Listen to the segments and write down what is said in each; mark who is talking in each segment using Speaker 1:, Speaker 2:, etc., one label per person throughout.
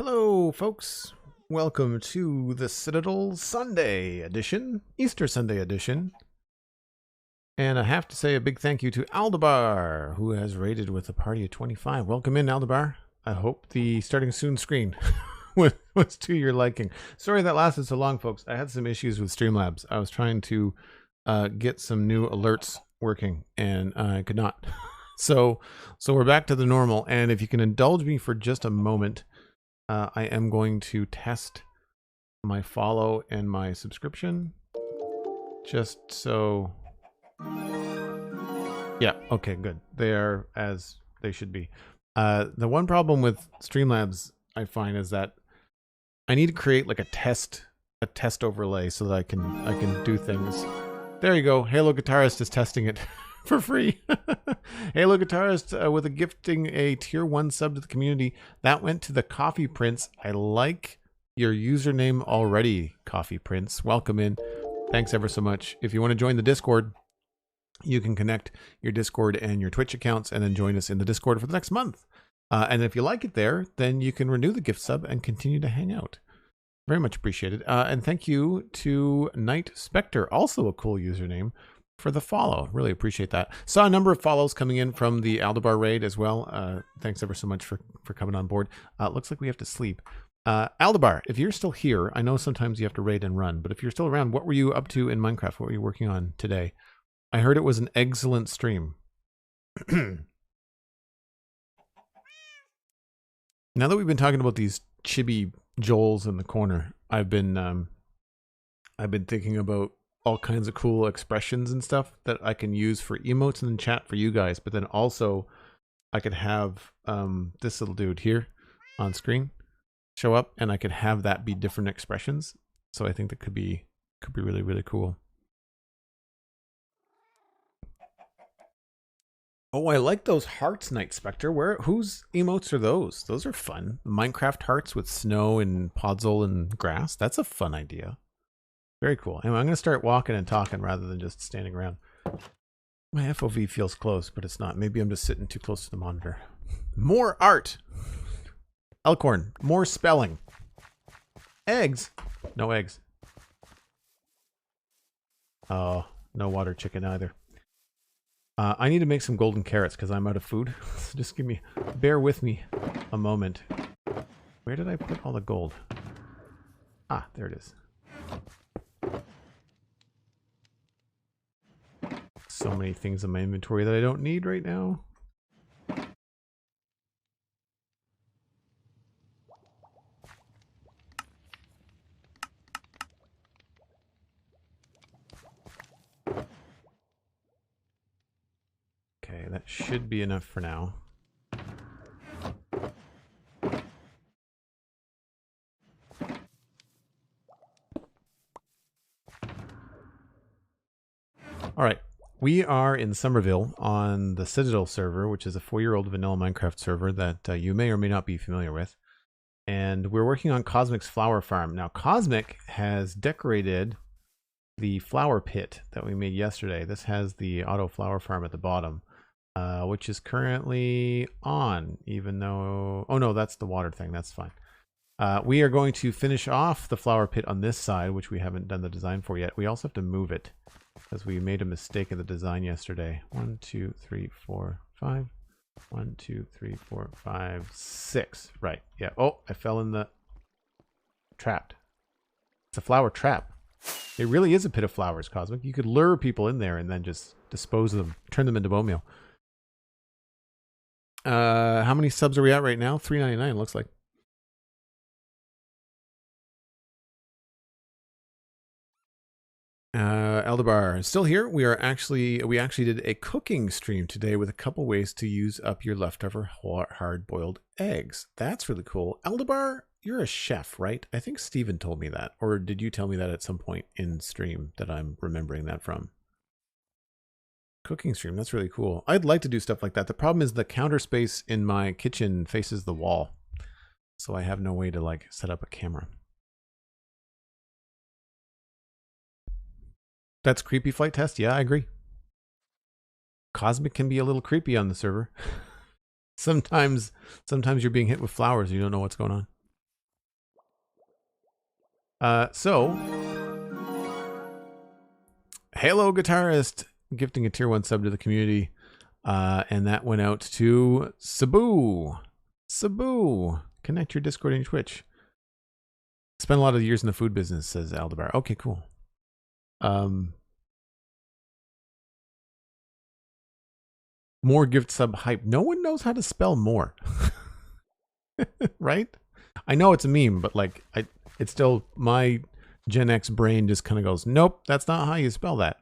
Speaker 1: Hello, folks. Welcome to the Citadel Sunday edition, Easter Sunday edition. And I have to say a big thank you to Aldebar, who has raided with a party of 25. Welcome in, Aldebar. I hope the starting soon screen was to your liking. Sorry that lasted so long, folks. I had some issues with Streamlabs. I was trying to get some new alerts working, and I could not. So we're back to the normal. And if you can indulge me for just a moment, I am going to test my follow and my subscription. Just so... Yeah, okay, good. They are as they should be. The one problem with Streamlabs, I find, is that I need to create like a test overlay so that I can do things. There you go. Halo Guitarist is testing it for free. Halo Guitarist with a gifting a tier 1 sub to the community. That went to the Coffee Prince. I like your username already, Coffee Prince. Welcome in. Thanks ever so much. If you want to join the Discord, you can connect your Discord and your Twitch accounts and then join us in the Discord for the next month. And if you like it there, then you can renew the gift sub and continue to hang out. Very much appreciated. And thank you to Night Spectre, also a cool username, for the follow. Really appreciate that. Saw a number of follows coming in from the Aldebar raid as well. Thanks ever so much for coming on board. Looks like we have to sleep. Aldebar, if you're still here, I know sometimes you have to raid and run, but if you're still around, what were you up to in Minecraft? What were you working on today? I heard it was an excellent stream. Now that we've been talking about these chibi Joels in the corner, I've been thinking about all kinds of cool expressions and stuff that I can use for emotes and in chat for you guys, but then also I could have this little dude here on screen show up, and I could have that be different expressions. So I think that could be really, really cool. Oh, I like those hearts, Night Spectre. Whose emotes are those? Those are fun. Minecraft hearts with snow and podzol and grass. That's a fun idea. Very cool. Anyway, I'm going to start walking and talking rather than just standing around. My FOV feels close, but it's not. Maybe I'm just sitting too close to the monitor. More art. Elkhorn. More spelling. Eggs. No eggs. Oh, no water chicken either. I need to make some golden carrots because I'm out of food. So just bear with me a moment. Where did I put all the gold? Ah, there it is. So many things in my inventory that I don't need right now. Okay, that should be enough for now. All right. We are in Summerville on the Citadel server, which is a 4-year-old vanilla Minecraft server that you may or may not be familiar with. And we're working on Cosmic's flower farm. Now, Cosmic has decorated the flower pit that we made yesterday. This has the auto flower farm at the bottom, which is currently on, even though... Oh, no, that's the water thing. That's fine. We are going to finish off the flower pit on this side, which we haven't done the design for yet. We also have to move it, because we made a mistake in the design yesterday. 1, 2, 3, 4, 5. 1, 2, 3, 4, 5, 6. Right. Yeah. Oh, I fell in the... Trapped. It's a flower trap. It really is a pit of flowers, Cosmic. You could lure people in there and then just dispose of them. Turn them into bone meal. How many subs are we at right now? 399 looks like. Aldebar is still here. We actually did a cooking stream today with a couple ways to use up your leftover hard-boiled eggs. That's really cool. Aldebar, you're a chef, right? I think Steven told me that. Or did you tell me that at some point in stream that I'm remembering that from? Cooking stream, that's really cool. I'd like to do stuff like that. The problem is the counter space in my kitchen faces the wall. So I have no way to like set up a camera. That's creepy flight test. Yeah, I agree. Cosmic can be a little creepy on the server. Sometimes you're being hit with flowers and you don't know what's going on. So, Halo Guitarist gifting a tier 1 sub to the community. And that went out to Sabu. Sabu, connect your Discord and your Twitch. Spent a lot of years in the food business, says Aldebar. Okay, cool. More gift sub hype. No one knows how to spell more. Right? I know it's a meme, but like it's still, my Gen X brain just kind of goes, nope, that's not how you spell that.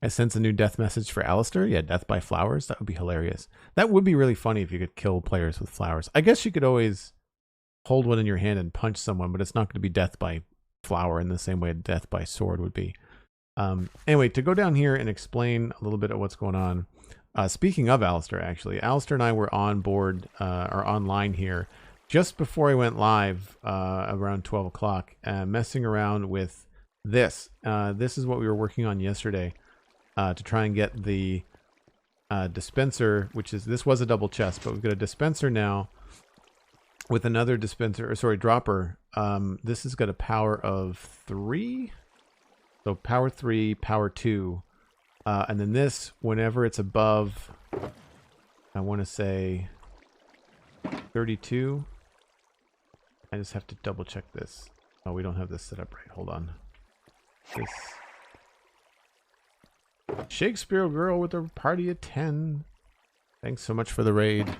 Speaker 1: I sense a new death message for Alistair. Yeah, death by flowers. That would be hilarious. That would be really funny if you could kill players with flowers. I guess you could always hold one in your hand and punch someone, but it's not going to be death by flower in the same way death by sword would be. Anyway, to go down here and explain a little bit of what's going on. Speaking of Alistair, actually, Alistair and I were on board or online here just before I went live around 12 o'clock, messing around with this. This is what we were working on yesterday to try and get the dispenser, which is, this was a double chest, but we've got a dispenser now with another dispenser, or sorry, dropper. This has got a power of 3. So power 3, power 2. And then this, whenever it's above, I want to say 32. I just have to double check this. Oh, we don't have this set up right. Hold on. This Shakespeare girl with a party of 10. Thanks so much for the raid.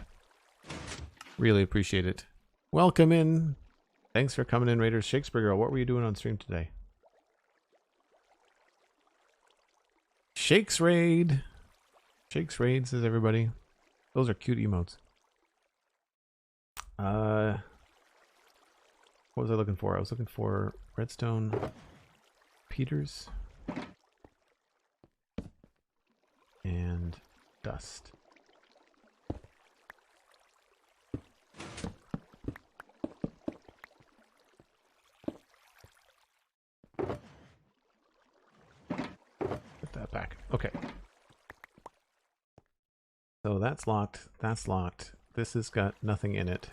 Speaker 1: Really appreciate it. Welcome in. Thanks for coming in, Raiders. Shakespeare girl, what were you doing on stream today? Shakes raid. Shakes raid, says everybody. Those are cute emotes. What was I looking for? I was looking for redstone, Peters, and dust. Put that back. Okay. So that's locked. That's locked. This has got nothing in it.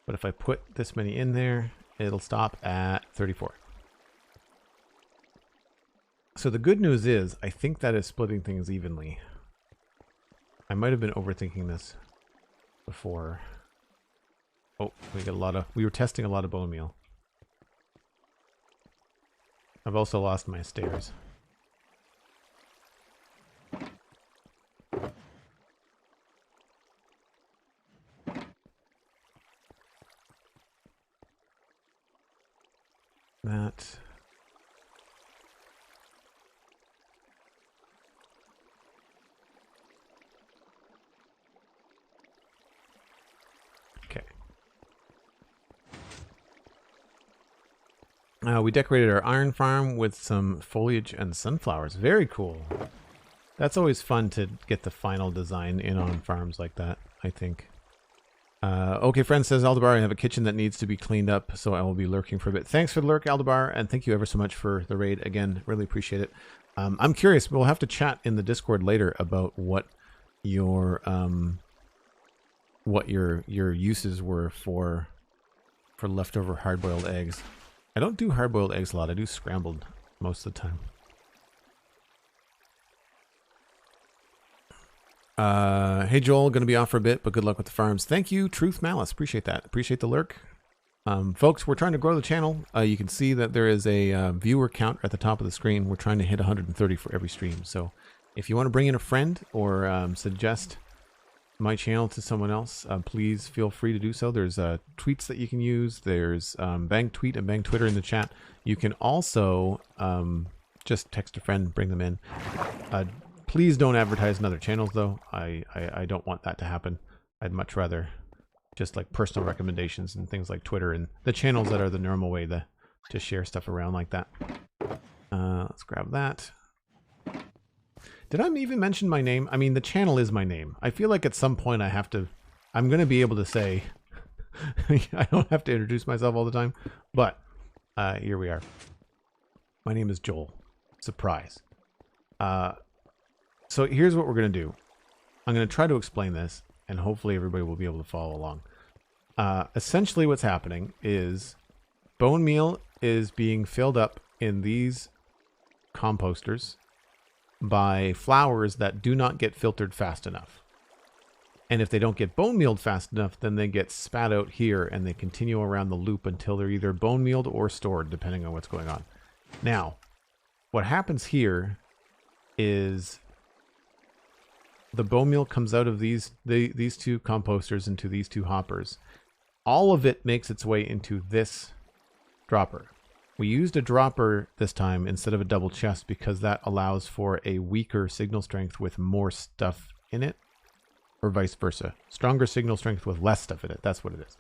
Speaker 1: But if I put this many in there, it'll stop at 34. So the good news is, I think that is splitting things evenly. I might have been overthinking this before. Oh, we were testing a lot of bone meal. I've also lost my stairs. That. Okay. We decorated our iron farm with some foliage and sunflowers. Very cool. That's always fun to get the final design in on farms like that, I think. Okay, friend, says Aldebar, I have a kitchen that needs to be cleaned up, so I will be lurking for a bit. Thanks for the lurk, Aldebar, and thank you ever so much for the raid. Again, really appreciate it. I'm curious, we'll have to chat in the Discord later about what your uses were for leftover hard-boiled eggs. I don't do hard-boiled eggs a lot. I do scrambled most of the time. Hey Joel, gonna be off for a bit, but good luck with the farms. Thank you, Truth Malice. Appreciate that. Appreciate the lurk. Folks, we're trying to grow the channel. You can see that there is a viewer count at the top of the screen. We're trying to hit 130 for every stream. So if you want to bring in a friend or suggest my channel to someone else, please feel free to do so. There's tweets that you can use. There's Bang Tweet and Bang Twitter in the chat. You can also just text a friend, bring them in. Please don't advertise in other channels, though. I don't want that to happen. I'd much rather just like personal recommendations and things like Twitter and the channels that are the normal way to share stuff around like that. Let's grab that. Did I even mention my name? I mean, the channel is my name. I feel like at some point I'm going to be able to say, I don't have to introduce myself all the time, but here we are. My name is Joel. Surprise. So here's what we're going to do. I'm going to try to explain this, and hopefully everybody will be able to follow along. Essentially what's happening is bone meal is being filled up in these composters by flowers that do not get filtered fast enough. And if they don't get bone mealed fast enough, then they get spat out here and they continue around the loop until they're either bone mealed or stored, depending on what's going on. Now, what happens here is the bone meal comes out of these two composters into these two hoppers. All of it makes its way into this dropper. We used a dropper this time instead of a double chest because that allows for a weaker signal strength with more stuff in it, or vice versa. Stronger signal strength with less stuff in it. That's what it is.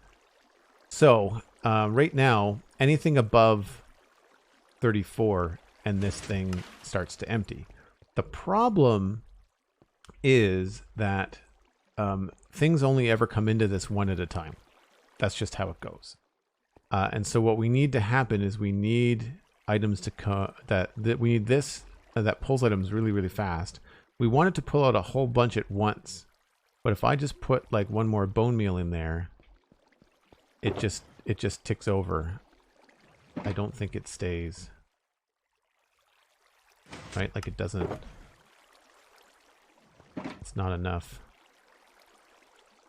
Speaker 1: So right now, anything above 34 and this thing starts to empty. The problem is that things only ever come into this one at a time. That's just how it goes. And so what we need to happen is we need items to we need this that pulls items really, really fast. We want it to pull out a whole bunch at once. But if I just put like one more bone meal in there, it just ticks over. I don't think it stays. Right? Like it doesn't. It's not enough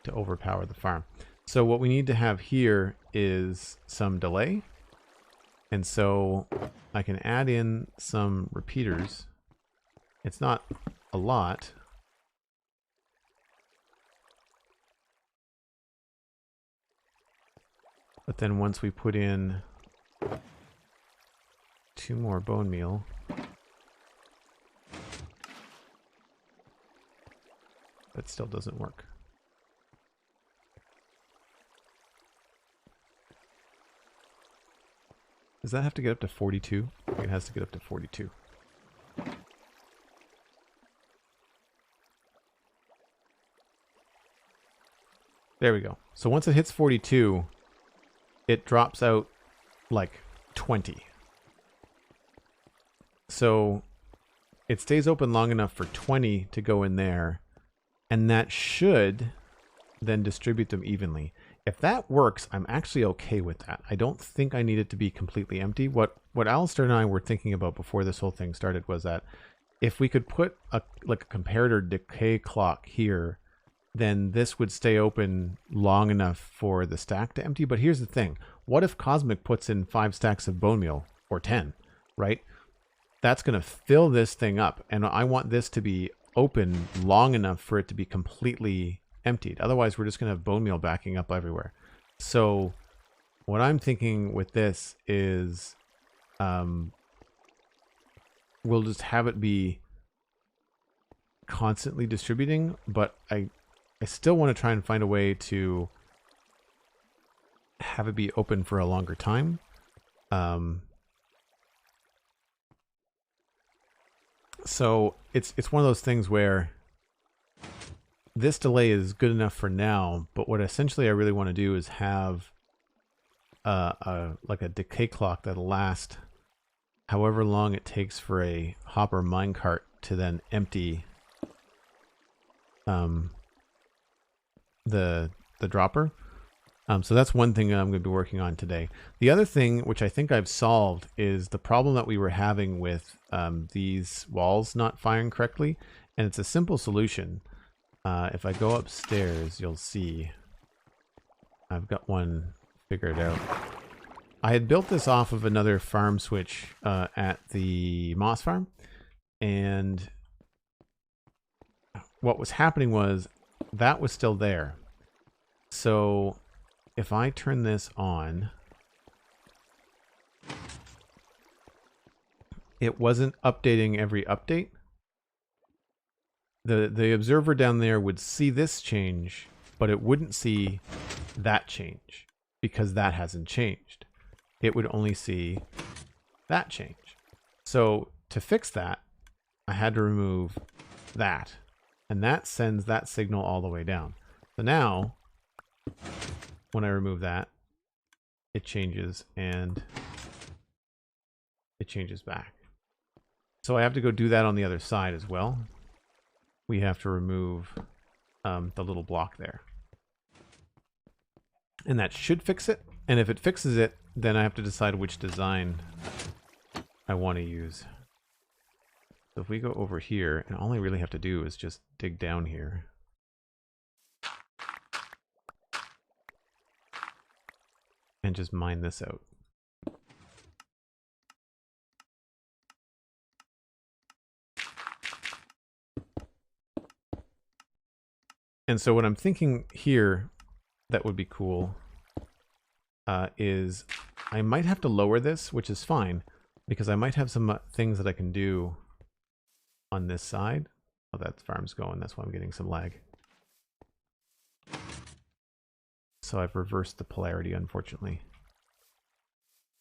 Speaker 1: to overpower the farm. So what we need to have here is some delay. And so I can add in some repeaters. It's not a lot. But then once we put in 2 more bone meal, that still doesn't work. Does that have to get up to 42? I think it has to get up to 42. There we go. So once it hits 42, it drops out like 20. So it stays open long enough for 20 to go in there, and that should then distribute them evenly. If that works, I'm actually okay with that. I don't think I need it to be completely empty. What Alastair and I were thinking about before this whole thing started was that if we could put a comparator decay clock here, then this would stay open long enough for the stack to empty. But here's the thing. What if Cosmic puts in 5 stacks of bone meal, or 10, right? That's going to fill this thing up. And I want this to be open long enough for it to be completely emptied. Otherwise, we're just going to have bone meal backing up everywhere. So what I'm thinking with this is we'll just have it be constantly distributing, but I still want to try and find a way to have it be open for a longer time. So it's one of those things where this delay is good enough for now, but what essentially I really want to do is have like a decay clock that'll last however long it takes for a hopper minecart to then empty the dropper. So that's one thing I'm going to be working on today. The other thing, which I think I've solved, is the problem that we were having with these walls not firing correctly, and it's a simple solution. If I go upstairs, you'll see I've got one figured out. I had built this off of another farm switch at the moss farm, and what was happening was that was still there. So if I turn this on, it wasn't updating every update. The observer down there would see this change, but it wouldn't see that change because that hasn't changed. It would only see that change. So to fix that, I had to remove that, and that sends that signal all the way down. So now, when I remove that, it changes and it changes back. So I have to go do that on the other side as well. We have to remove the little block there. And that should fix it. And if it fixes it, then I have to decide which design I want to use. So if we go over here, and all I really have to do is just dig down here. And just mine this out. And so what I'm thinking here that would be cool is I might have to lower this, which is fine, because I might have some things that I can do on this side. Oh, that farm's going. That's why I'm getting some lag. So I've reversed the polarity, unfortunately.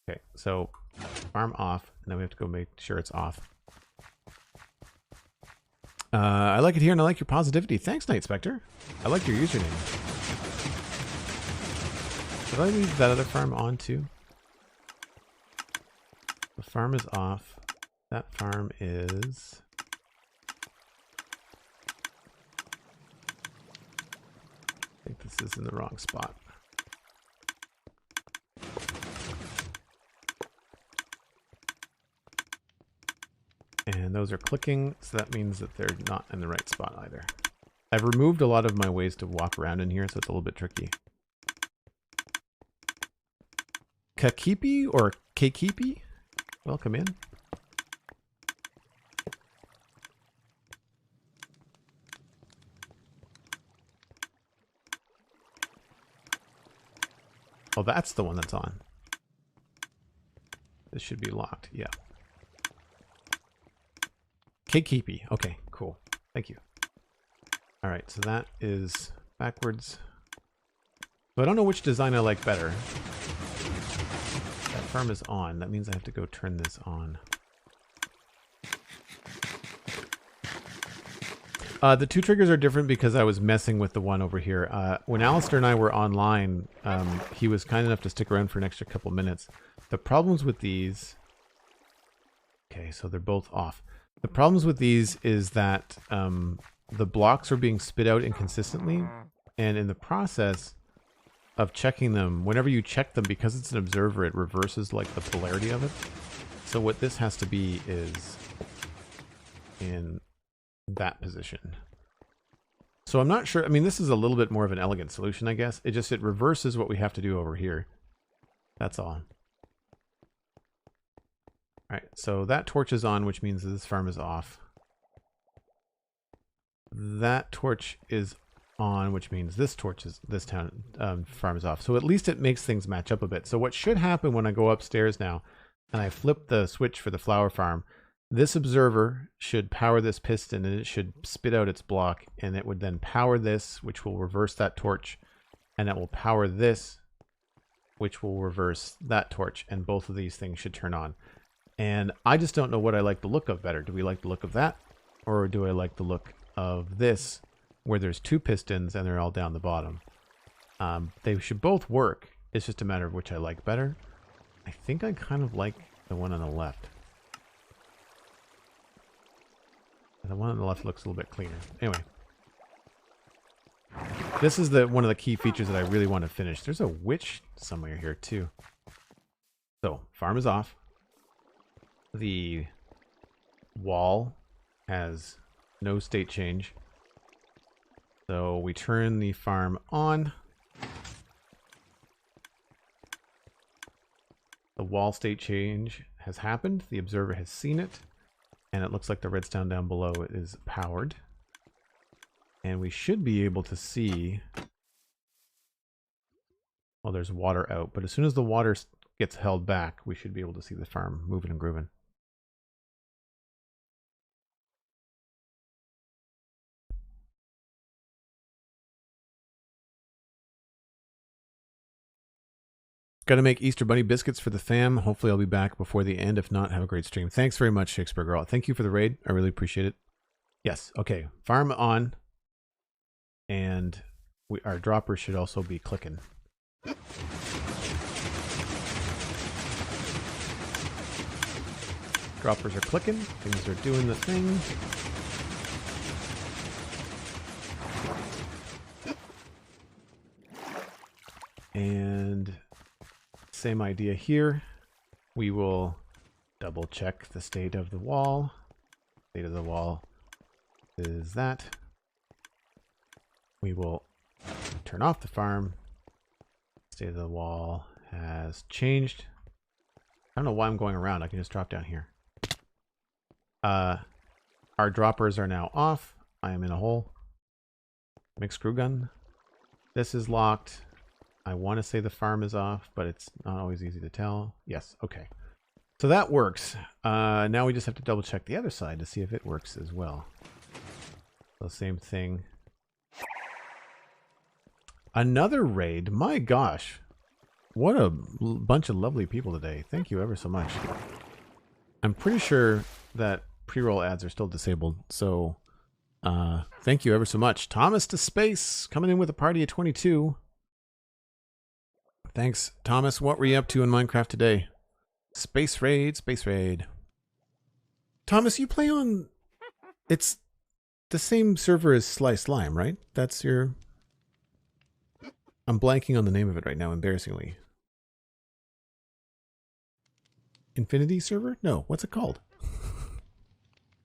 Speaker 1: Okay, so farm off, and then we have to go make sure it's off. I like it here, and I like your positivity. Thanks, Night Spectre. I like your username. Did I leave that other farm on too? The farm is off. That farm is... I think this is in the wrong spot. And those are clicking, so that means that they're not in the right spot either. I've removed a lot of my ways to walk around in here, so it's a little bit tricky. Kakipi or Kekipi? Welcome in. Oh, that's the one that's on. This should be locked, yeah. Kekipi. Okay, cool. Thank you. All right, so that is backwards. So I don't know which design I like better. That farm is on. That means I have to go turn this on. The two triggers are different because I was messing with the one over here. When Alastair and I were online, he was kind enough to stick around for an extra couple minutes. The problems with these... Okay, so they're both off. The problems with these is that the blocks are being spit out inconsistently, and in the process of checking them, whenever you check them, because it's an observer, it reverses like the polarity of it. So what this has to be is in that position. So I'm not sure. I mean, this is a little bit more of an elegant solution, I guess. It reverses what we have to do over here. That's all. All right, so that torch is on, which means this farm is off. That torch is on, which means this farm is off. So at least it makes things match up a bit. So what should happen when I go upstairs now and I flip the switch for the flower farm, this observer should power this piston and it should spit out its block, and it would then power this, which will reverse that torch, and it will power this, which will reverse that torch, and both of these things should turn on. And I just don't know what I like the look of better. Do we like the look of that, or do I like the look of this, where there's two pistons and they're all down the bottom? They should both work. It's just a matter of which I like better. I think I kind of like the one on the left. The one on the left looks a little bit cleaner. Anyway. This is one of the key features that I really want to finish. There's a witch somewhere here too. So, farm is off. The wall has no state change. So we turn the farm on. The wall state change has happened. The observer has seen it. And it looks like the redstone down below is powered. And we should be able to see... Well, there's water out. But as soon as the water gets held back, we should be able to see the farm moving and grooving. Got to make Easter Bunny biscuits for the fam. Hopefully I'll be back before the end. If not, have a great stream. Thanks very much, Shakespeare Girl. Thank you for the raid. I really appreciate it. Yes. Okay. Farm on. And our dropper should also be clicking. Droppers are clicking. Things are doing the thing. And same idea here. We will double check the state of the wall. State of the wall is that. We will turn off the farm. State of the wall has changed. I don't know why I'm going around. I can just drop down here. Our droppers are now off. I am in a hole. Mixed screw gun. This is locked. I want to say the farm is off, but it's not always easy to tell. Yes, okay. So that works. Now we just have to double check the other side to see if it works as well. So same thing. Another raid. My gosh. What a bunch of lovely people today. Thank you ever so much. I'm pretty sure that pre-roll ads are still disabled. So thank you ever so much. Thomas to Space coming in with a party of 22. Thanks, Thomas. What were you up to in Minecraft today? Space raid, space raid. Thomas, you play on... It's the same server as Sly Slime, right? That's your... I'm blanking on the name of it right now, embarrassingly. Infinity server? No, what's it called?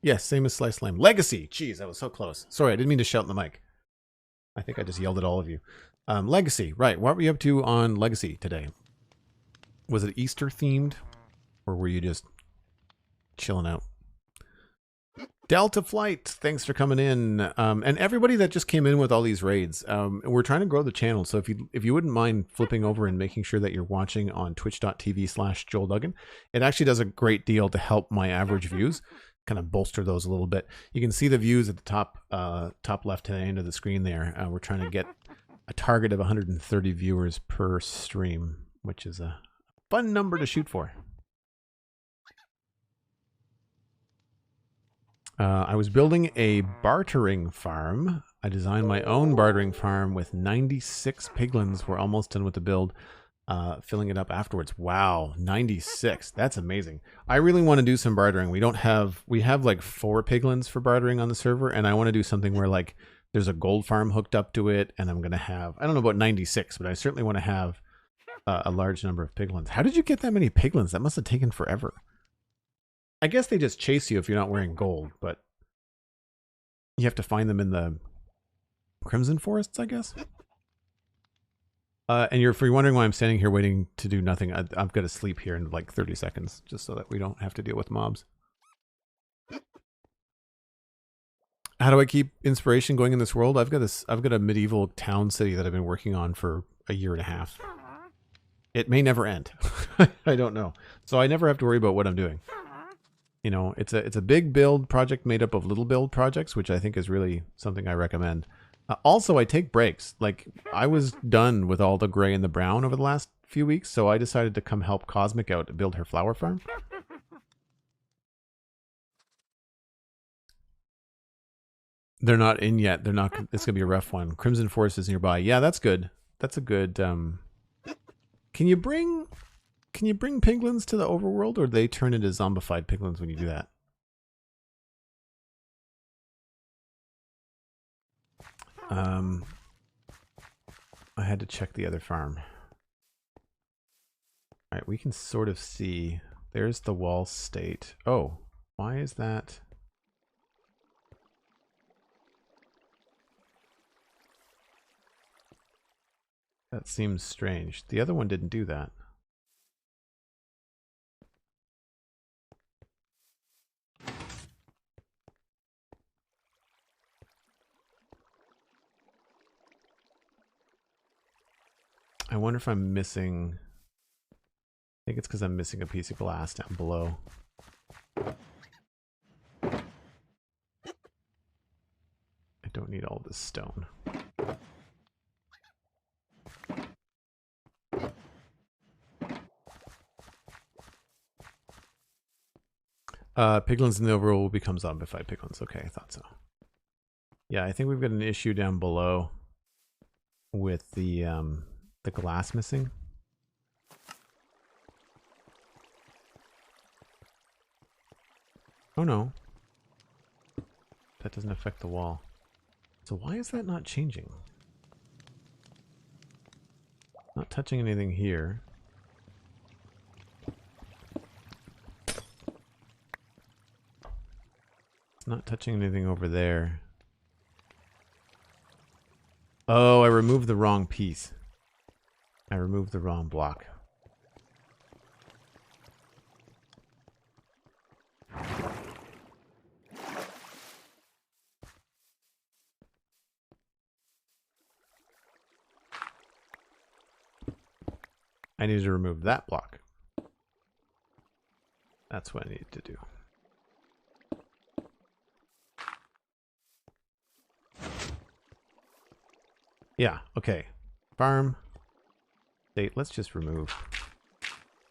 Speaker 1: Yes, same as Sly Slime. Legacy! Jeez, that was so close. Sorry, I didn't mean to shout in the mic. I think I just yelled at all of you. Legacy, right. What were you up to on Legacy today? Was it Easter themed? Or were you just chilling out? Delta Flight, thanks for coming in. And everybody that just came in with all these raids. We're trying to grow the channel, so if you wouldn't mind flipping over and making sure that you're watching on twitch.tv/JoelDuggan, it actually does a great deal to help my average views, kind of bolster those a little bit. You can see the views at the top left hand of the screen there. We're trying to get a target of 130 viewers per stream, which is a fun number to shoot for. I was building a bartering farm. I designed my own bartering farm with 96 piglins. We're almost done with the build, filling it up afterwards. Wow, 96. That's amazing. I really want to do some bartering. We have like 4 piglins for bartering on the server, and I want to do something where like there's a gold farm hooked up to it, and I'm going to have, I don't know about 96, but I certainly want to have a large number of piglins. How did you get that many piglins? That must have taken forever. I guess they just chase you if you're not wearing gold, but you have to find them in the Crimson Forests, I guess. And if you're wondering why I'm standing here waiting to do nothing, I've got to sleep here in like 30 seconds, just so that we don't have to deal with mobs. How do I keep inspiration going in this world? I've got a medieval town city that I've been working on for a year and a half. It may never end. I don't know. So I never have to worry about what I'm doing. You know, it's a big build project made up of little build projects, which I think is really something I recommend. Also, I take breaks. Like, I was done with all the gray and the brown over the last few weeks, so I decided to come help Cosmic out to build her flower farm. They're not in yet. They're not. It's gonna be a rough one. Crimson Forest is nearby. Yeah, that's good. That's a good. Can you bring piglins to the overworld, or do they turn into zombified piglins when you do that? I had to check the other farm. All right, we can sort of see. There's the wall state. Oh, why is that? That seems strange. The other one didn't do that. I wonder if I'm missing... I think it's because I'm missing a piece of glass down below. I don't need all this stone. Piglins in the overworld will become zombified piglins. Okay, I thought so. Yeah, I think we've got an issue down below with the glass missing. Oh no. That doesn't affect the wall. So why is that not changing? Not touching anything here. Not touching anything over there. Oh, I removed the wrong piece. I removed the wrong block. I need to remove that block. That's what I need to do. Yeah, okay. Farm. State. Let's just remove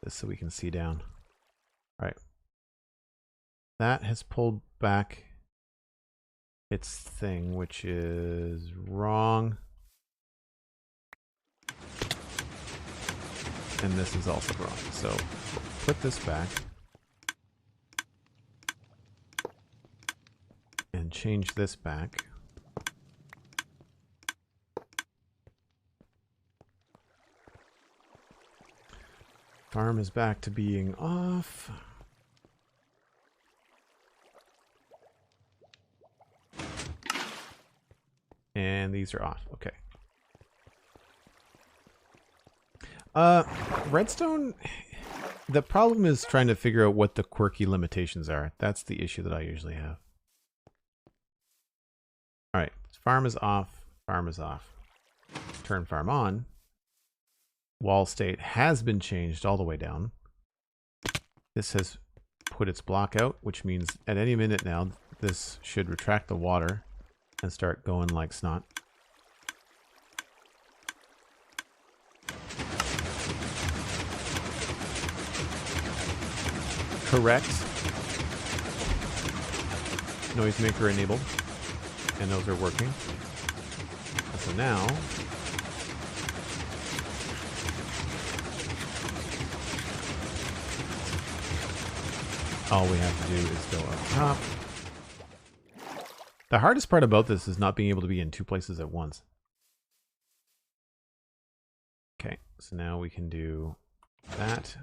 Speaker 1: this so we can see down. All right. That has pulled back its thing, which is wrong. And this is also wrong. So put this back. And change this back. Farm is back to being off. And these are off. Okay. Redstone, the problem is trying to figure out what the quirky limitations are. That's the issue that I usually have. All right, farm is off. Farm is off. Turn farm on. Wall state has been changed all the way down. This has put its block out, which means at any minute now, this should retract the water and start going like snot. Correct. Noisemaker enabled. And those are working. So now all we have to do is go up top. The hardest part about this is not being able to be in two places at once. Okay, so now we can do that.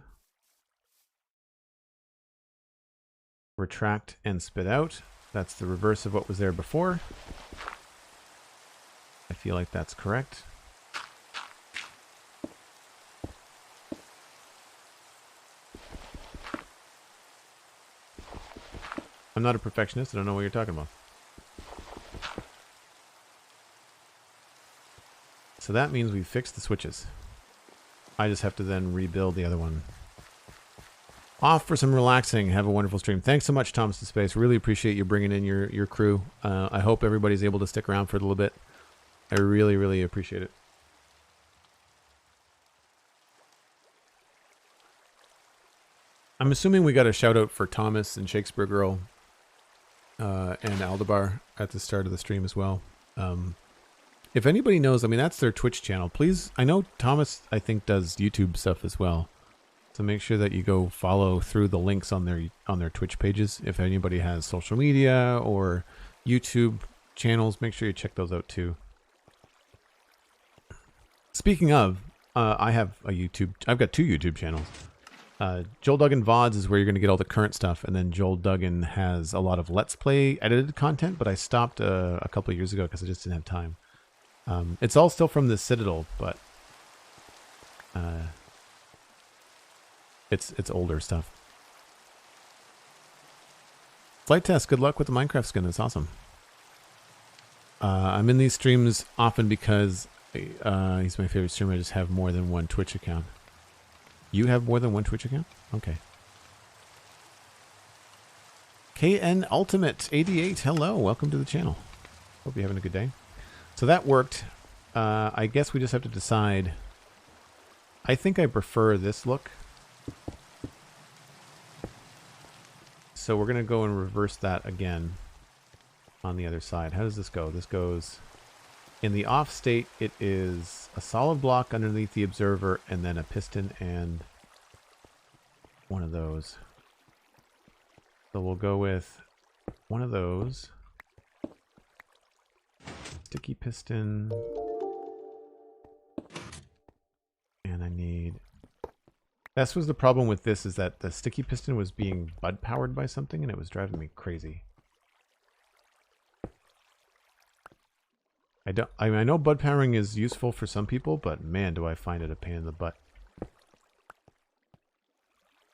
Speaker 1: Retract and spit out. That's the reverse of what was there before. I feel like that's correct. I'm not a perfectionist. I don't know what you're talking about. So that means we've fixed the switches. I just have to then rebuild the other one. Off for some relaxing. Have a wonderful stream. Thanks so much, Thomas to Space. Really appreciate you bringing in your crew. I hope everybody's able to stick around for a little bit. I really, really appreciate it. I'm assuming we got a shout out for Thomas and Shakespeare Girl and Aldebar at the start of the stream as well. If anybody knows, I mean, that's their Twitch channel. Please, I know Thomas, I think, does YouTube stuff as well. So make sure that you go follow through the links on their Twitch pages. If anybody has social media or YouTube channels, make sure you check those out too. Speaking of, I have a I've got two YouTube channels. Joel Duggan VODs is where you're going to get all the current stuff, and then Joel Duggan has a lot of Let's Play edited content, but I stopped a couple of years ago because I just didn't have time. It's all still from the Citadel, but it's older stuff. Flight test, good luck with the Minecraft skin. It's awesome. I'm in these streams often because he's my favorite streamer. I just have more than one Twitch account. You have more than one Twitch account? Okay. KN Ultimate 88. Hello, welcome to the channel. Hope you're having a good day. So that worked. I guess we just have to decide. I think I prefer this look. So we're going to go and reverse that again on the other side. How does this go? This goes in the off state. It is a solid block underneath the observer and then a piston and one of those. So we'll go with one of those. Sticky piston. And I need... This was the problem with this, is that the sticky piston was being bud powered by something and it was driving me crazy. I mean, I know bud powering is useful for some people, but man, do I find it a pain in the butt.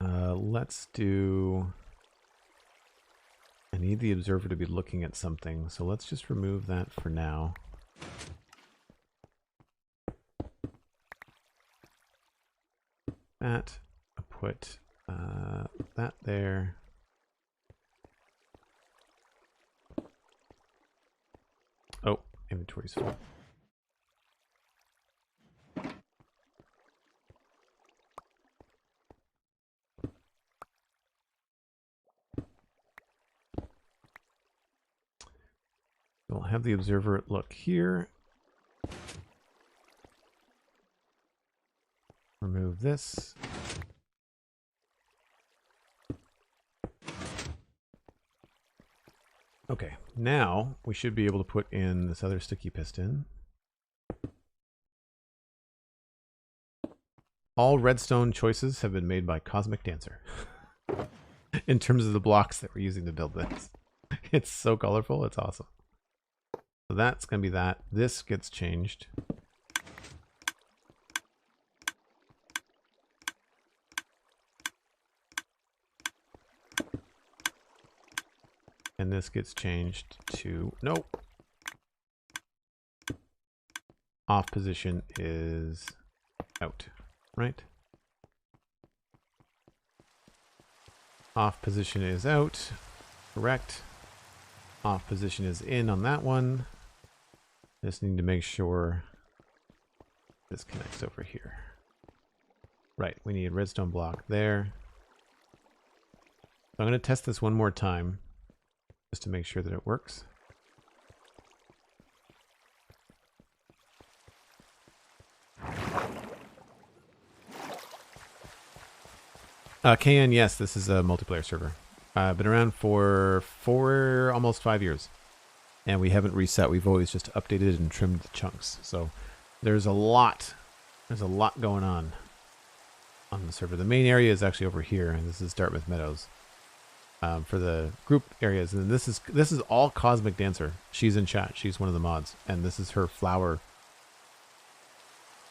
Speaker 1: Let's do... I need the observer to be looking at something, so let's just remove that for now. That, I'll put that there. Oh, inventory's full. We'll have the observer look here. Remove this. Okay, now we should be able to put in this other sticky piston. All redstone choices have been made by Cosmic Dancer. In terms of the blocks that we're using to build this. It's so colorful, it's awesome. So that's going to be that. This gets changed. And this gets changed to, nope. Off position is out, right? Off position is out, correct. Off position is in on that one. Just need to make sure this connects over here. Right, we need a redstone block there. So I'm going to test this one more time, just to make sure that it works. KN, yes, this is a multiplayer server. Been around for almost 5 years. And we haven't reset. We've always just updated and trimmed the chunks. So there's a lot going on the server. The main area is actually over here, and this is Dartmouth Meadows. For the group areas, and this is all Cosmic Dancer. She's in chat. She's one of the mods, and this is her flower,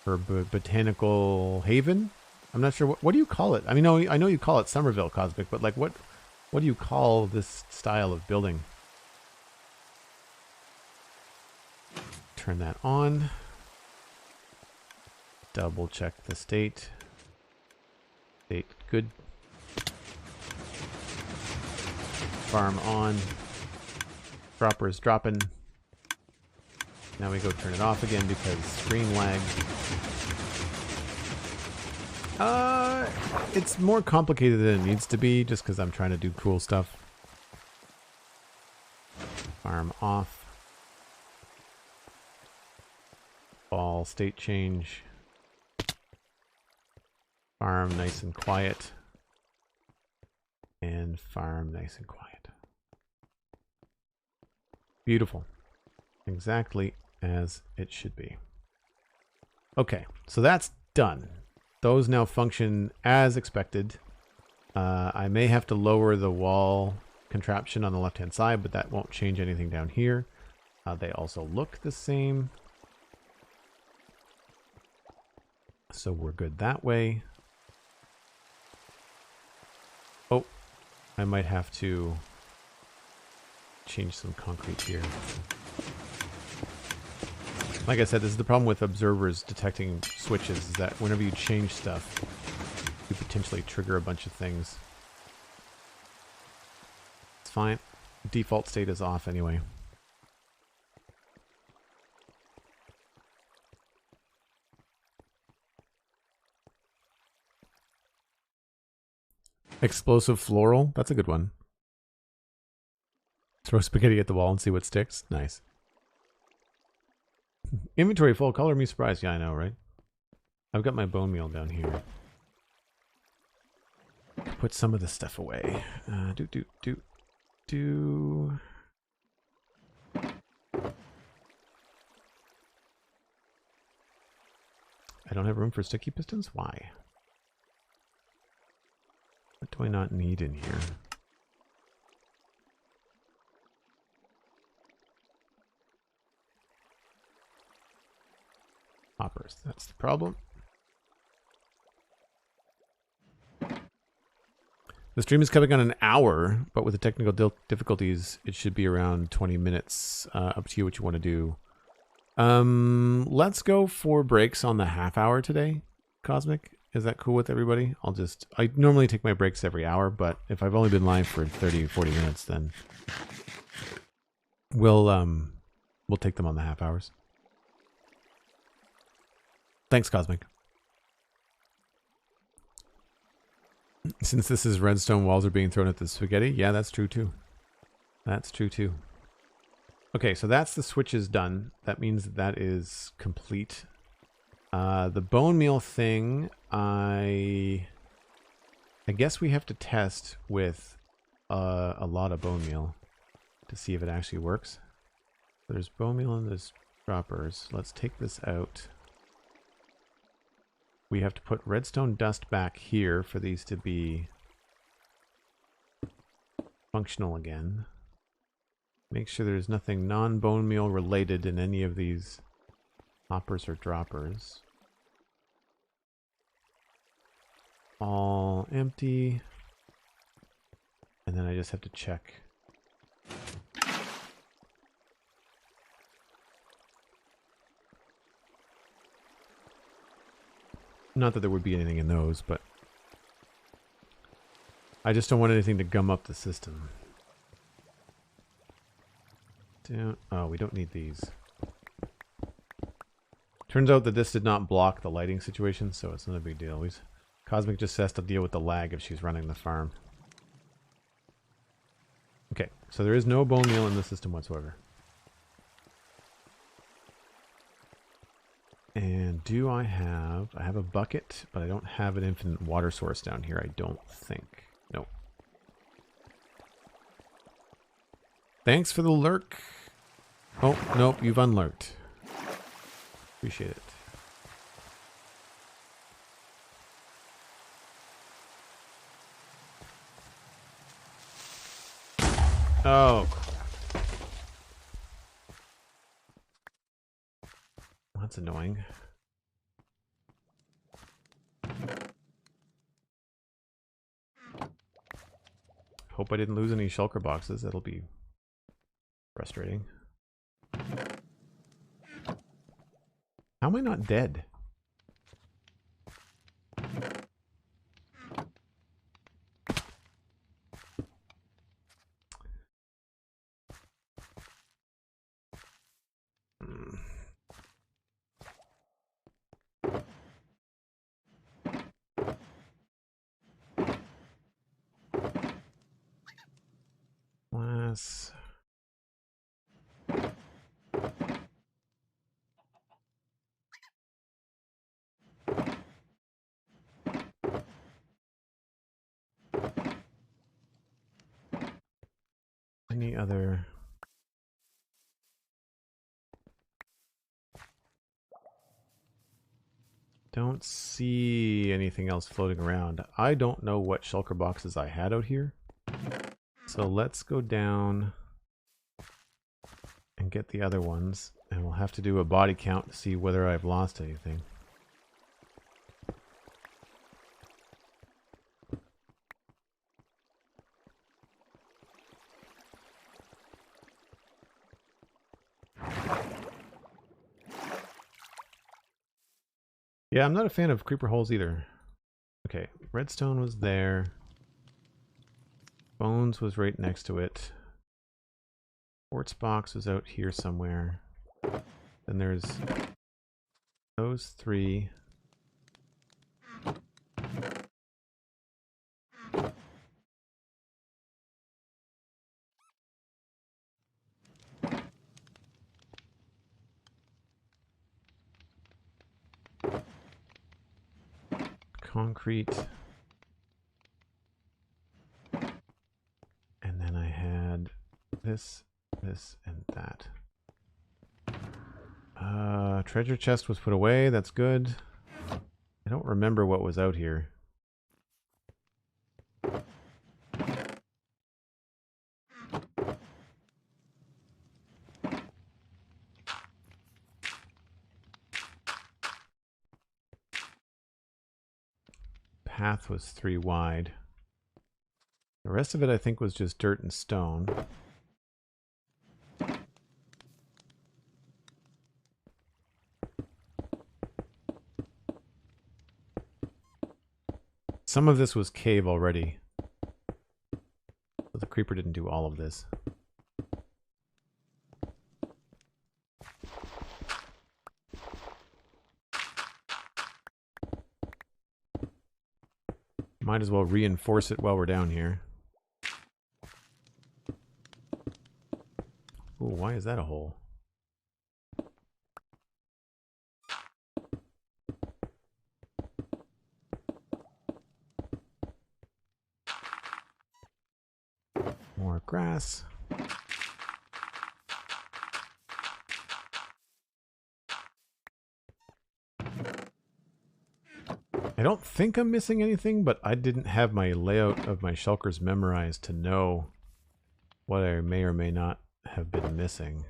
Speaker 1: her botanical haven. I'm not sure what do you call it. I mean, no, I know you call it Summerville Cosmic, but like what do you call this style of building? Turn that on. Double check the state. State good. Farm on. Dropper is dropping. Now we go turn it off again because screen lag. It's more complicated than it needs to be just because I'm trying to do cool stuff. Farm off. All state change. Farm nice and quiet. And farm nice and quiet. Beautiful. Exactly as it should be. Okay, so that's done. Those now function as expected. I may have to lower the wall contraption on the left-hand side, but that won't change anything down here. They also look the same. So we're good that way. Oh, I might have to change some concrete here. Like I said, this is the problem with observers detecting switches, is that whenever you change stuff, you potentially trigger a bunch of things. It's fine. Default state is off anyway. Explosive floral. That's a good one. Throw spaghetti at the wall and see what sticks. Nice. Inventory full. Color me surprised. Yeah, I know, right? I've got my bone meal down here. Put some of this stuff away. Do. I don't have room for sticky pistons? Why? What do I not need in here? Hoppers, that's the problem. The stream is coming on an hour, but with the technical difficulties, it should be around 20 minutes. Up to you what you want to do. Let's go for breaks on the half hour today, Cosmic. Is that cool with everybody? I normally take my breaks every hour, but if I've only been live for 30 or 40 minutes, then we'll take them on the half hours. Thanks, Cosmic. Since this is redstone, walls are being thrown at the spaghetti. Yeah, that's true too. That's true too. Okay, so that's the switches done. That means that is complete. The bone meal thing, I guess we have to test with a lot of bone meal to see if it actually works. There's bone meal and there's droppers. Let's take this out. We have to put redstone dust back here for these to be functional again. Make sure there's nothing non-bone meal related in any of these hoppers or droppers. All empty. And then I just have to check. Not that there would be anything in those, but I just don't want anything to gum up the system. Oh, we don't need these. Turns out that this did not block the lighting situation, so it's not a big deal. Cosmic just has to deal with the lag if she's running the farm. Okay, so there is no bone meal in the system whatsoever. And do I have a bucket, but I don't have an infinite water source down here, I don't think. Nope. Thanks for the lurk. Oh, nope, you've unlurked. Appreciate it. Oh, that's annoying. Hope I didn't lose any shulker boxes. That'll be frustrating. How am I not dead? Glass. Any other? Don't see anything else floating around. I don't know what shulker boxes I had out here. So let's go down and get the other ones. And we'll have to do a body count to see whether I've lost anything. Yeah, I'm not a fan of creeper holes either. Okay, redstone was there. Bones was right next to it. Quartz box was out here somewhere. Then there's those three. Concrete. And then I had this, and that. Treasure chest was put away. That's good. I don't remember what was out here. path was 3 wide. The rest of it, I think, was just dirt and stone. Some of this was cave already. So the creeper didn't do all of this. Might as well reinforce it while we're down here. Ooh, why is that a hole? More grass. I don't think I'm missing anything, but I didn't have my layout of my shulkers memorized to know what I may or may not have been missing.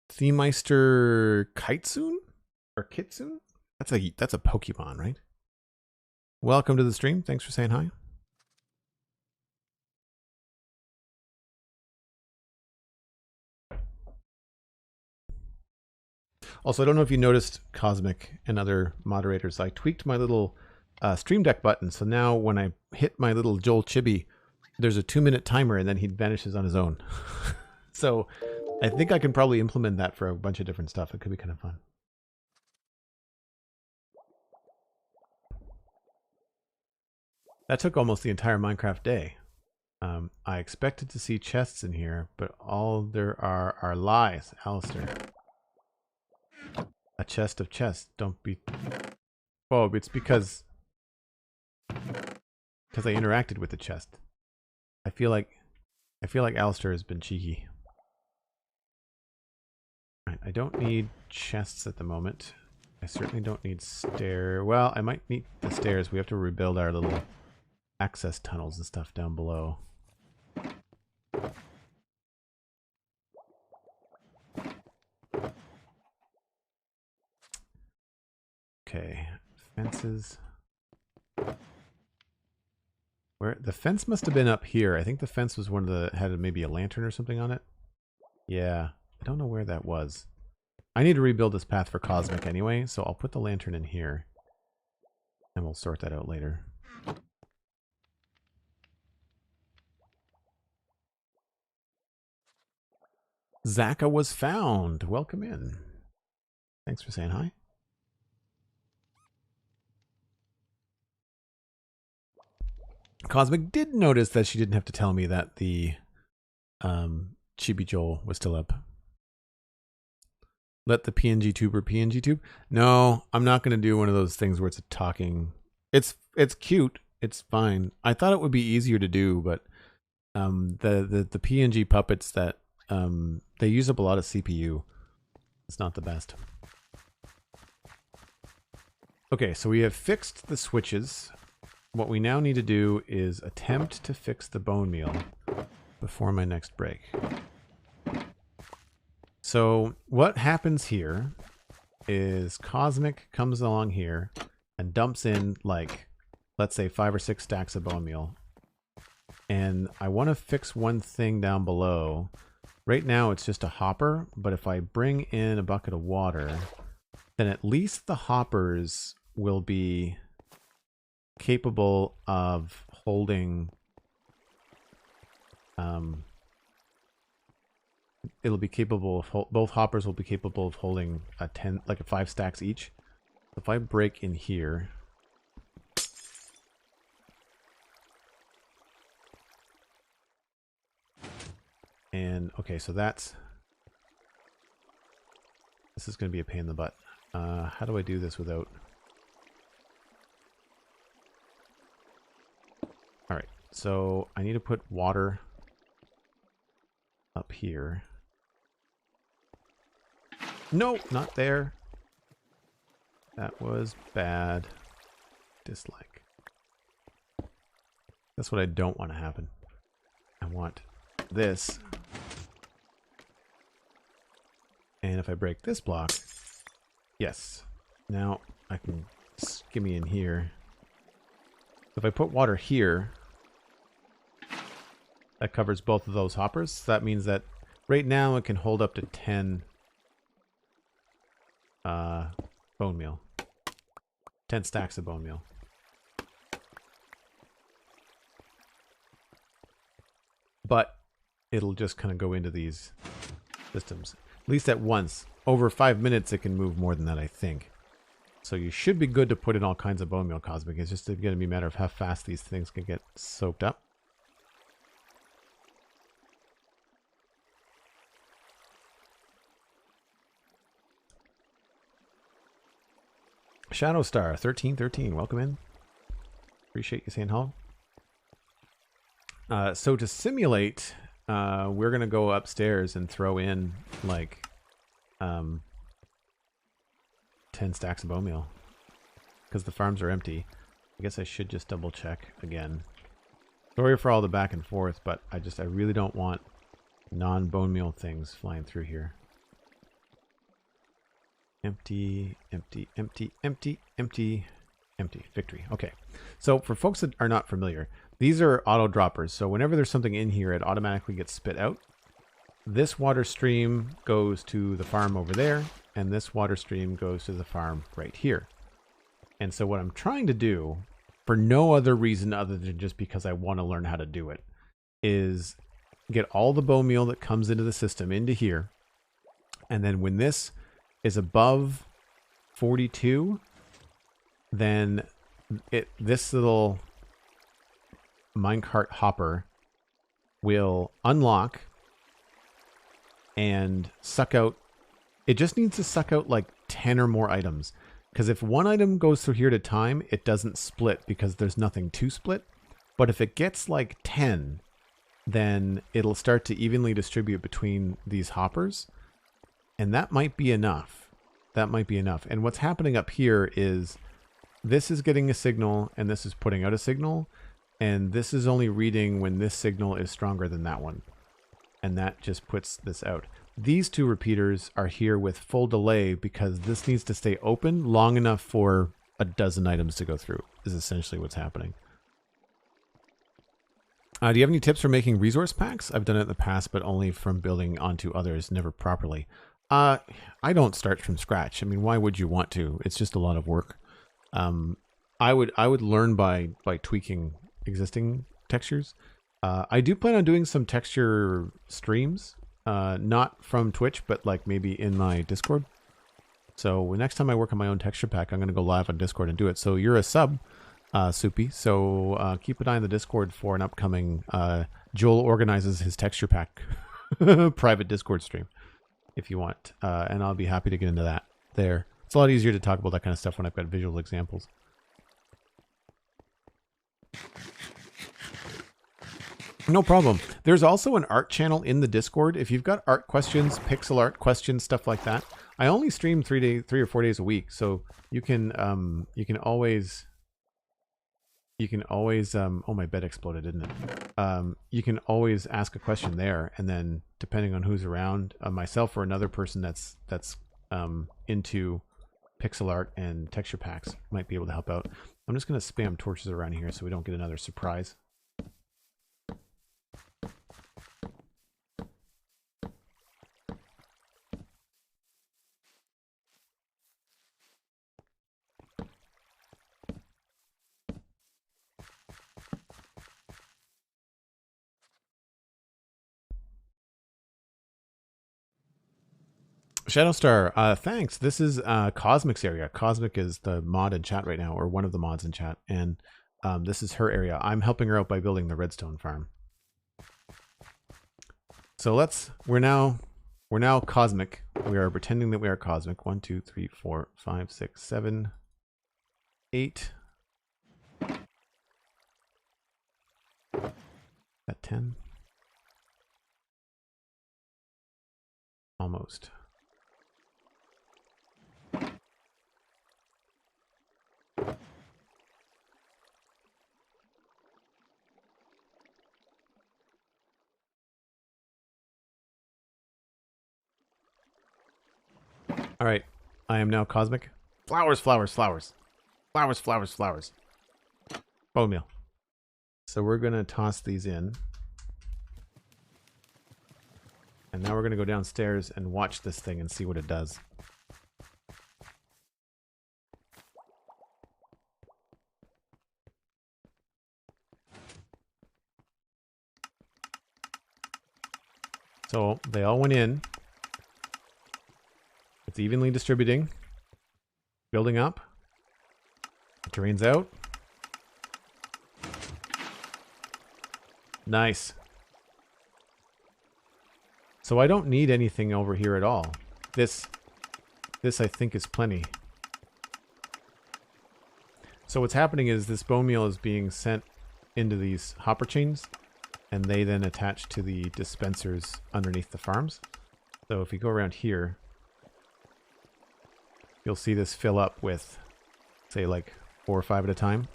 Speaker 1: Themeister Kitesoon? Or Kitsune? That's a Pokemon, right? Welcome to the stream. Thanks for saying hi. Also, I don't know if you noticed, Cosmic and other moderators, I tweaked my little Stream Deck button. So now when I hit my little Joel Chibi, there's a 2-minute timer and then he vanishes on his own. So I think I can probably implement that for a bunch of different stuff. It could be kind of fun. That took almost the entire Minecraft day. I expected to see chests in here, but all there are lies, Alistair. A chest of chests. Don't be... Oh, it's because I interacted with the chest. I feel like Alistair has been cheeky. Right, I don't need chests at the moment. I certainly don't need stairs. Well, I might need the stairs. We have to rebuild our little access tunnels and stuff down below. Okay, fences. Where the fence must have been up here. I think the fence was one of the had maybe a lantern or something on it. Yeah, I don't know where that was. I need to rebuild this path for Cosmic anyway, so I'll put the lantern in here. And we'll sort that out later. Zaka was found. Welcome in. Thanks for saying hi. Cosmic did notice that she didn't have to tell me that the Chibi Joel was still up. Let the PNG tuber PNG tube. No, I'm not going to do one of those things where it's a talking. It's cute. It's fine. I thought it would be easier to do, but the PNG puppets that they use up a lot of CPU. It's not the best. Okay, so we have fixed the switches. What we now need to do is attempt to fix the bone meal before my next break. So what happens here is Cosmic comes along here and dumps in, like, let's say 5 or 6 stacks of bone meal. And I want to fix one thing down below. Right now it's just a hopper, but if I bring in a bucket of water, then at least the hoppers will be capable of holding it'll be capable of both hoppers will be capable of holding a 5 stacks each. If I break in here, and okay, so this is going to be a pain in the butt. How do I do this without... Alright, so I need to put water up here. No, not there. That was bad. dislike. That's what I don't want to happen. I want this. And if I break this block, yes. Now I can skimmy in here. If I put water here, that covers both of those hoppers. So that means that right now it can hold up to 10 bone meal. 10 stacks of bone meal. But it'll just kind of go into these systems. At least at once. Over 5 minutes it can move more than that, I think. So you should be good to put in all kinds of bone meal, Cosmic. It's just going to be a matter of how fast these things can get soaked up. Shadowstar 1313, welcome in. Appreciate you saying hello. So to simulate, we're gonna go upstairs and throw in like 10 stacks of bone meal because the farms are empty. I guess I should just double check again. Sorry for all the back and forth, but I really don't want non-bone meal things flying through here. Empty, empty, empty, empty, empty, empty. Victory. Okay. So for folks that are not familiar, these are auto droppers. So whenever there's something in here, it automatically gets spit out. This water stream goes to the farm over there, and this water stream goes to the farm right here. And so what I'm trying to do, for no other reason other than just because I want to learn how to do it, is get all the bone meal that comes into the system into here. And then when this is above 42, then this little minecart hopper will unlock and suck out. It just needs to suck out like 10 or more items, because if one item goes through here at a time, it doesn't split because there's nothing to split. But if it gets like 10, then it'll start to evenly distribute between these hoppers. And that might be enough. That might be enough. And what's happening up here is this is getting a signal and this is putting out a signal. And this is only reading when this signal is stronger than that one. And that just puts this out. These two repeaters are here with full delay because this needs to stay open long enough for a dozen items to go through, is essentially what's happening. Do you have any tips for making resource packs? I've done it in the past, but only from building onto others, never properly. I don't start from scratch. I mean, why would you want to? It's just a lot of work. I would learn by tweaking existing textures. I do plan on doing some texture streams, not from Twitch, but like maybe in my Discord. So next time I work on my own texture pack, I'm going to go live on Discord and do it. So you're a sub, Soupy. So keep an eye on the Discord for an upcoming Joel organizes his texture pack private Discord stream if you want. And I'll be happy to get into that there. It's a lot easier to talk about that kind of stuff when I've got visual examples. No problem. There's also an art channel in the Discord. If you've got art questions, pixel art questions, stuff like that. I only stream 3 or 4 days a week, so you can always oh, my bed exploded, didn't it? You can always ask a question there, and then depending on who's around, myself or another person that's into pixel art and texture packs might be able to help out. I'm just going to spam torches around here so we don't get another surprise. Shadowstar, thanks. This is Cosmic's area. Cosmic is the mod in chat right now, or one of the mods in chat, and this is her area. I'm helping her out by building the redstone farm. So we're now Cosmic. We are pretending that we are Cosmic. 1, 2, 3, 4, 5, 6, 7, 8. At 10. Almost. All right. I am now cosmic. Flowers, flowers, flowers. Flowers, flowers, flowers. Bone meal. So we're going to toss these in. And now we're going to go downstairs and watch this thing and see what it does. So they all went in. It's evenly distributing. Building up. It drains out. Nice. So I don't need anything over here at all. This I think is plenty. So what's happening is this bone meal is being sent into these hopper chains, and they then attach to the dispensers underneath the farms. So if you go around here, you'll see this fill up with, say, like 4 or 5 at a time.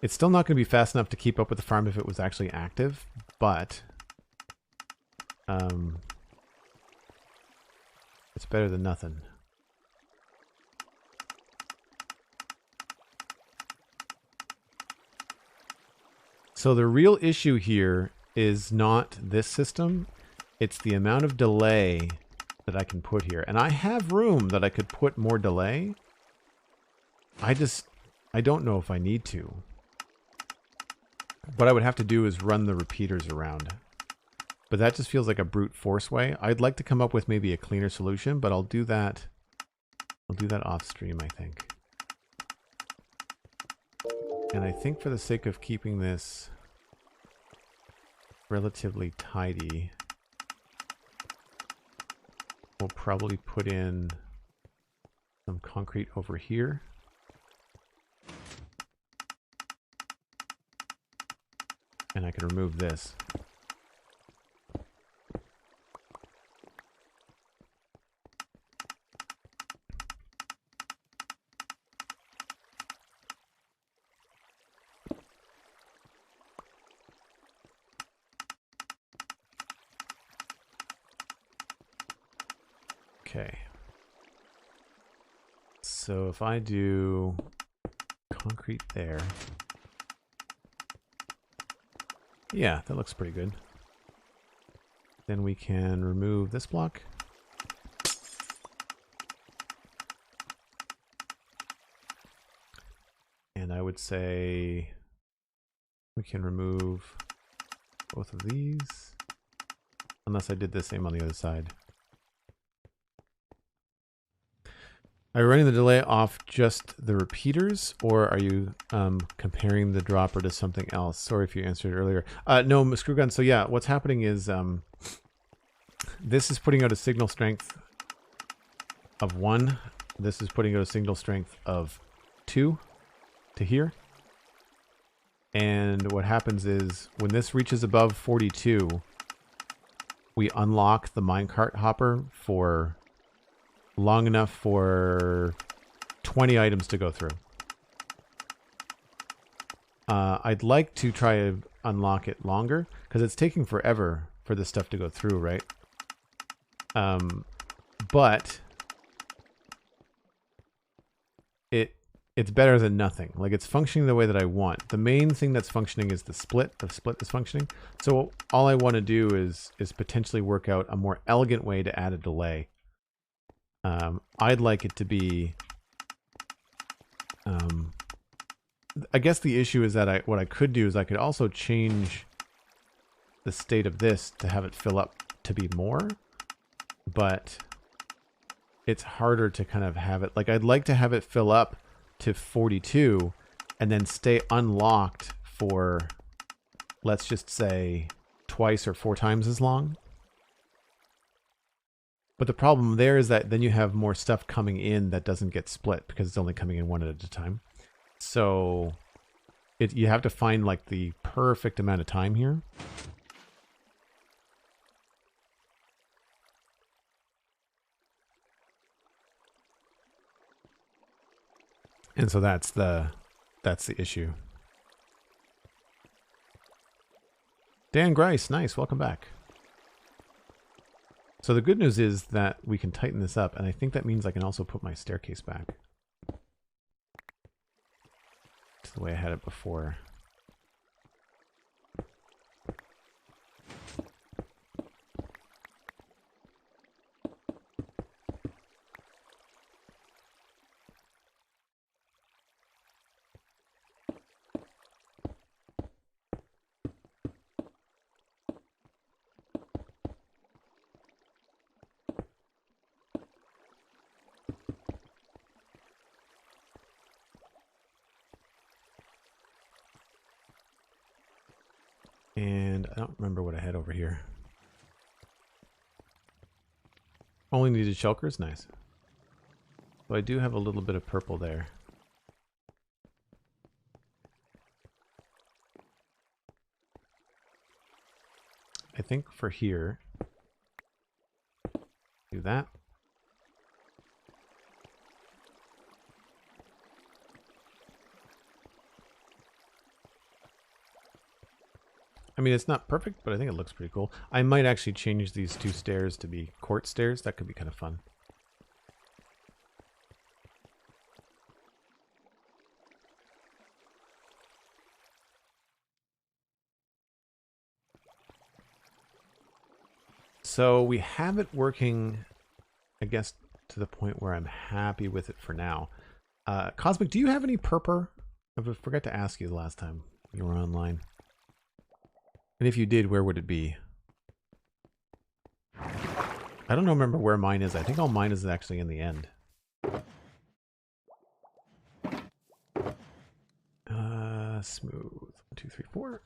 Speaker 1: It's still not going to be fast enough to keep up with the farm if it was actually active, but it's better than nothing. So the real issue here is not this system, it's the amount of delay that I can put here. And I have room that I could put more delay. I don't know if I need to. What I would have to do is run the repeaters around. But that just feels like a brute force way. I'd like to come up with maybe a cleaner solution, but I'll do that. I'll do that off stream, I think. And I think for the sake of keeping this relatively tidy, we'll probably put in some concrete over here. And I can remove this. Okay. So if I do concrete there. Yeah, that looks pretty good. Then we can remove this block. And I would say we can remove both of these. Unless I did the same on the other side. Are you running the delay off just the repeaters, or are you comparing the dropper to something else? Sorry if you answered earlier. No, Screwgun. So yeah, what's happening is this is putting out a signal strength of 1. This is putting out a signal strength of 2 to here. And what happens is when this reaches above 42, we unlock the minecart hopper for long enough for 20 items to go through. I'd like to try to unlock it longer because it's taking forever for this stuff to go through, right? But it's better than nothing. Like, it's functioning the way that I want. The main thing that's functioning is the split. The split is functioning. So all I want to do is potentially work out a more elegant way to add a delay. I'd like it to be, I guess the issue is that what I could do is I could also change the state of this to have it fill up to be more, but it's harder to kind of have it, like, I'd like to have it fill up to 42 and then stay unlocked for, let's just say, twice or 4 times as long. But the problem there is that then you have more stuff coming in that doesn't get split because it's only coming in one at a time. So you have to find like the perfect amount of time here. And so that's the issue. Dan Grice, nice, welcome back. So the good news is that we can tighten this up, and I think that means I can also put my staircase back to the way I had it before. And I don't remember what I had over here. Only needed shulkers? Nice. So I do have a little bit of purple there. I think for here, do that. I mean, it's not perfect, but I think it looks pretty cool. I might actually change these two stairs to be court stairs. That could be kind of fun. So we have it working, I guess, to the point where I'm happy with it for now. Cosmic, do you have any purple? I forgot to ask you the last time you were online. And if you did, where would it be? I don't remember where mine is. I think all mine is actually in the end. Smooth. 1, 2, 3, 4.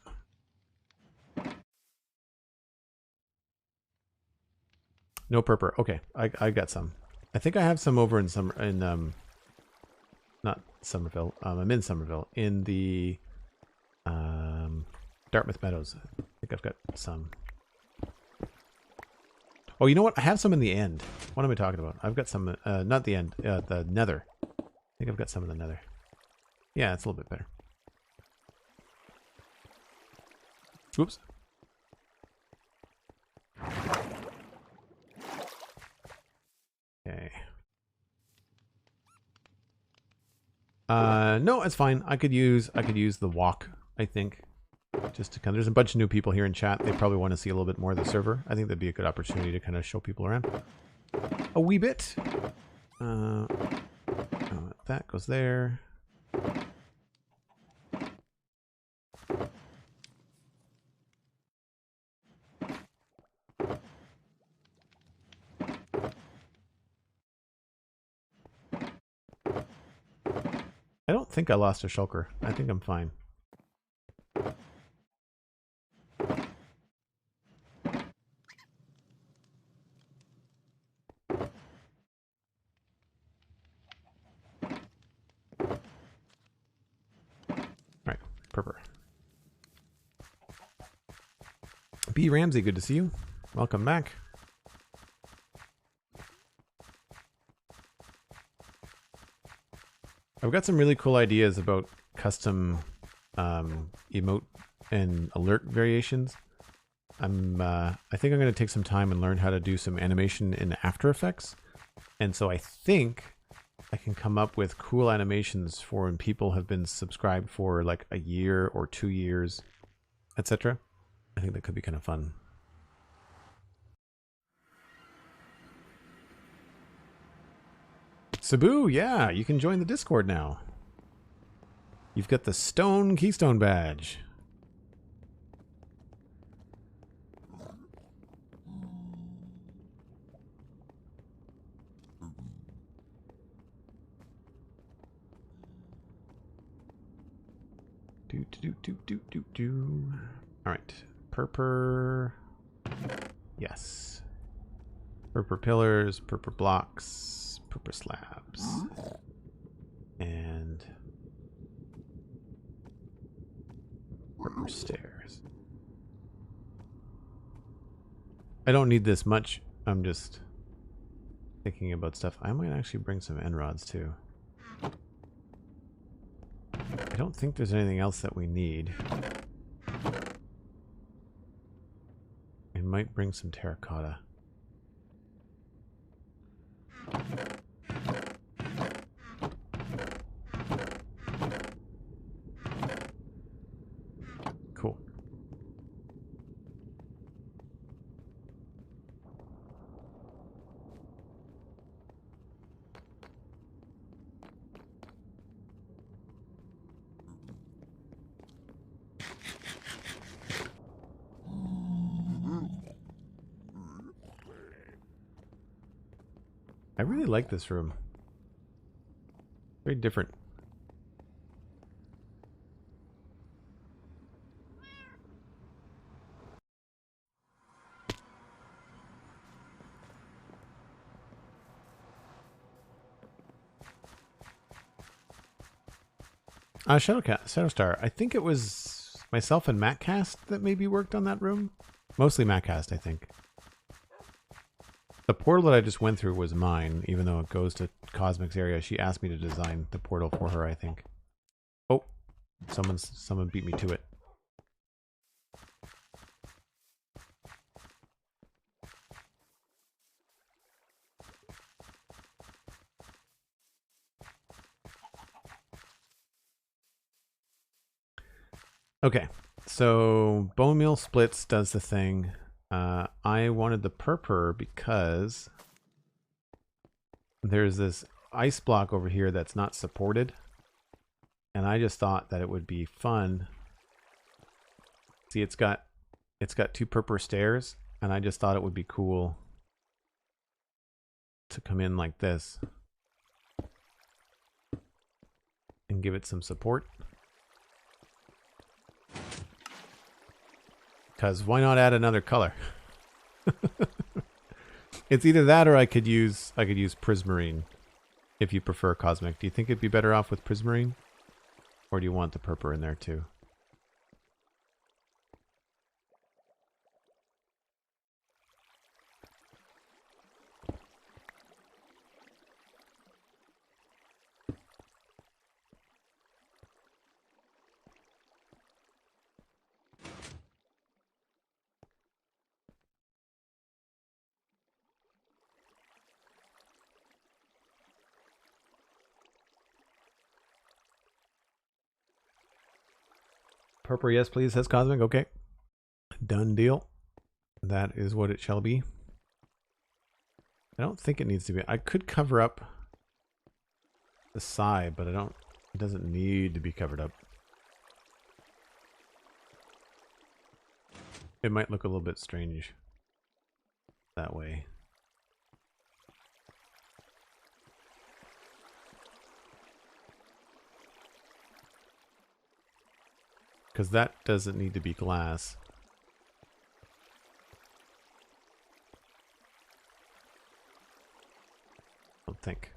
Speaker 1: No purple. Okay, I got some. I think I have some over in not Summerville. I'm in Summerville in the Dartmouth Meadows. I think I've got some. Oh, you know what? I have some in the end. What am I talking about? I've got some, not the end, the nether. I think I've got some in the nether. Yeah, it's a little bit better. Oops. Okay. No, it's fine. I could use the walk, I think. Just to kind of, there's a bunch of new people here in chat. They probably want to see a little bit more of the server. I think that'd be a good opportunity to kind of show people around a wee bit. That goes there. I don't think I lost a shulker. I think I'm fine. Alright, purple. B. Ramsey, good to see you. Welcome back. I've got some really cool ideas about custom emote and alert variations. I think I'm going to take some time and learn how to do some animation in After Effects. And so I think I can come up with cool animations for when people have been subscribed for like a year or 2 years, etc. I think that could be kind of fun. Sabu, yeah, you can join the Discord now. You've got the Stone Keystone badge. Do. All right, purple. Yes. Purple pillars, purple blocks, purple slabs, and purple stairs. I don't need this much. I'm just thinking about stuff. I might actually bring some end rods too. I don't think there's anything else that we need. might bring some terracotta. Cool. I really like this room. Very different. Shadowstar. I think it was myself and MacCast that maybe worked on that room. Mostly MacCast, I think. The portal that I just went through was mine, even though it goes to Cosmic's area. She asked me to design the portal for her, I think. Oh, someone beat me to it. Okay, so bone meal splits does the thing. I wanted the purpur because there's this ice block over here that's not supported, and I just thought that it would be fun. See, it's got 2 purpur stairs, and I just thought it would be cool to come in like this and give it some support. Because why not add another color? It's either that or I could use prismarine if you prefer Cosmic. Do you think it'd be better off with prismarine? Or do you want the purpur in there too? Purpur, yes, please, says Cosmic. Okay. Done deal. That is what it shall be. I don't think it needs to be. I could cover up the side, but it doesn't need to be covered up. It might look a little bit strange that way. Because that doesn't need to be glass. I don't think.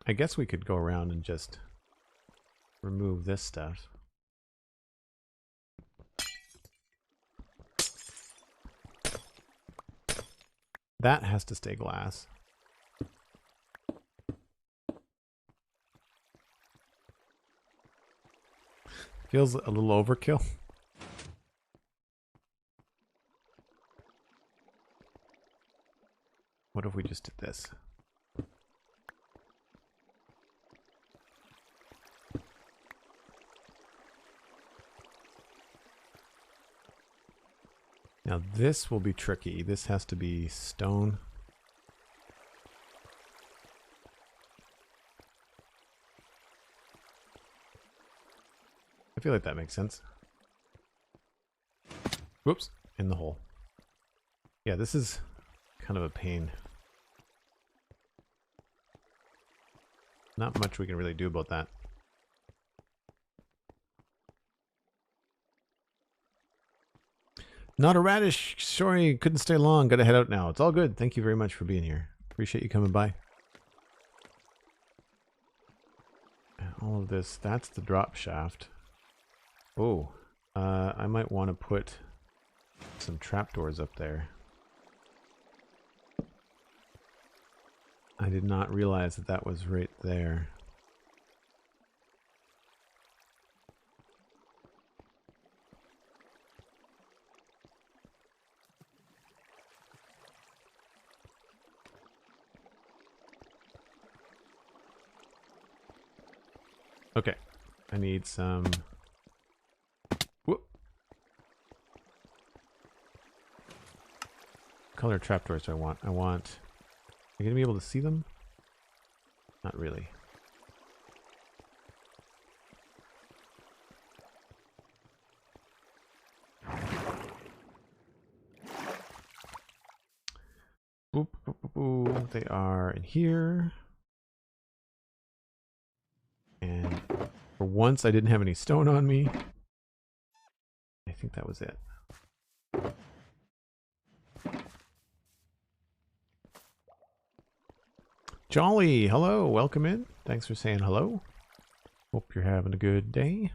Speaker 1: I guess we could go around and just remove this stuff. That has to stay glass. Feels a little overkill. What if we just did this? Now this will be tricky. This has to be stone. I feel like that makes sense. Whoops, in the hole. Yeah, this is kind of a pain. Not much we can really do about that. Not a radish. Sorry, couldn't stay long. Gotta head out now. It's all good. Thank you very much for being here. Appreciate you coming by. And all of this, that's the drop shaft. Oh, I might want to put some trapdoors up there. I did not realize that that was right there. Okay, I need some... Whoop. Color trapdoors do I want? I want... Are you going to be able to see them? Not really. Boop, boop, boop, boop. They are in here. And for once I didn't have any stone on me. I think that was it. Jolly, hello, welcome in. Thanks for saying hello. Hope you're having a good day.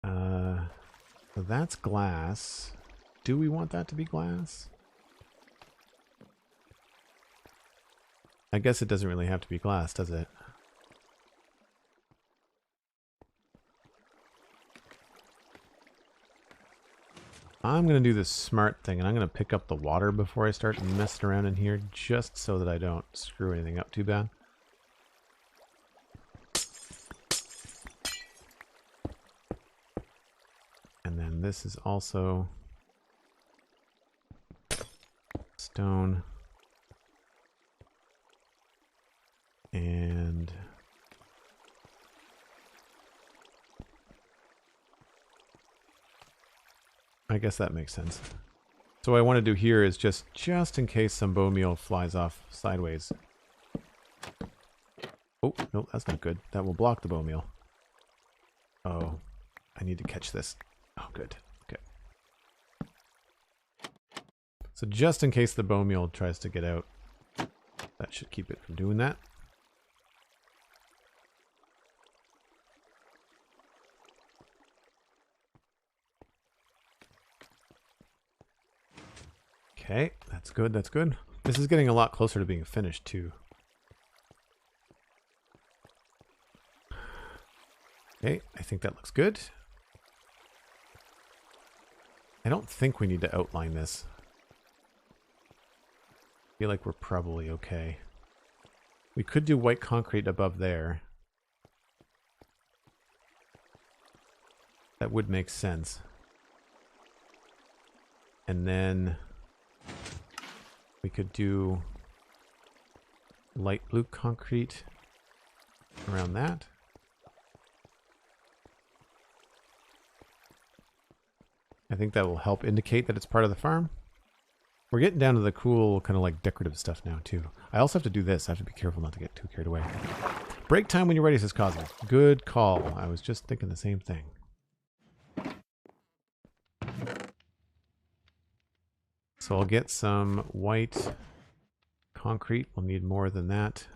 Speaker 1: So that's glass. Do we want that to be glass? I guess it doesn't really have to be glass, does it? I'm going to do the smart thing, and I'm going to pick up the water before I start messing around in here, just so that I don't screw anything up too bad. And then this is also stone. And I guess that makes sense. So what I want to do here is just in case some bone meal flies off sideways. Oh, no, that's not good. That will block the bone meal. Oh, I need to catch this. Oh, good. Okay. So just in case the bone meal tries to get out, that should keep it from doing that. Okay, that's good, that's good. This is getting a lot closer to being finished, too. Okay, I think that looks good. I don't think we need to outline this. I feel like we're probably okay. We could do white concrete above there. That would make sense. And then we could do light blue concrete around that. I think that will help indicate that it's part of the farm. We're getting down to the cool kind of like decorative stuff now too. I also have to do this. I have to be careful not to get too carried away. Break time when you're ready, says Cosmo. Good call. I was just thinking the same thing. So I'll get some white concrete. We'll need more than that.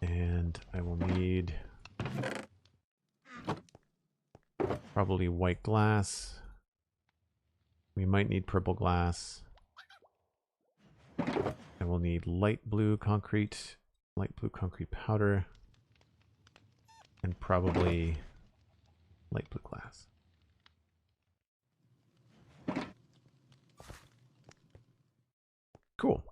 Speaker 1: And I will need probably white glass. We might need purple glass. I will need light blue concrete powder, and probably light blue glass. Cool.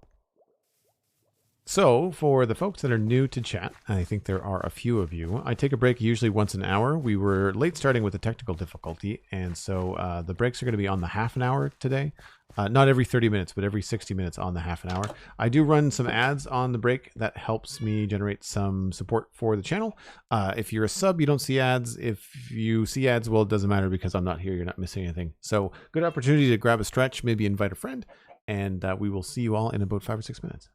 Speaker 1: So, for the folks that are new to chat, I think there are a few of you, I take a break usually once an hour. We were late starting with a technical difficulty, and so the breaks are going to be on the half an hour today. Not every 30 minutes, but every 60 minutes on the half an hour. I do run some ads on the break. That helps me generate some support for the channel. If you're a sub, you don't see ads. If you see ads, well, it doesn't matter because I'm not here. You're not missing anything. So, good opportunity to grab a stretch, maybe invite a friend, and we will see you all in about 5 or 6 minutes.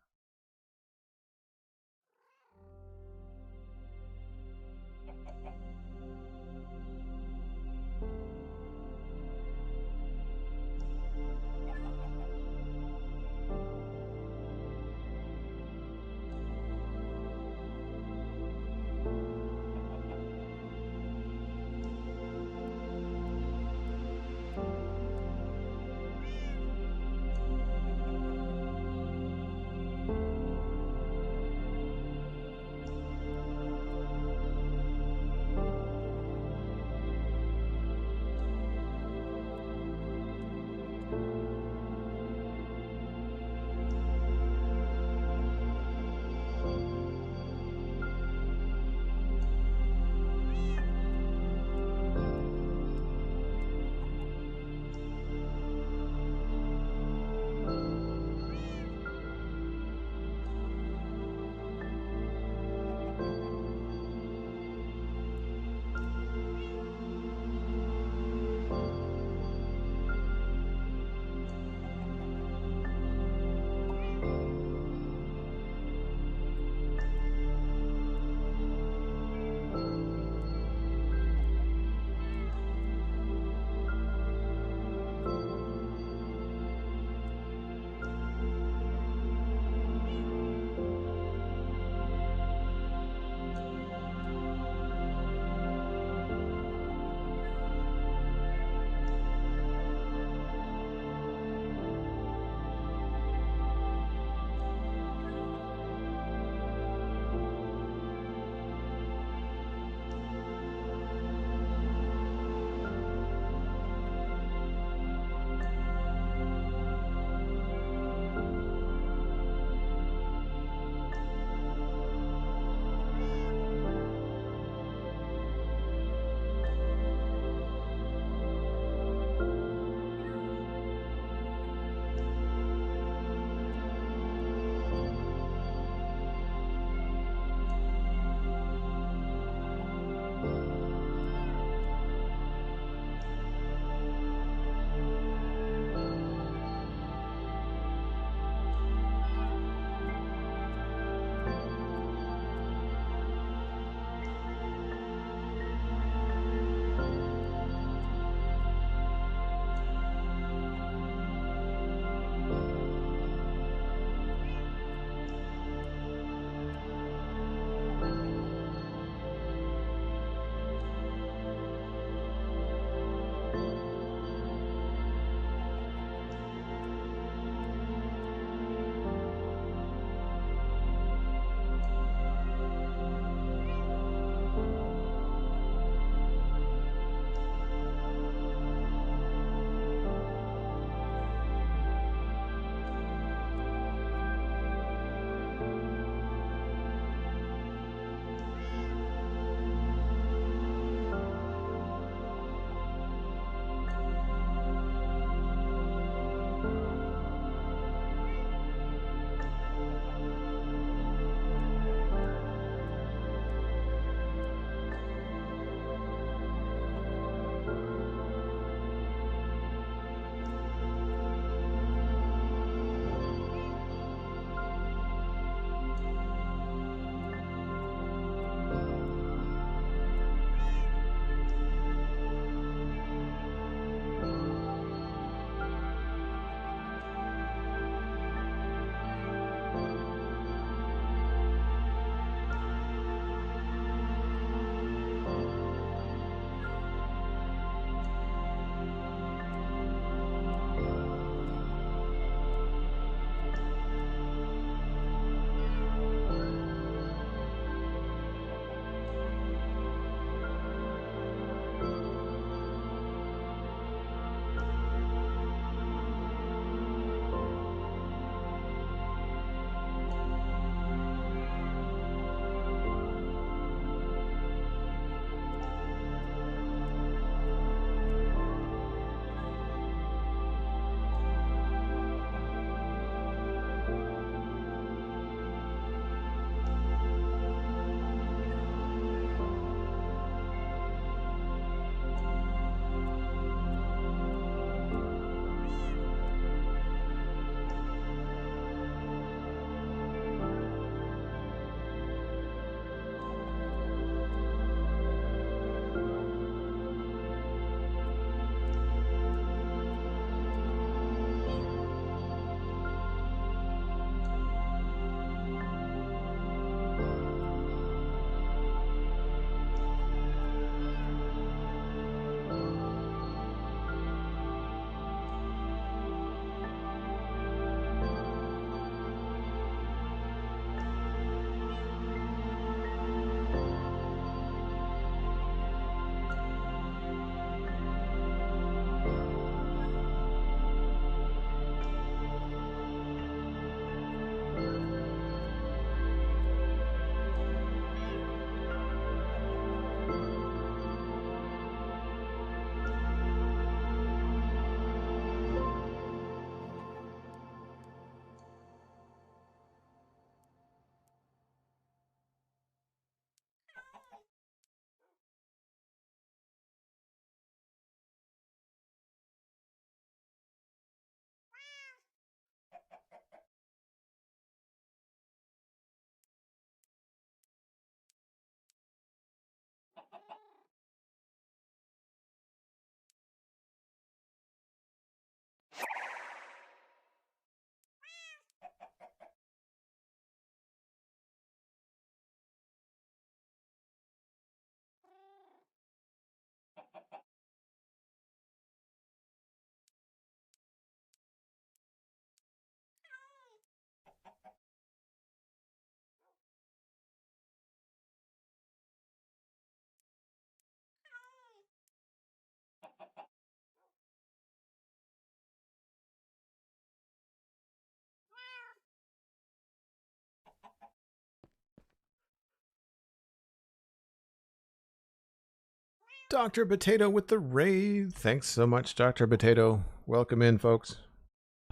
Speaker 1: Dr. Potato with the raid. Thanks so much, Dr. Potato. Welcome in, folks.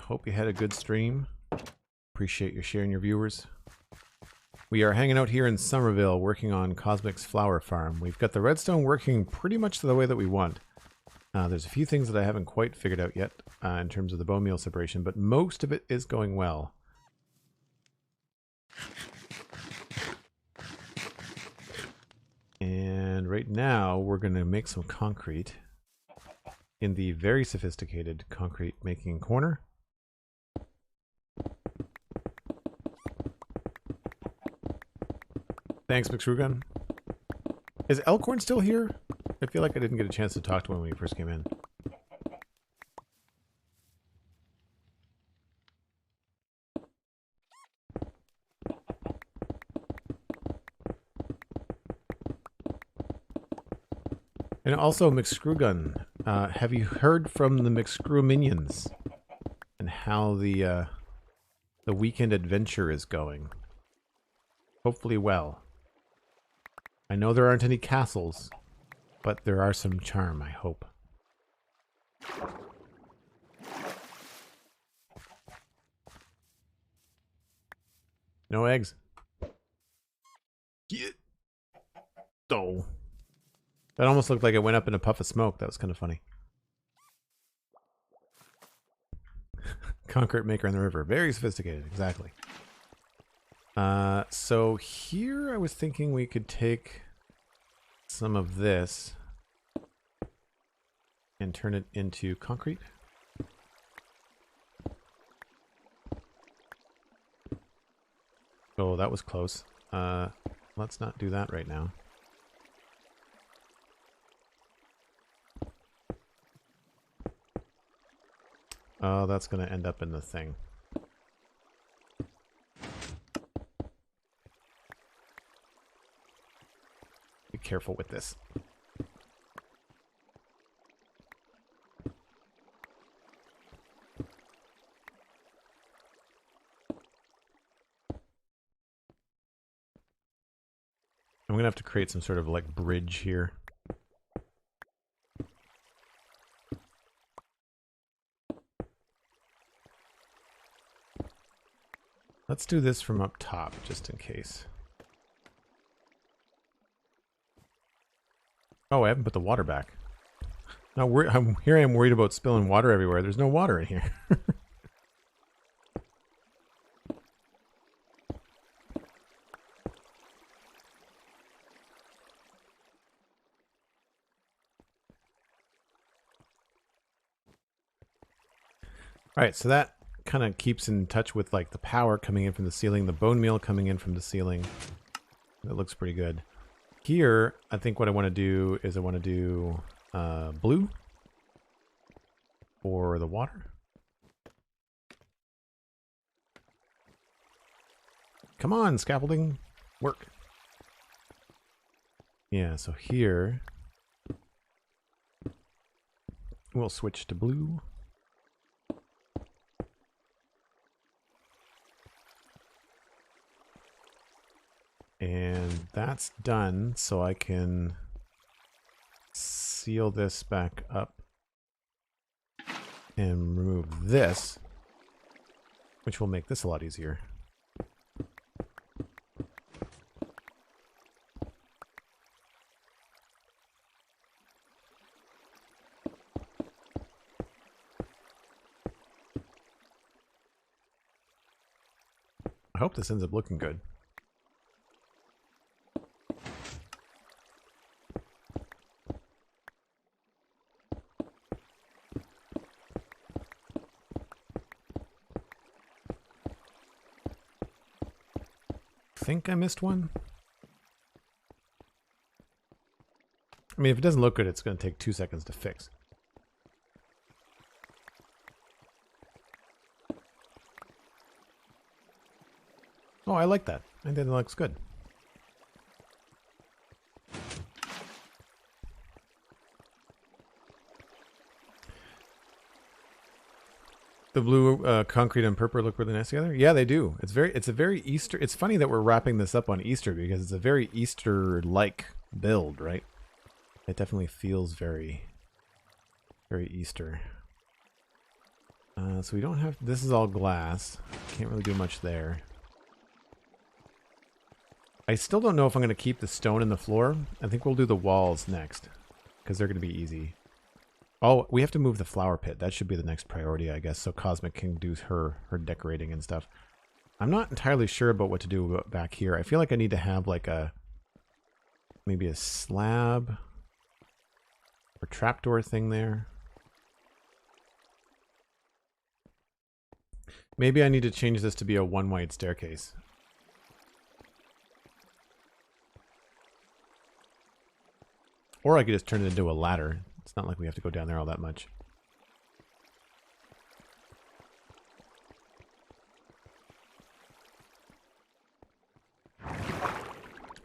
Speaker 1: Hope you had a good stream. Appreciate you sharing your viewers. We are hanging out here in Summerville working on Cosmic's flower farm. We've got the redstone working pretty much the way that we want. There's a few things that I haven't quite figured out yet in terms of the bone meal separation, but most of it is going well. And right now we're going to make some concrete in the very sophisticated concrete making corner. Thanks, McScrewgun. Is Elkhorn still here? I feel like I didn't get a chance to talk to him when he first came in. And also, McScrewgun, have you heard from the McScrew minions and how the weekend adventure is going? Hopefully well. I know there aren't any castles, but there are some charm, I hope. No eggs. Yeah. Oh. That almost looked like it went up in a puff of smoke. That was kind of funny. Concrete maker in the river. Very sophisticated, exactly. So here I was thinking we could take some of this and turn it into concrete. Oh, that was close. Let's not do that right now. Oh, that's going to end up in the thing. Be careful with this. I'm going to have to create some sort of like bridge here. Let's do this from up top, just in case. Oh, I haven't put the water back. Now, here I am worried about spilling water everywhere. There's no water in here. Alright, so that kind of keeps in touch with like the power coming in from the ceiling, the bone meal coming in from the ceiling. That looks pretty good. Here, I think what I want to do is I want to do blue for the water. Come on, scaffolding, work. Yeah, so here we'll switch to blue. And that's done, so I can seal this back up and remove this, which will make this a lot easier. I hope this ends up looking good. I think I missed one. I mean, if it doesn't look good, it's going to take 2 seconds to fix. Oh, I like that. I think that looks good. The blue concrete and purple look really nice together. Yeah, they do. It's a very Easter. It's funny that we're wrapping this up on Easter because it's a very Easter-like build, right? It definitely feels very, very Easter. So we don't have... This is all glass. Can't really do much there. I still don't know if I'm going to keep the stone in the floor. I think we'll do the walls next, because they're going to be easy. Oh, we have to move the flower pit. That should be the next priority, I guess, so Cosmic can do her decorating and stuff. I'm not entirely sure about what to do back here. I feel like I need to have like a... maybe a slab or trapdoor thing there. Maybe I need to change this to be a one-wide staircase. Or I could just turn it into a ladder. It's not like we have to go down there all that much.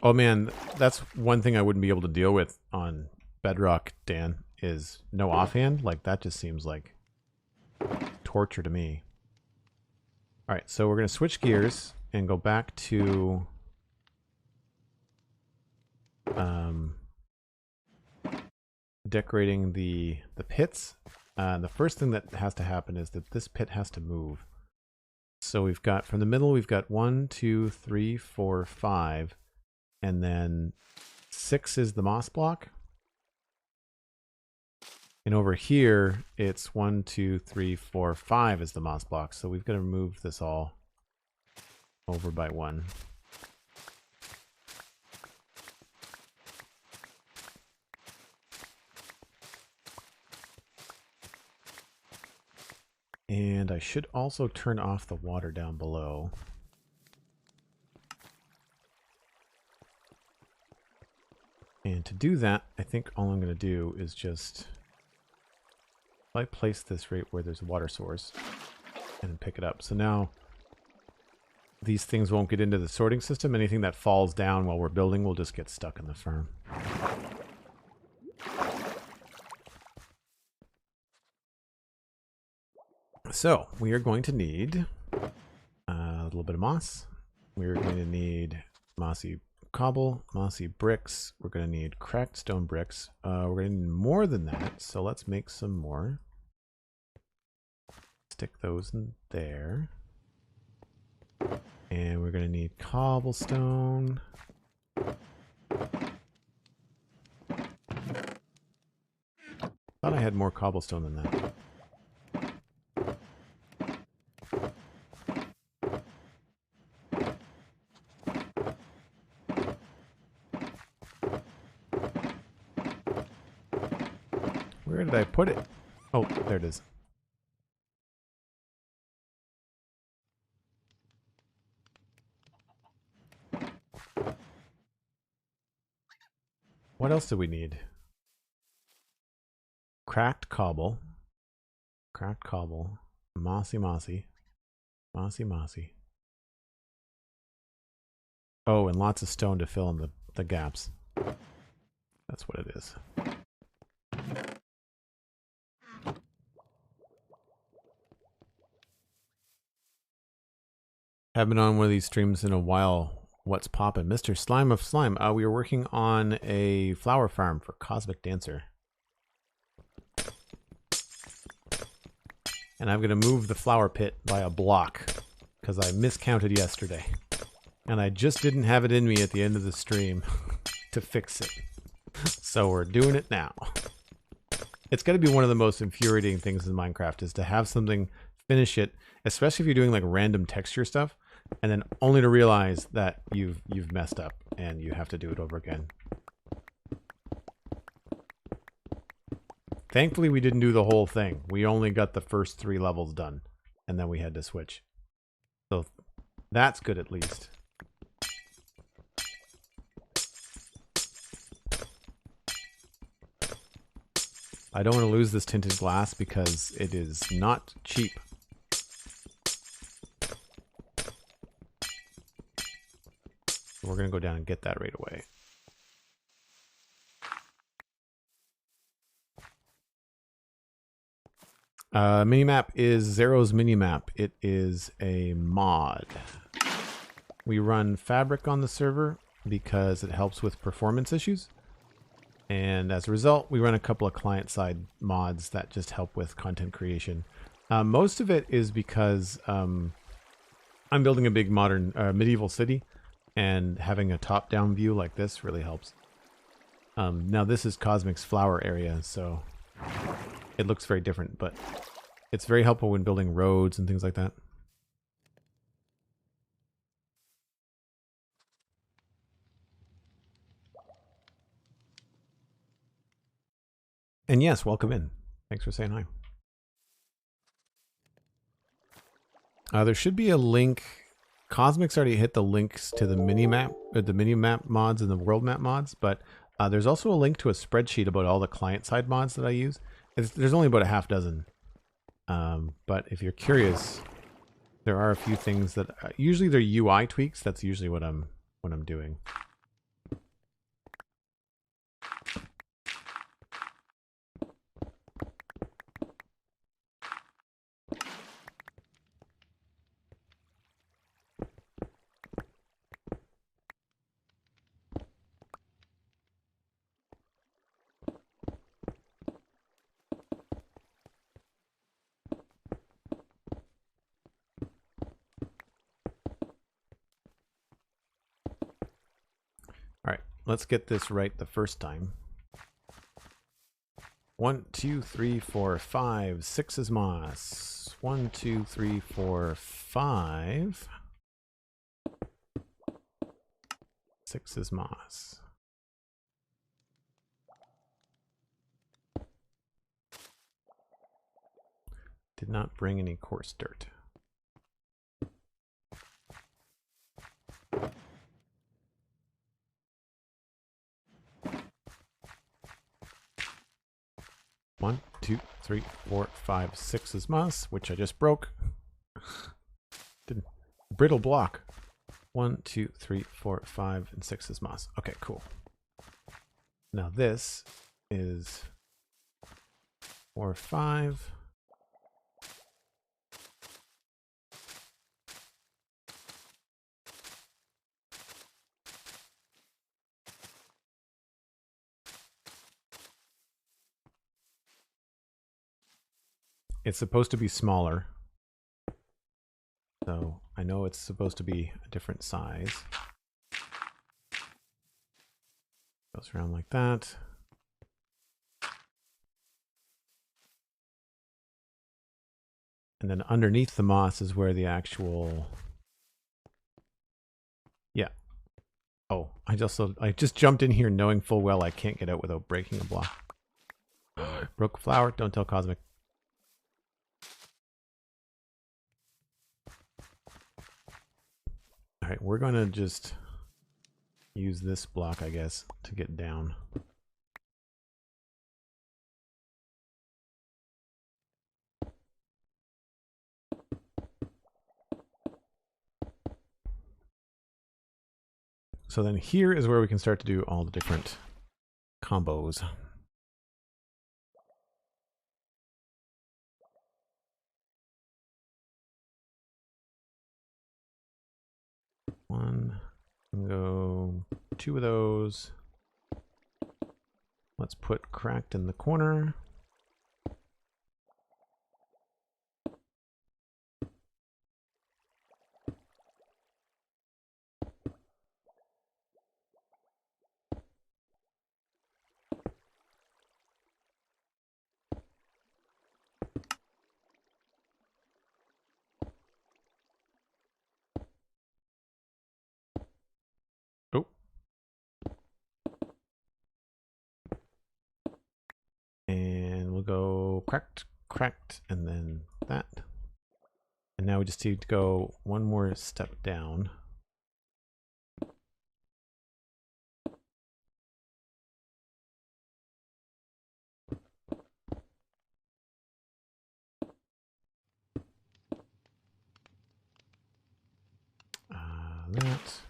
Speaker 1: Oh man, that's one thing I wouldn't be able to deal with on Bedrock, Dan, is no offhand. Like, that just seems like torture to me. Alright, so we're going to switch gears and go back to... decorating the pits. The first thing that has to happen is that this pit has to move. So we've got, from the middle, we've got 1, 2, 3, 4, 5, and then 6 is the moss block. And over here, it's 1, 2, 3, 4, 5 is the moss block. So we've got to move this all over by 1. And I should also turn off the water down below. And to do that, I think all I'm going to do is just... if I place this right where there's a water source and pick it up. So now these things won't get into the sorting system. Anything that falls down while we're building will just get stuck in the farm. So we are going to need a little bit of moss. We're going to need mossy cobble, mossy bricks. We're going to need cracked stone bricks. We're going to need more than that. So let's make some more. Stick those in there. And we're going to need cobblestone. Thought I had more cobblestone than that. Where did I put it? Oh, there it is. What else do we need? Cracked cobble, mossy, mossy. Oh, and lots of stone to fill in the gaps. That's what it is. Haven't been on one of these streams in a while. What's poppin'? Mr. Slime of Slime. We were working on a flower farm for Cosmic Dancer. And I'm going to move the flower pit by a block because I miscounted yesterday. And I just didn't have it in me at the end of the stream to fix it. So we're doing it now. It's got to be one of the most infuriating things in Minecraft is to have something, finish it, especially if you're doing like random texture stuff, and then only to realize that you've messed up and you have to do it over again. Thankfully, we didn't do the whole thing. We only got the first 3 levels done, and then we had to switch. So that's good at least. I don't want to lose this tinted glass because it is not cheap. We're going to go down and get that right away. Minimap is Zero's Minimap. It is a mod. We run Fabric on the server because it helps with performance issues. And as a result, we run a couple of client-side mods that just help with content creation. Most of it is because I'm building a big modern medieval city, and having a top-down view like this really helps. Now this is Cosmic's flower area, so it looks very different, but it's very helpful when building roads and things like that. And yes, welcome in. Thanks for saying hi. There should be a link. Cosmic's already hit the links to the mini-map mods and the world map mods, but there's also a link to a spreadsheet about all the client-side mods that I use. There's only about a half dozen. But if you're curious, there are a few things that usually they're UI tweaks. That's usually what I'm doing. All right, let's get this right the first time. 1, 2, 3, 4, 5. 6 is moss. 1, 2, 3, 4, 5. 6 is moss. Did not bring any coarse dirt. One, 2, 3, 4, 5, 6 is moss, which I just broke. Didn't brittle block. 1, 2, 3, 4, 5, and 6 is moss. Okay, cool. Now this is 4, 5. It's supposed to be smaller. So I know it's supposed to be a different size. Goes around like that. And then underneath the moss is where the actual... Yeah. Oh, I just jumped in here knowing full well I can't get out without breaking a block. Broke a flower, don't tell Cosmic. Alright, we're going to just use this block, I guess, to get down. So then here is where we can start to do all the different combos. One, go 2 of those. Let's put cracked in the corner. Oh. And we'll go cracked, cracked, and then that. And now we just need to go one more step down. That.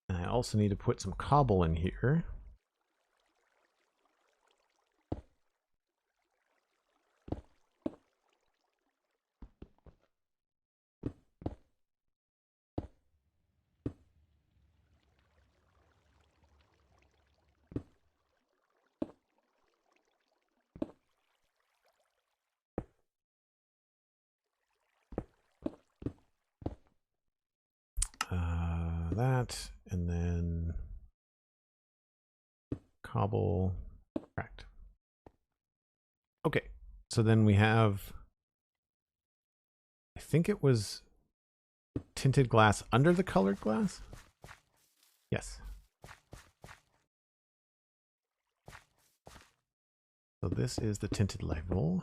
Speaker 1: And I also need to put some cobble in here. that, and then cobble, cracked. Okay, so then we have, I think it was tinted glass under the colored glass? Yes. So this is the tinted label.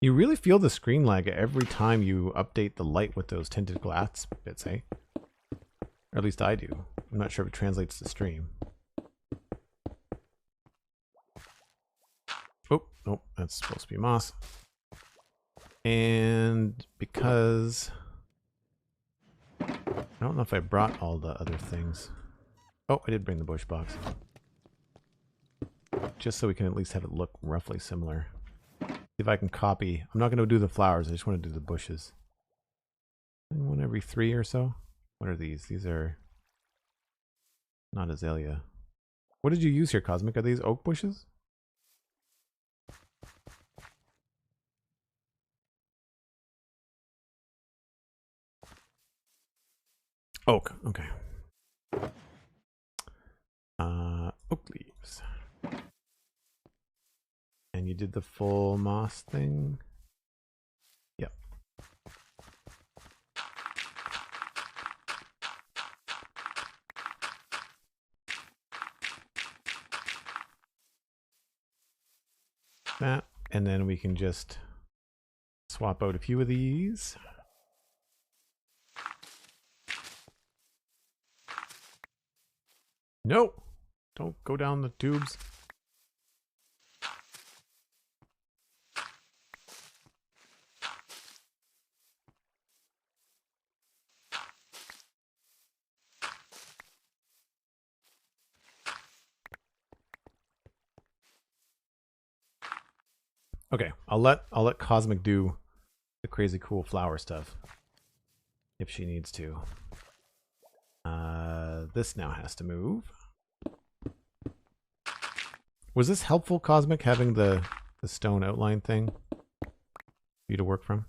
Speaker 1: You really feel the screen lag every time you update the light with those tinted glass bits, eh? Or at least I do. I'm not sure if it translates to stream. Oh, nope, that's supposed to be moss. And because I don't know if I brought all the other things. Oh, I did bring the bush box. Just so we can at least have it look roughly similar. See if I can copy. I'm not going to do the flowers. I just want to do the bushes. And one every 3 or so. What are these? These are not azalea. What did you use here, Cosmic? Are these oak bushes? Oak. Okay. Oak leaves. And you did the full moss thing? Yep. That, and then we can just swap out a few of these. No! Don't go down the tubes. Okay, I'll let Cosmic do the crazy cool flower stuff if she needs to. This now has to move. Was this helpful, Cosmic, having the stone outline thing for you to work from?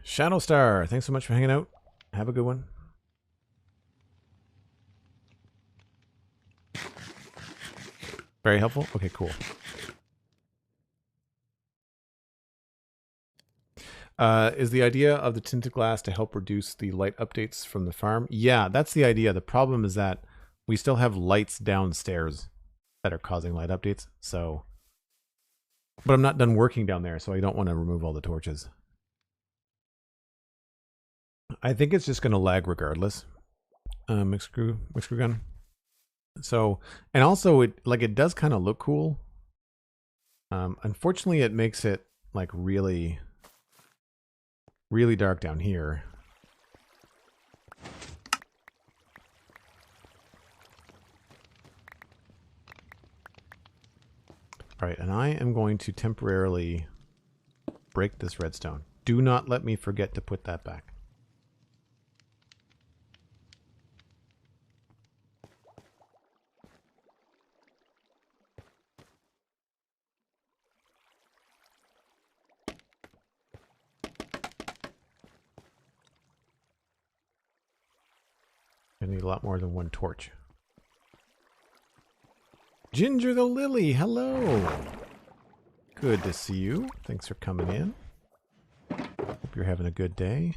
Speaker 1: Shadowstar, thanks so much for hanging out. Have a good one. Very helpful? Okay, cool. Is the idea of the tinted glass to help reduce the light updates from the farm? Yeah, that's the idea. The problem is that we still have lights downstairs that are causing light updates. So, but I'm not done working down there, so I don't want to remove all the torches. I think it's just going to lag regardless. Mixed screw gun. So, and also it does kind of look cool. Unfortunately, it makes it like really dark down here. All right, and I am going to temporarily break this redstone. Do not let me forget to put that back. I need a lot more than one torch. Ginger the Lily, hello. Good to see you. Thanks for coming in. Hope you're having a good day.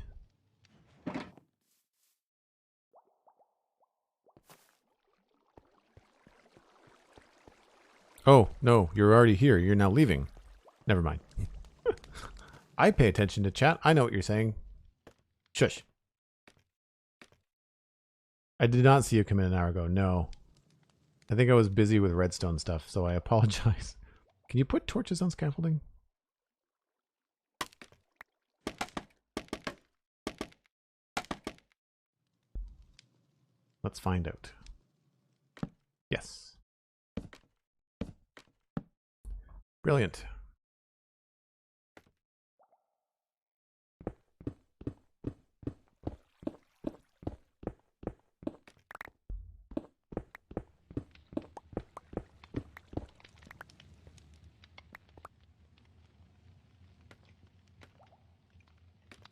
Speaker 1: Oh, no, you're already here. You're now leaving. Never mind. I pay attention to chat. I know what you're saying. Shush. I did not see you come in an hour ago. No. I think I was busy with redstone stuff, so I apologize. Can you put torches on scaffolding? Let's find out. Yes. Brilliant.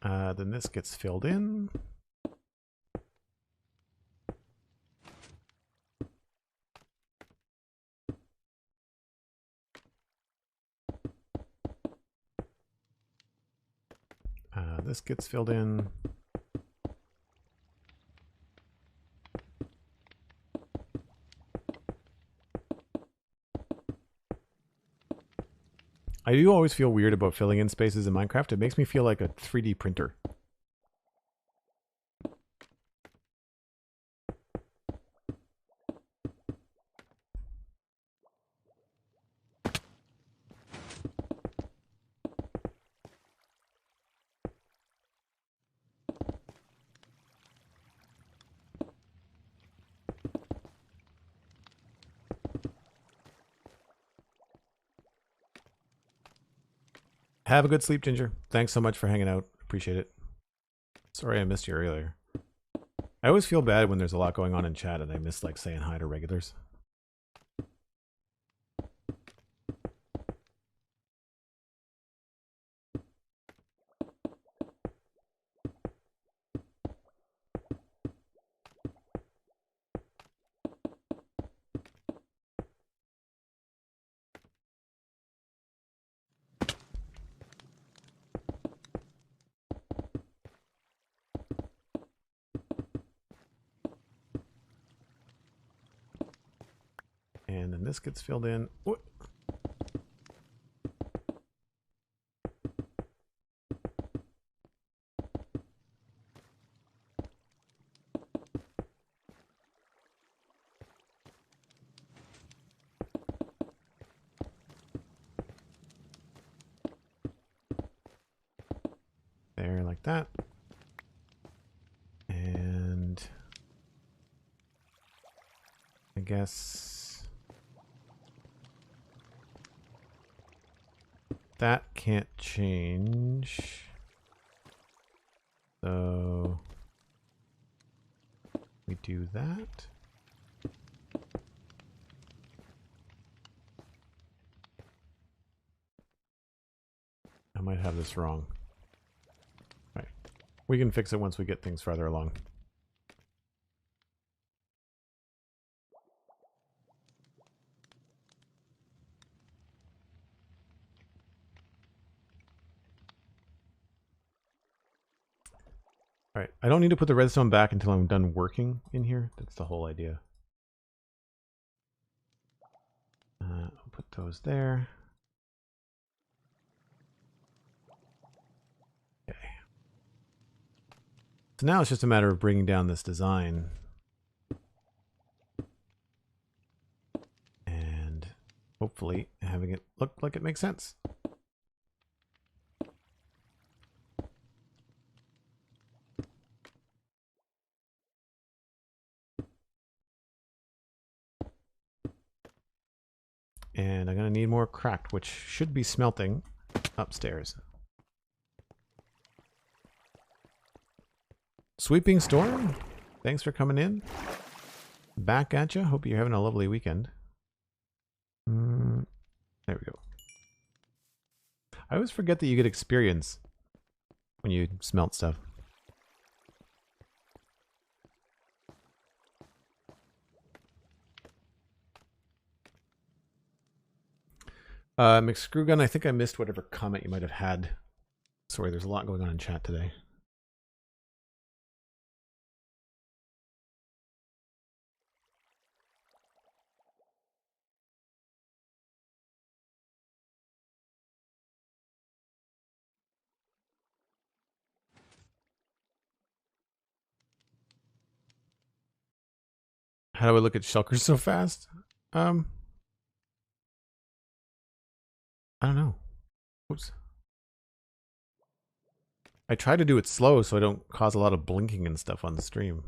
Speaker 1: Then this gets filled in. This gets filled in. I do always feel weird about filling in spaces in Minecraft. It makes me feel like a 3D printer. Have a good sleep, Ginger. Thanks so much for hanging out. Appreciate it. Sorry I missed you earlier. I always feel bad when there's a lot going on in chat and I miss like saying hi to regulars. And then this gets filled in. What? There, like that. And I guess that can't change. So we do that. I might have this wrong. Right. We can fix it once we get things farther along. All right, I don't need to put the redstone back until I'm done working in here. That's the whole idea. I'll put those there. Okay. So now it's just a matter of bringing down this design. And hopefully having it look like it makes sense. And I'm going to need more cracked, which should be smelting upstairs. Sweeping Storm, thanks for coming in. Back at you. Hope you're having a lovely weekend. There we go. I always forget that you get experience when you smelt stuff. McScrewgun, I think I missed whatever comment you might have had. Sorry, there's a lot going on in chat today. How do I look at shulkers so fast? I don't know. Oops. I try to do it slow so I don't cause a lot of blinking and stuff on the stream.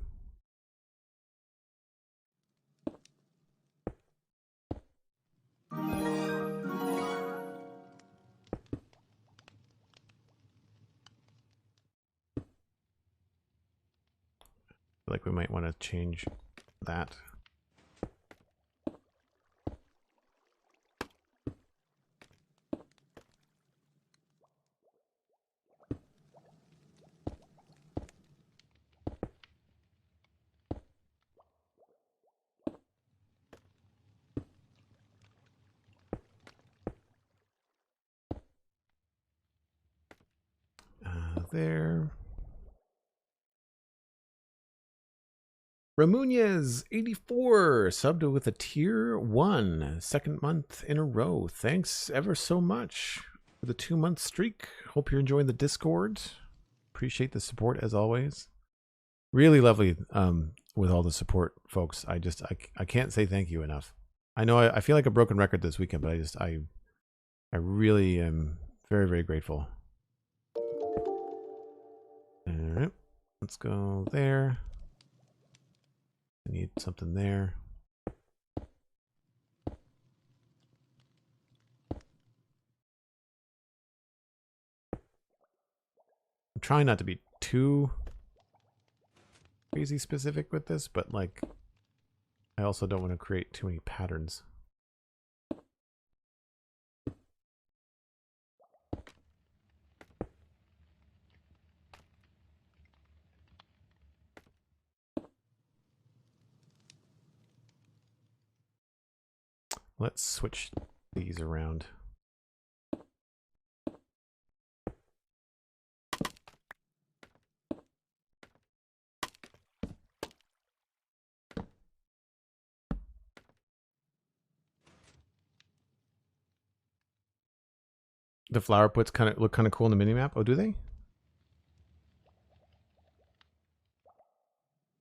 Speaker 1: I feel like we might want to change that. there. Ramunez 84 subbed with a tier 1, second month in a row. Thanks ever so much for the 2-month streak. Hope you're enjoying the Discord. Appreciate the support as always. Really lovely with all the support, folks. I can't say thank you enough. I know I feel like a broken record this weekend, but I really am very, very grateful. All right, let's go there. I need something there. I'm trying not to be too crazy specific with this, but like I also don't want to create too many patterns. Let's switch these around. The flower puts look kind of cool in the minimap. Oh, do they?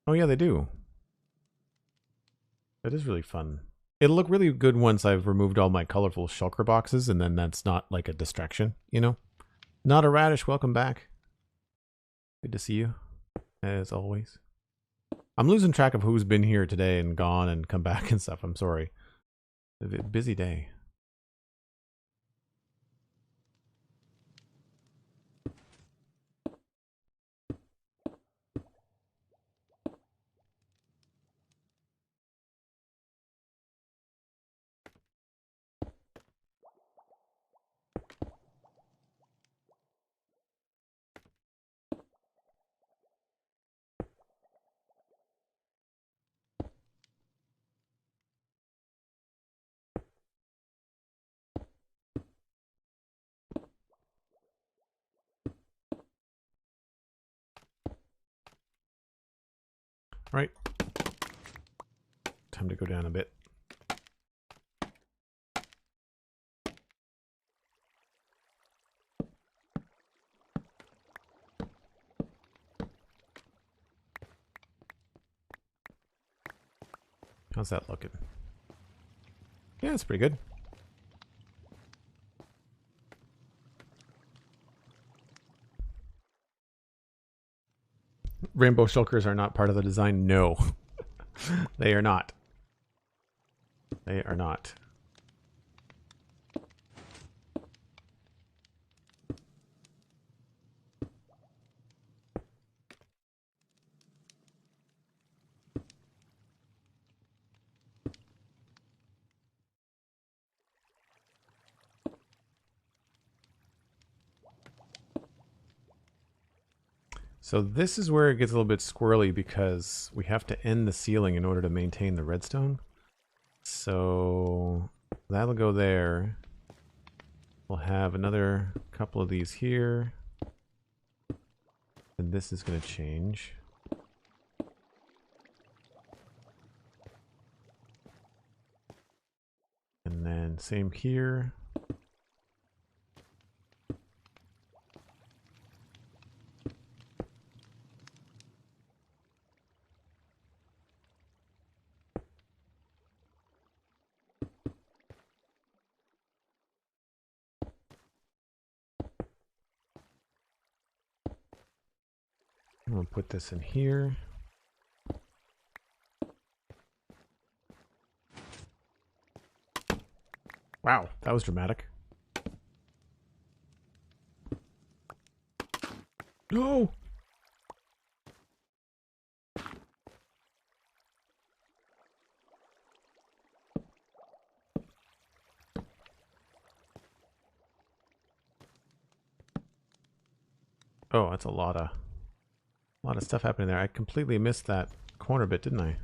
Speaker 1: Oh yeah, they do. That is really fun. It'll look really good once I've removed all my colorful shulker boxes, and then that's not like a distraction, you know? Not a radish, welcome back. Good to see you, as always. I'm losing track of who's been here today and gone and come back and stuff. I'm sorry. A busy day. Right. Time to go down a bit. How's that looking? Yeah, it's pretty good. Rainbow shulkers are not part of the design. No, they are not. They are not. So this is where it gets a little bit squirrely because we have to end the ceiling in order to maintain the redstone. So that'll go there. We'll have another couple of these here. And this is going to change. And then same here. I'm going to put this in here. Wow, that was dramatic. No! Oh, that's a lot of stuff happening there. I completely missed that corner bit, didn't I?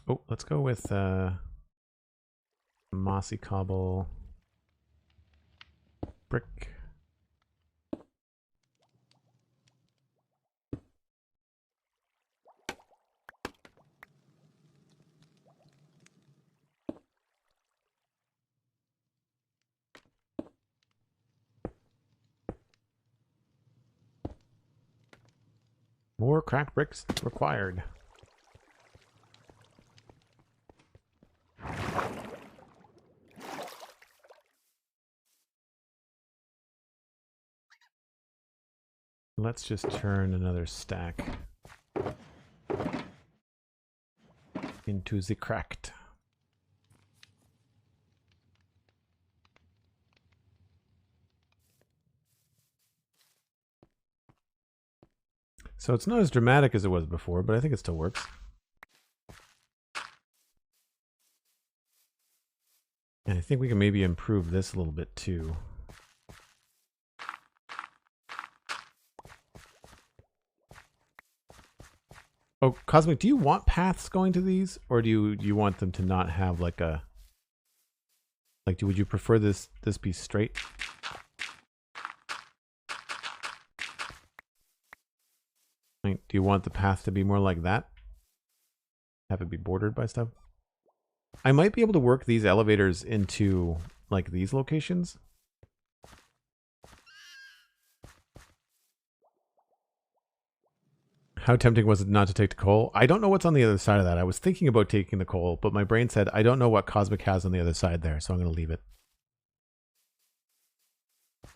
Speaker 1: Oh, let's go with mossy cobble brick. More cracked bricks required. Let's just turn another stack into the cracked. So it's not as dramatic as it was before, but I think it still works. And I think we can maybe improve this a little bit too. Oh, Cosmic, do you want paths going to these? Or do you want them to not have like a... Like, would you prefer this be straight? Like, do you want the path to be more like that? Have it be bordered by stuff? I might be able to work these elevators into, like, these locations. How tempting was it not to take the coal? I don't know what's on the other side of that. I was thinking about taking the coal, but my brain said, I don't know what Cosmic has on the other side there, so I'm going to leave it.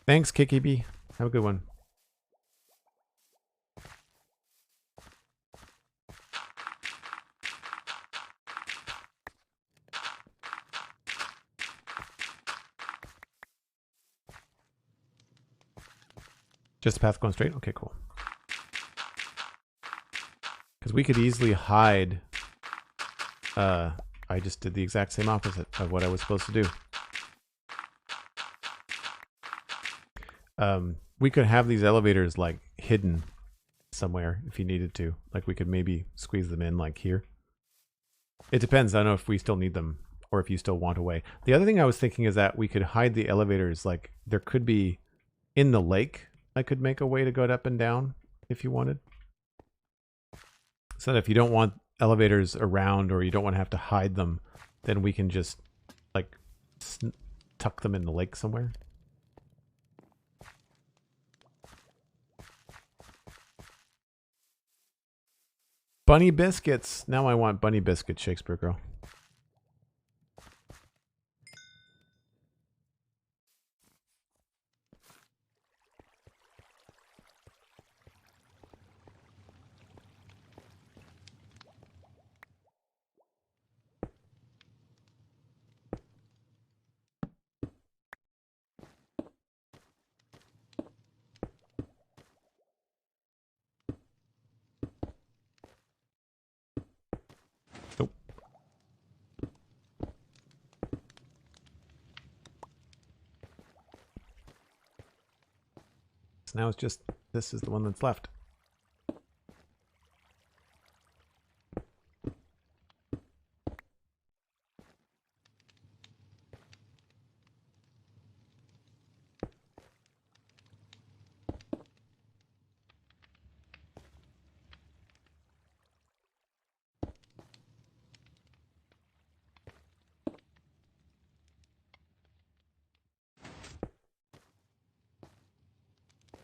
Speaker 1: Thanks, Kikibi. Have a good one. Just the path going straight? Okay, cool. Because we could easily hide. I just did the exact same opposite of what I was supposed to do. We could have these elevators like hidden somewhere if you needed to. Like we could maybe squeeze them in like here. It depends. I don't know if we still need them or if you still want a way. The other thing I was thinking is that we could hide the elevators. Like there could be in the lake. I could make a way to go up and down if you wanted. So that if you don't want elevators around or you don't want to have to hide them, then we can just like tuck them in the lake somewhere. Bunny biscuits. Now I want bunny biscuits, Shakespeare Girl. Nope. So now it's just, this is the one that's left.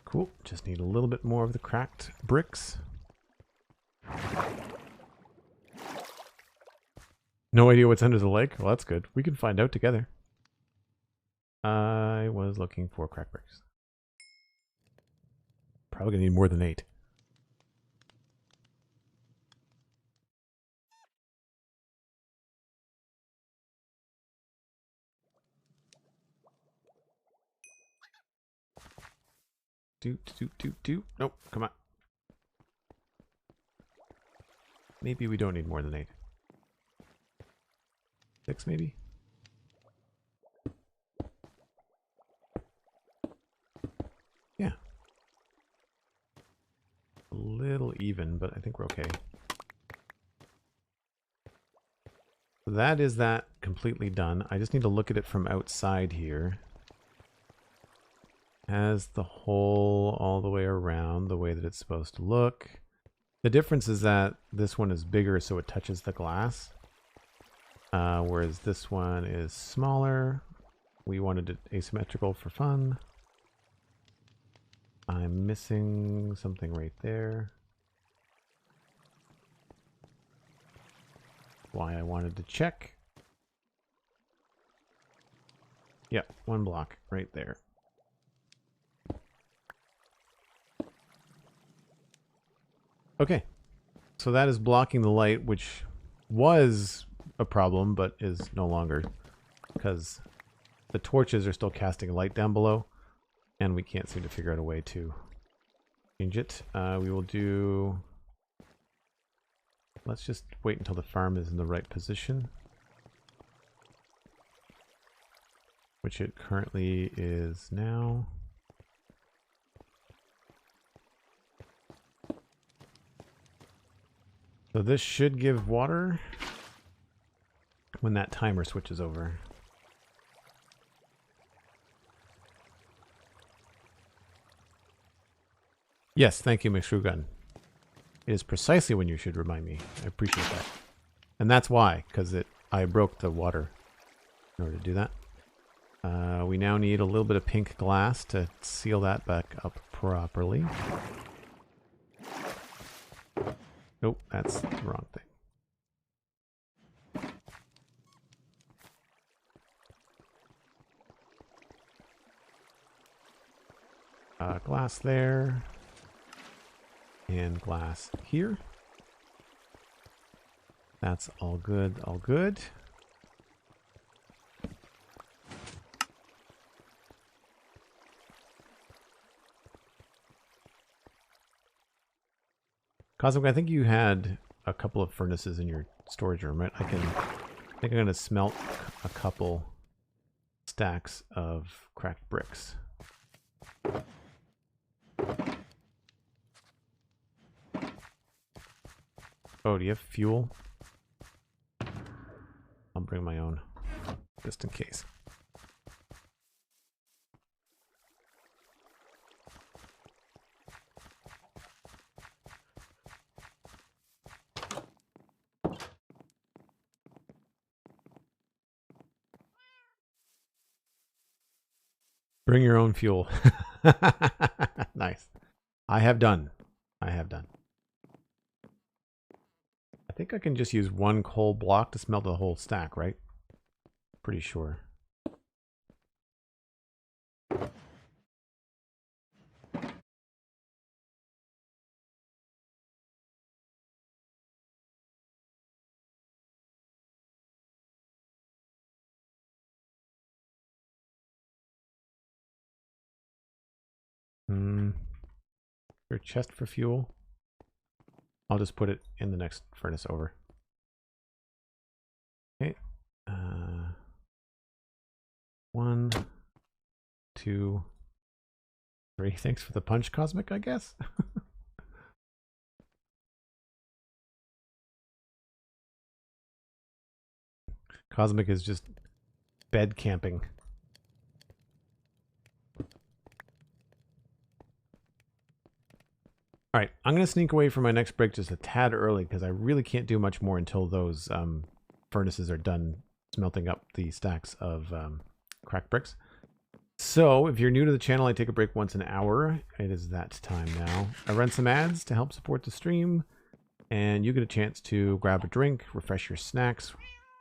Speaker 1: Cool. Just need a little bit more of the cracked bricks. No idea what's under the lake? Well, that's good. We can find out together. I was looking for cracked bricks. Probably gonna need more than 8. Do. Nope, come on. Maybe we don't need more than 8. 6 maybe? Yeah. A little even, but I think we're okay. That is that completely done. I just need to look at it from outside here. Has the hole all the way around the way that it's supposed to look. The difference is that this one is bigger, so it touches the glass. Whereas this one is smaller. We wanted it asymmetrical for fun. I'm missing something right there. Why I wanted to check. Yep, one block right there. Okay, so that is blocking the light, which was a problem, but is no longer, because the torches are still casting light down below, and we can't seem to figure out a way to change it. We will do... Let's just wait until the farm is in the right position, which it currently is now. So this should give water when that timer switches over. Yes, thank you, Duggan. It is precisely when you should remind me. I appreciate that. And that's why, because I broke the water in order to do that. We now need a little bit of pink glass to seal that back up properly. Nope, that's the wrong thing. Glass there. And glass here. That's all good, all good. Cosmic, I think you had a couple of furnaces in your storage room, right? I think I'm going to smelt a couple stacks of cracked bricks. Oh, do you have fuel? I'll bring my own, just in case. Bring your own fuel. Nice. I have done. I have done. I think I can just use one coal block to smelt the whole stack, right? Pretty sure. Is there a chest for fuel? I'll just put it in the next furnace over. Okay. 1, 2, 3. Thanks for the punch, Cosmic, I guess. Cosmic is just bed camping. All right, I'm going to sneak away from my next break just a tad early because I really can't do much more until those furnaces are done smelting up the stacks of cracked bricks. So if you're new to the channel, I take a break once an hour. It is that time now. I run some ads to help support the stream, and you get a chance to grab a drink, refresh your snacks,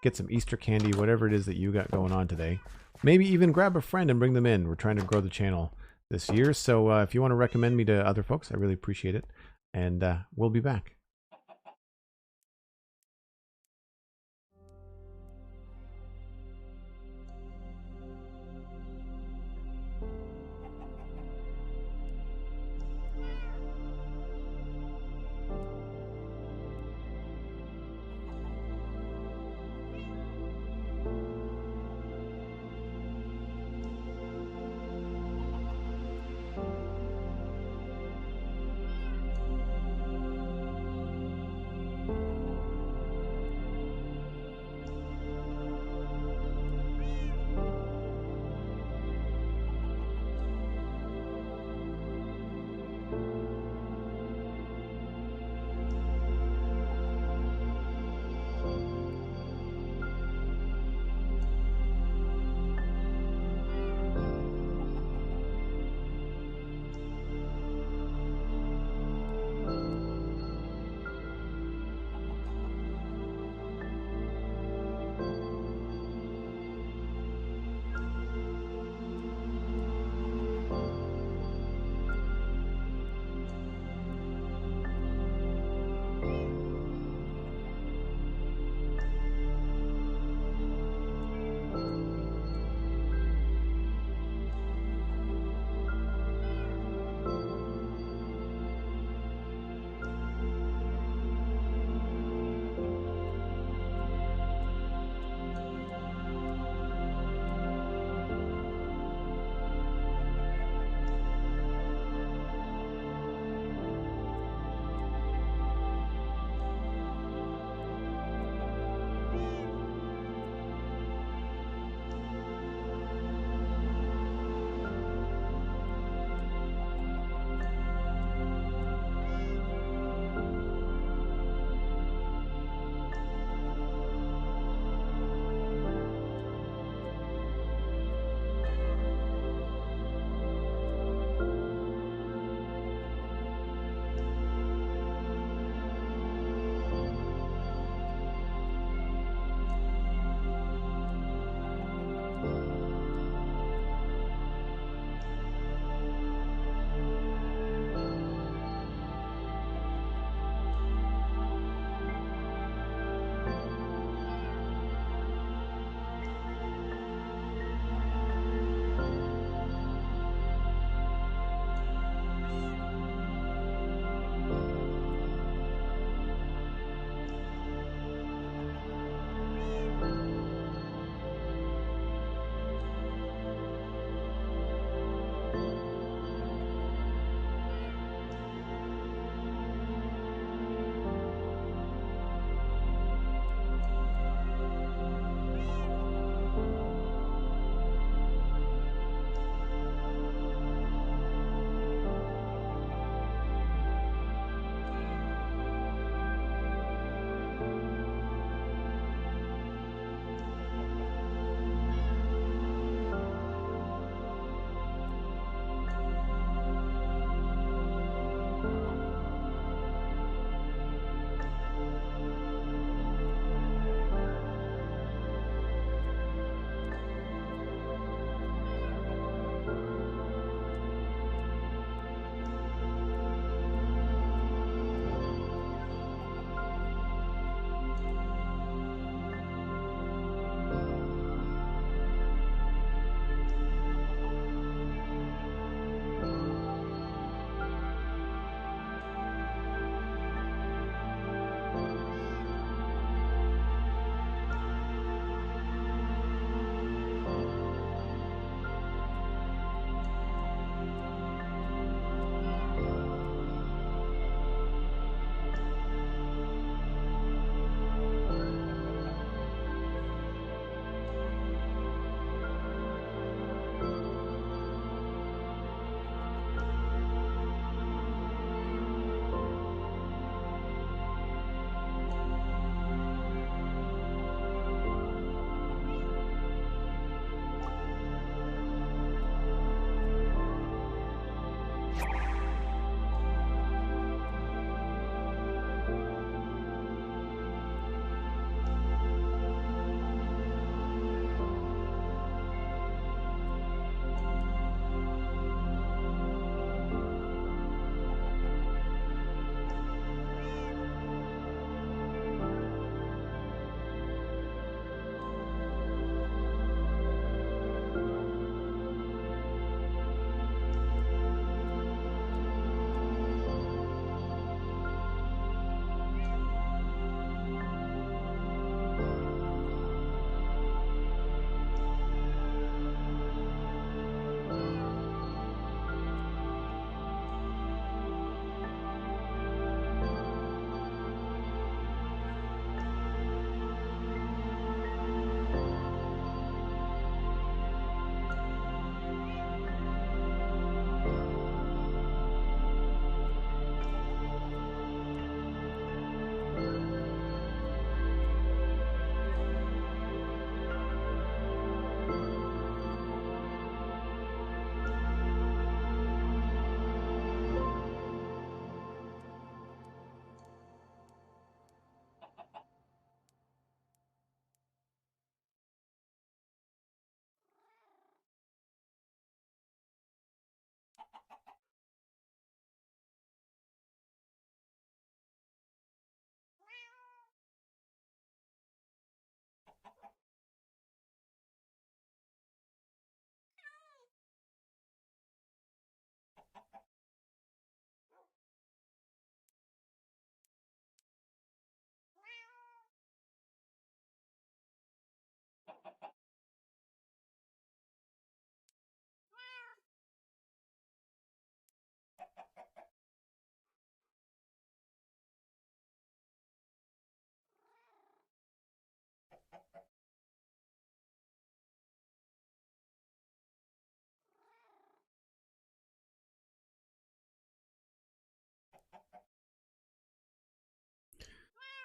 Speaker 1: get some Easter candy, whatever it is that you got going on today. Maybe even grab a friend and bring them in. We're trying to grow the channel this year, so if you want to recommend me to other folks, I really appreciate it, and we'll be back.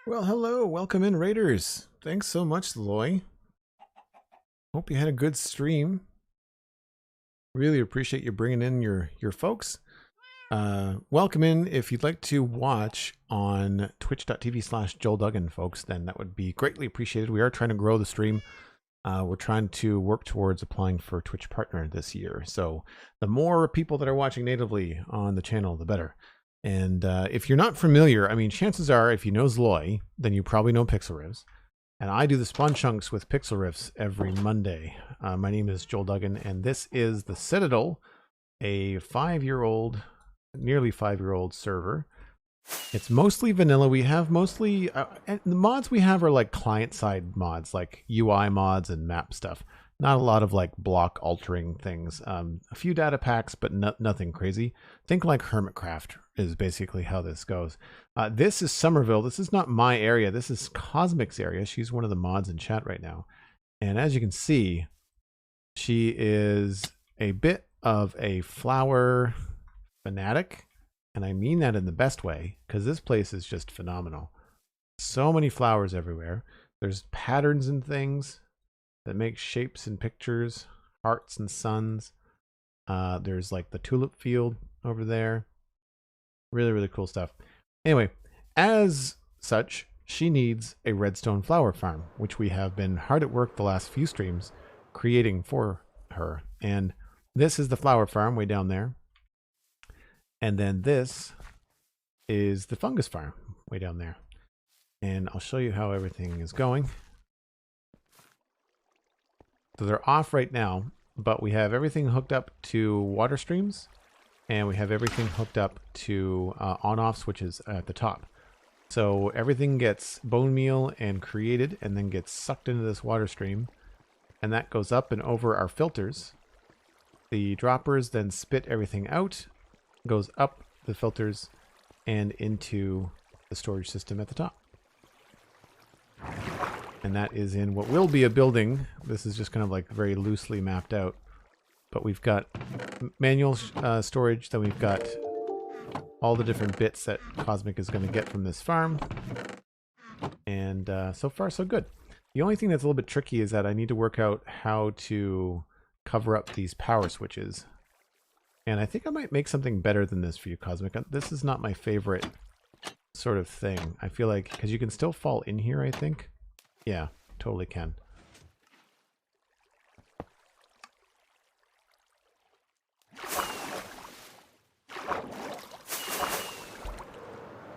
Speaker 1: Well, hello. Welcome in, Raiders. Thanks so much, Loy. Hope you had a good stream. Really appreciate you bringing in your folks. Welcome in. If you'd like to watch on twitch.tv/Joel Duggan, folks, then that would be greatly appreciated. We are trying to grow the stream. We're trying to work towards applying for a Twitch partner this year. So the more people that are watching natively on the channel, the better. And if you're not familiar, I mean, chances are if you know Zloy, then you probably know Pixel Riffs. And I do the Spawn Chunks with Pixel Riffs every Monday. My name is Joel Duggan, and this is the Citadel, a 5-year-old, nearly 5-year-old server. It's mostly vanilla. We have mostly and the mods we have are like client-side mods, like UI mods and map stuff. Not a lot of like block altering things. A few data packs, but nothing crazy. Think like Hermitcraft is basically how this goes. This is Summerville. This is not my area. This is Cosmic's area. She's one of the mods in chat right now. And as you can see, she is a bit of a flower fanatic. And I mean that in the best way, because this place is just phenomenal. So many flowers everywhere. There's patterns and things that make shapes and pictures, hearts and suns. There's like the tulip field over there. Really, really cool stuff. Anyway, as such, she needs a redstone flower farm, which we have been hard at work the last few streams creating for her. And this is the flower farm way down there. And then this is the fungus farm way down there. And I'll show you how everything is going. So they're off right now, but we have everything hooked up to water streams, and we have everything hooked up to on-off switches at the top. So everything gets bone meal and created and then gets sucked into this water stream, and that goes up and over our filters. The droppers then spit everything out, goes up the filters and into the storage system at the top. And that is in what will be a building. This is just kind of like very loosely mapped out. But we've got manual storage. Then we've got all the different bits that Cosmic is going to get from this farm. And so far, so good. The only thing that's a little bit tricky is that I need to work out how to cover up these power switches. And I think I might make something better than this for you, Cosmic. This is not my favorite sort of thing. I feel like, because you can still fall in here, I think. Yeah, totally can.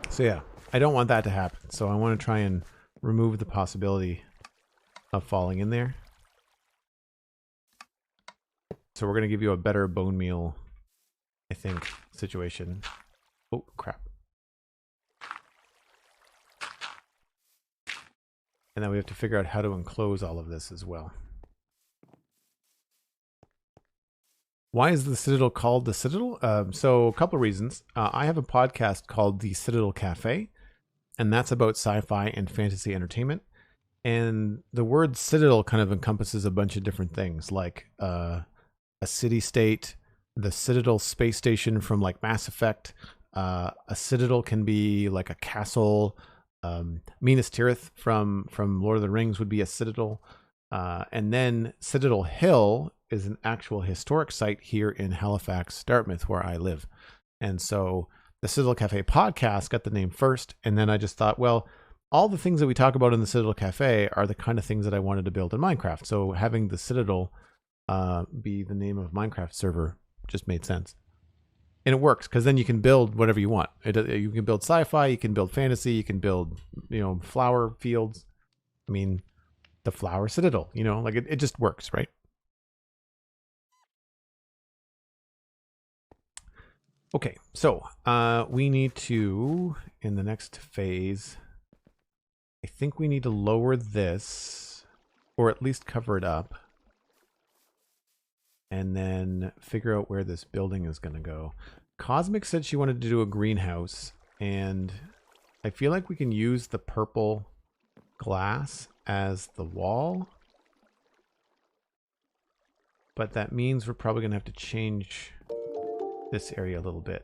Speaker 1: So yeah, I don't want that to happen. So I want to try and remove the possibility of falling in there. So we're going to give you a better bone meal, I think, situation. Oh, crap. And then we have to figure out how to enclose all of this as well. Why is the Citadel called the Citadel? So a couple of reasons. I have a podcast called The Citadel Cafe, and that's about sci-fi and fantasy entertainment. And the word Citadel kind of encompasses a bunch of different things, like a city-state, the Citadel space station from like Mass Effect. A Citadel can be like a castle. Minas Tirith from Lord of the Rings would be a citadel. And then Citadel Hill is an actual historic site here in Halifax, Dartmouth, where I live. And so the Citadel Cafe podcast got the name first. And then I just thought, well, all the things that we talk about in the Citadel Cafe are the kind of things that I wanted to build in Minecraft. So having the Citadel be the name of Minecraft server just made sense. And it works because then you can build whatever you want. You can build sci-fi, you can build fantasy, you can build, flower fields. I mean, the flower citadel, like it just works, right? Okay, so we need to, in the next phase, I think we need to lower this, or at least cover it up, and then figure out where this building is going to go. Cosmic said she wanted to do a greenhouse, and I feel like we can use the purple glass as the wall, but that means we're probably going to have to change this area a little bit.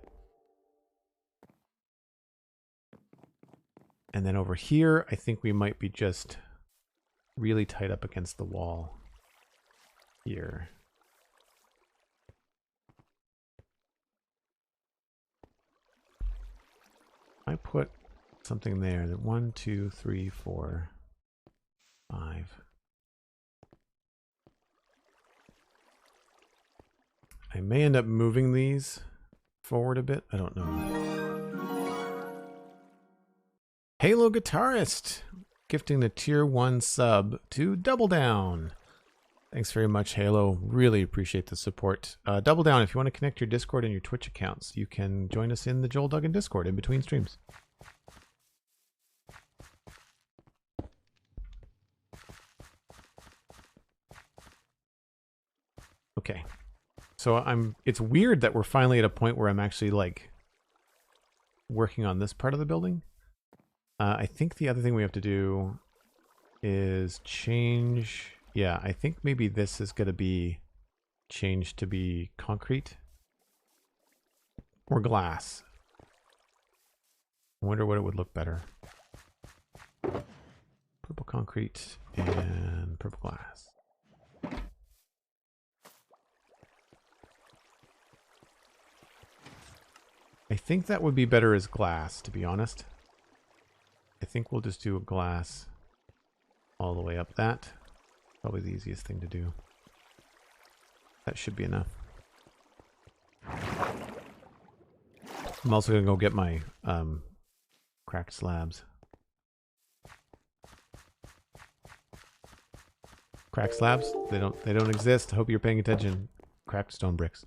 Speaker 1: And then over here, I think we might be just really tight up against the wall here. I put something there that 1, 2, 3, 4, 5. I may end up moving these forward a bit. I don't know. Halo Guitarist gifting the tier 1 sub to Double Down. Thanks very much, Halo. Really appreciate the support. Double Down, if you want to connect your Discord and your Twitch accounts, you can join us in the Joel Duggan Discord in between streams. Okay. So it's weird that we're finally at a point where I'm actually like working on this part of the building. I think the other thing we have to do is change. Yeah, I think maybe this is going to be changed to be concrete or glass. I wonder what it would look better. Purple concrete and purple glass. I think that would be better as glass, to be honest. I think we'll just do a glass all the way up that. Probably the easiest thing to do. That should be enough. I'm also going to go get my cracked slabs. Cracked slabs? They don't exist. Hope you're paying attention. Cracked stone bricks.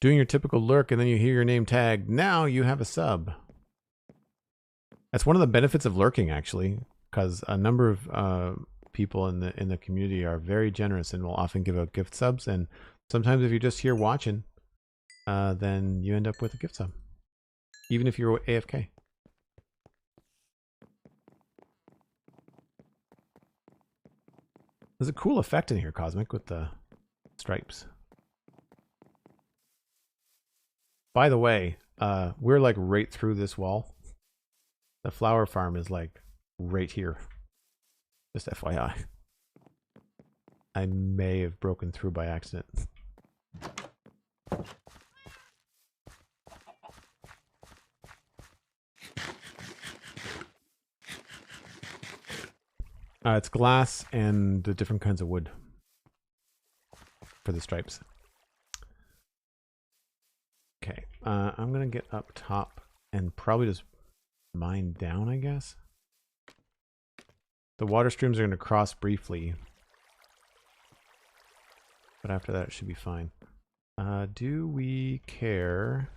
Speaker 1: Doing your typical lurk and then you hear your name tagged. Now you have a sub. That's one of the benefits of lurking, actually, because a number of people in the community are very generous and will often give out gift subs. And sometimes if you're just here watching, then you end up with a gift sub, even if you're AFK. There's a cool effect in here, Cosmic, with the stripes. By the way, we're like right through this wall. The flower farm is like right here. Just FYI. I may have broken through by accident. It's glass and the different kinds of wood for the stripes. Okay, I'm gonna get up top and probably just mine down, I guess. The water streams are gonna cross briefly, but after that it should be fine. Do we care?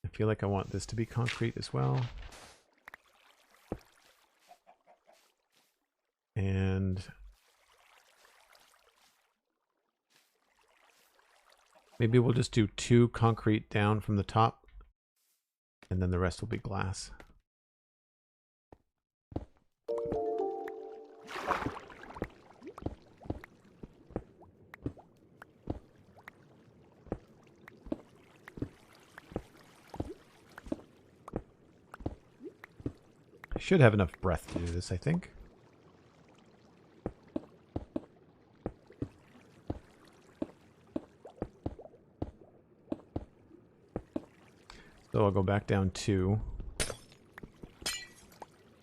Speaker 1: I feel like I want this to be concrete as well. And maybe we'll just do 2 concrete down from the top, and then the rest will be glass. I should have enough breath to do this, I think. So I'll go back down 2.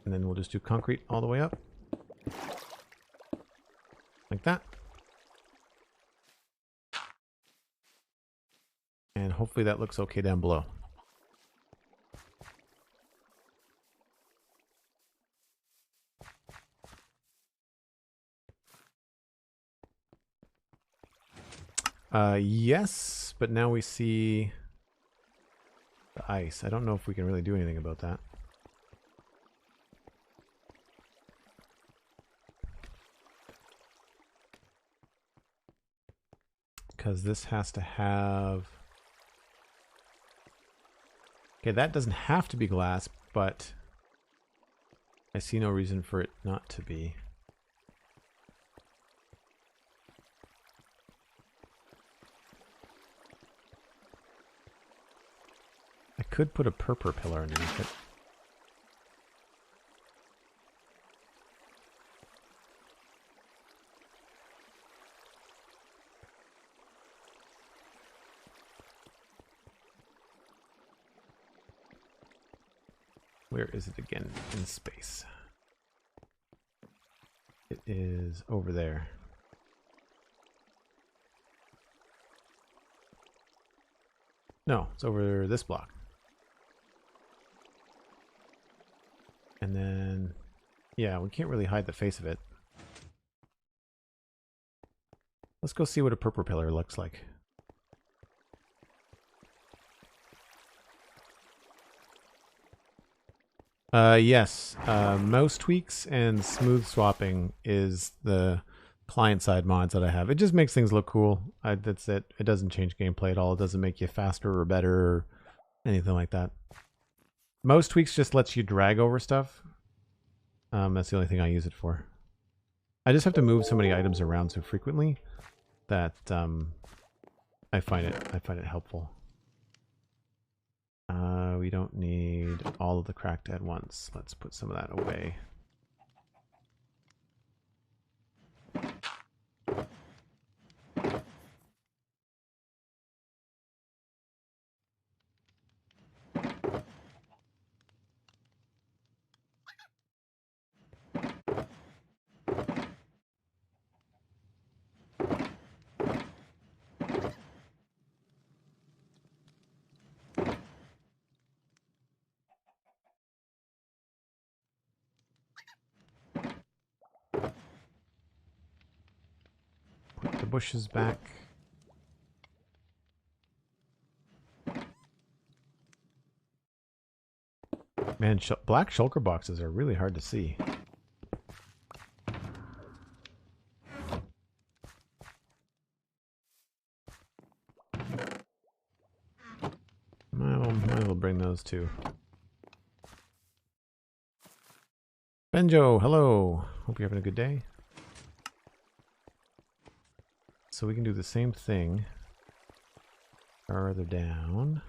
Speaker 1: And then we'll just do concrete all the way up. Like that. And hopefully that looks okay down below. Yes, but now we see the ice. I don't know if we can really do anything about that. Because this has to have Okay, that doesn't have to be glass, but I see no reason for it not to be. I could put a purple pillar underneath it. Where is it again in space? It is over there. No, it's over this block. And then, yeah, we can't really hide the face of it. Let's go see what a purple pillar looks like. Yes, mouse tweaks and smooth swapping is the client-side mods that I have. It just makes things look cool. That's it. It doesn't change gameplay at all. It doesn't make you faster or better or anything like that. Mouse tweaks just lets you drag over stuff. That's the only thing I use it for. I just have to move so many items around so frequently that I find it helpful. We don't need all of the cracked at once. Let's put some of that away. Put the bushes back. Man, black shulker boxes are really hard to see. Might as well bring those too. Benjo, hello. Hope you're having a good day. So we can do the same thing farther down.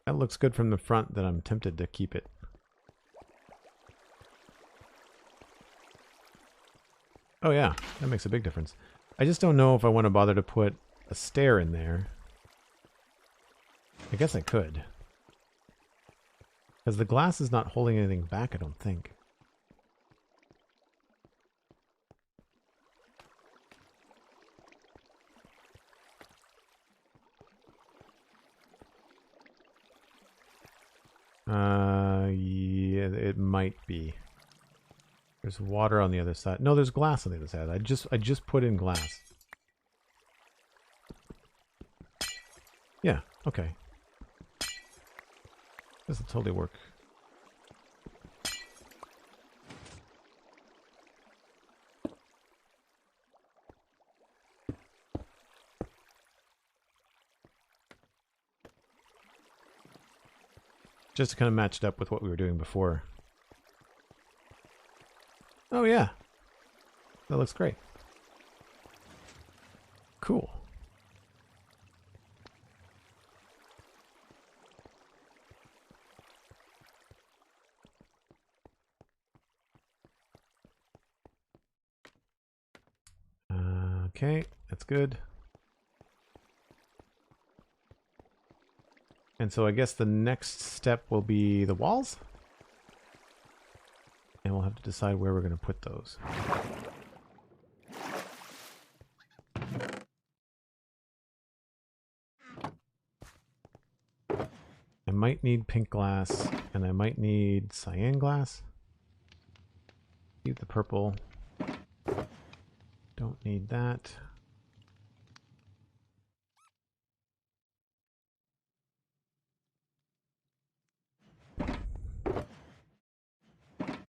Speaker 1: That looks good from the front that I'm tempted to keep it. Oh yeah, that makes a big difference. I just don't know if I want to bother to put a stair in there. I guess I could. Because the glass is not holding anything back, I don't think. Yeah, it might be. There's water on the other side. No, there's glass on the other side. I just put in glass. Yeah, okay. This will totally work. Just to kind of match it up with what we were doing before. Oh yeah. That looks great. Cool. Okay, that's good. And so I guess the next step will be the walls? And we'll have to decide where we're going to put those. I might need pink glass, and I might need cyan glass. Keep the purple. Don't need that.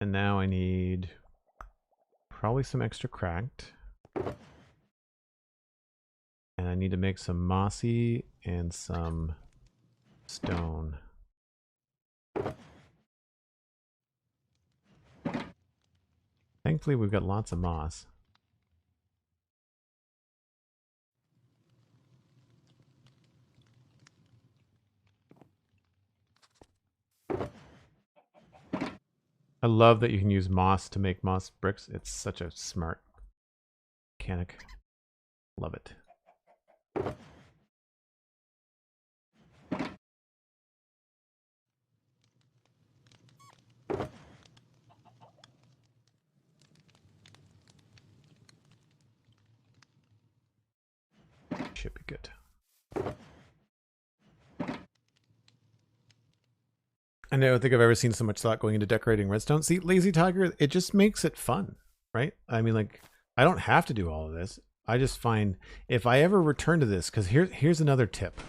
Speaker 1: And now I need probably some extra cracked. And I need to make some mossy and some stone. Thankfully, we've got lots of moss. I love that you can use moss to make moss bricks. It's such a smart mechanic. Love it. Should be good. I don't think I've ever seen so much thought going into decorating redstone. See, Lazy Tiger, it just makes it fun, right? I mean, like, I don't have to do all of this. I just find if I ever return to this, because here's another tip.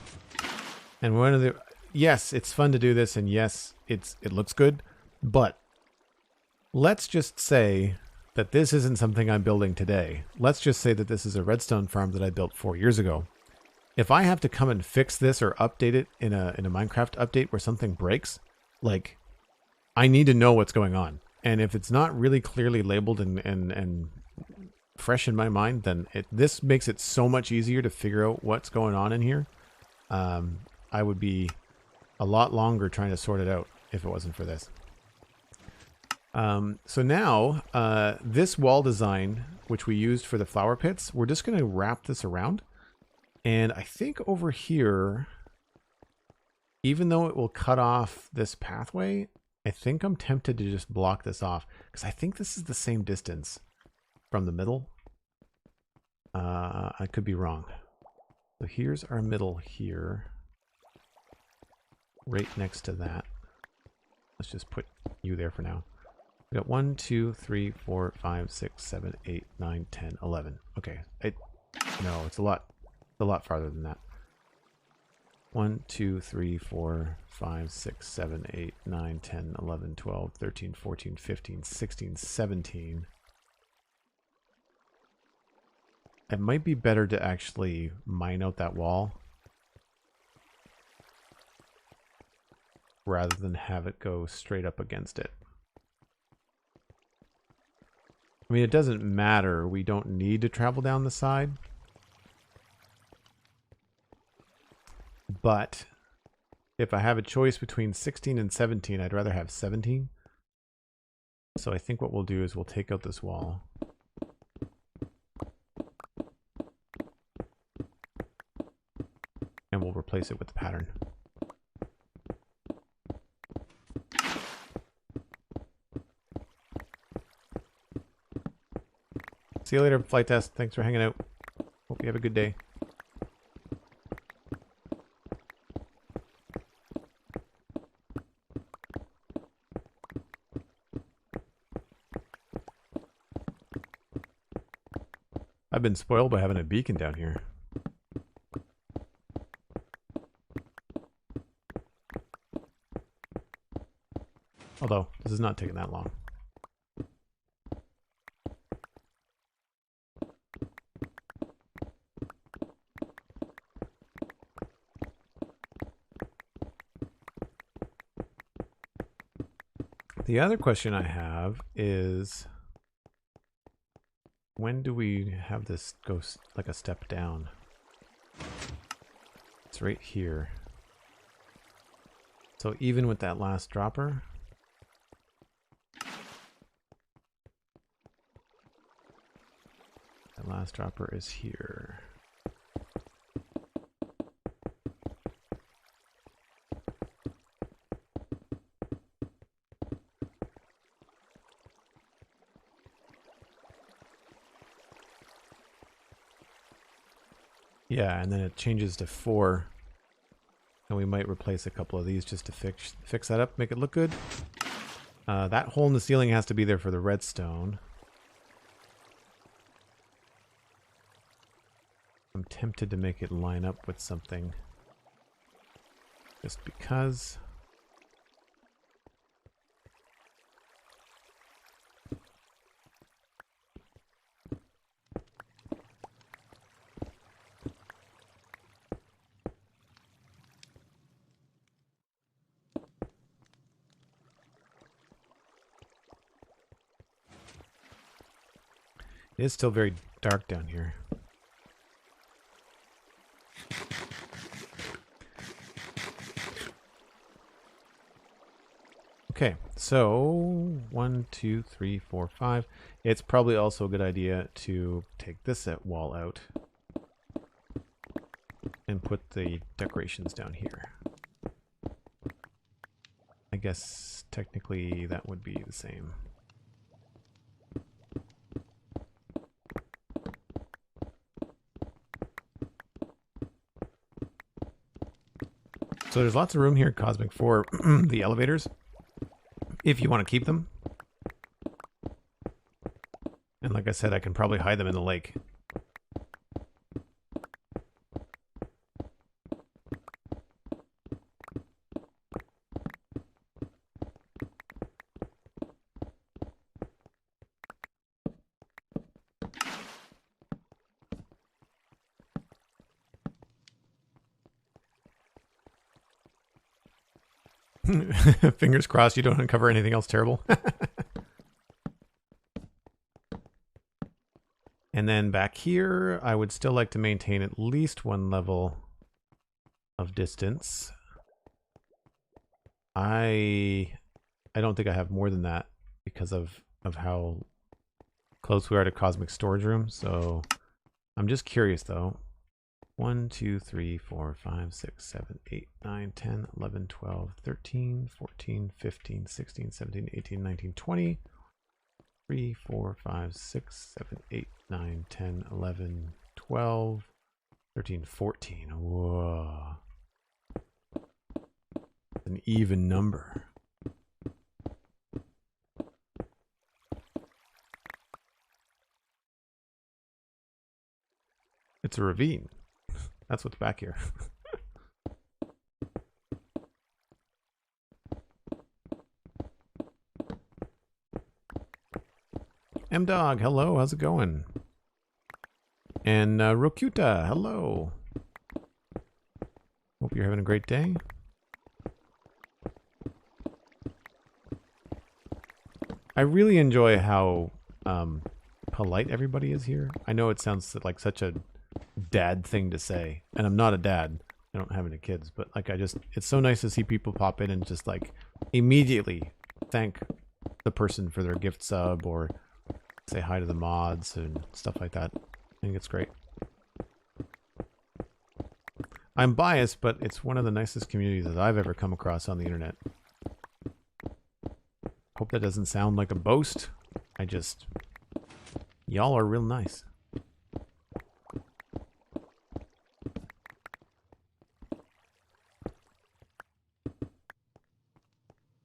Speaker 1: And one of the, yes, it's fun to do this, and yes, it looks good, but let's just say that this isn't something I'm building today. Let's just say that this is a redstone farm that I built 4 years ago. If I have to come and fix this or update it in a Minecraft update where something breaks, like, I need to know what's going on. And if it's not really clearly labeled and fresh in my mind, then this makes it so much easier to figure out what's going on in here. I would be a lot longer trying to sort it out if it wasn't for this. So now, this wall design, which we used for the flower pits, we're just going to wrap this around. And I think over here, even though it will cut off this pathway, I think I'm tempted to just block this off because I think this is the same distance from the middle. I could be wrong. So here's our middle here, right next to that. Let's just put you there for now. We got 1, 2, 3, 4, 5, 6, 7, 8, 9, 10, 11. Okay. No, it's a lot farther than that. 1, 2, 3, 4, 5, 6, 7, 8, 9, 10, 11, 12, 13, 14, 15, 16, 17. It might be better to actually mine out that wall rather than have it go straight up against it. I mean, it doesn't matter. We don't need to travel down the side. But if I have a choice between 16 and 17, I'd rather have 17. So I think what we'll do is we'll take out this wall. And we'll replace it with the pattern. See you later, flight test. Thanks for hanging out. Hope you have a good day. I've been spoiled by having a beacon down here. Although, this is not taking that long. The other question I have is, when do we have this go like a step down? It's right here. So even with that last dropper, that last dropper is here. Yeah, and then it changes to 4. And we might replace a couple of these just to fix that up, make it look good. That hole in the ceiling has to be there for the redstone. I'm tempted to make it line up with something. Just because. It is still very dark down here. Okay, so 1, 2, 3, 4, 5. It's probably also a good idea to take this wall out and put the decorations down here. I guess technically that would be the same. So there's lots of room here, Cosmic, for the elevators, if you want to keep them. And like I said, I can probably hide them in the lake. Fingers crossed you don't uncover anything else terrible. And then back here, I would still like to maintain at least one level of distance. I don't think I have more than that because of how close we are to Cosmic Storage Room. So I'm just curious though. 1, 2, 3, 4, 5, 6, 7, 8, 9, 10, 11, 12, 13, 14, 15, 16, 17, 18, 19, 20. 3, 4, 5, 6, 7, 8, 9, 10, 11, 12, 13, 14. Whoa. An even number. It's a ravine. That's what's back here. M-Dog, hello, how's it going? And Rokuta, hello. Hope you're having a great day. I really enjoy how polite everybody is here. I know it sounds like such a dad thing to say, and I'm not a dad. I don't have any kids, but like it's so nice to see people pop in and just like immediately thank the person for their gift sub or say hi to the mods and stuff like that. I think it's great. I'm biased, but it's one of the nicest communities that I've ever come across on the internet. Hope that doesn't sound like a boast. Y'all are real nice.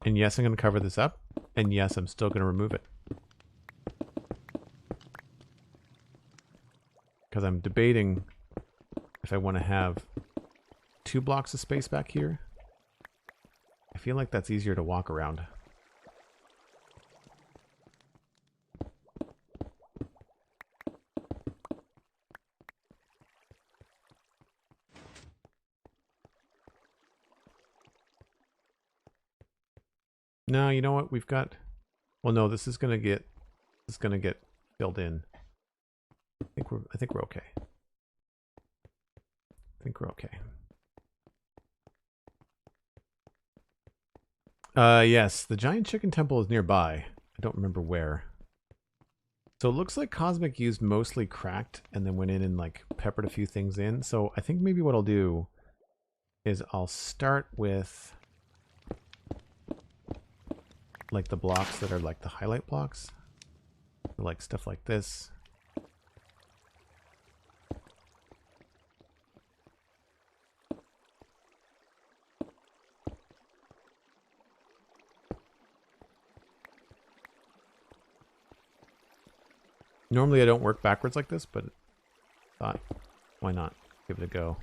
Speaker 1: And yes, I'm going to cover this up. And yes, I'm still going to remove it. Because I'm debating if I want to have 2 blocks of space back here. I feel like that's easier to walk around. No, you know what? We've got... Well, no, this is gonna get filled in. I think we're okay. I think we're okay. Yes, the giant chicken temple is nearby. I don't remember where. So it looks like Cosmic used mostly cracked and then went in and like peppered a few things in. So I think maybe what I'll do is I'll start with like the blocks that are like the highlight blocks, like stuff like this. Normally I don't work backwards like this, but thought, why not? Give it a go.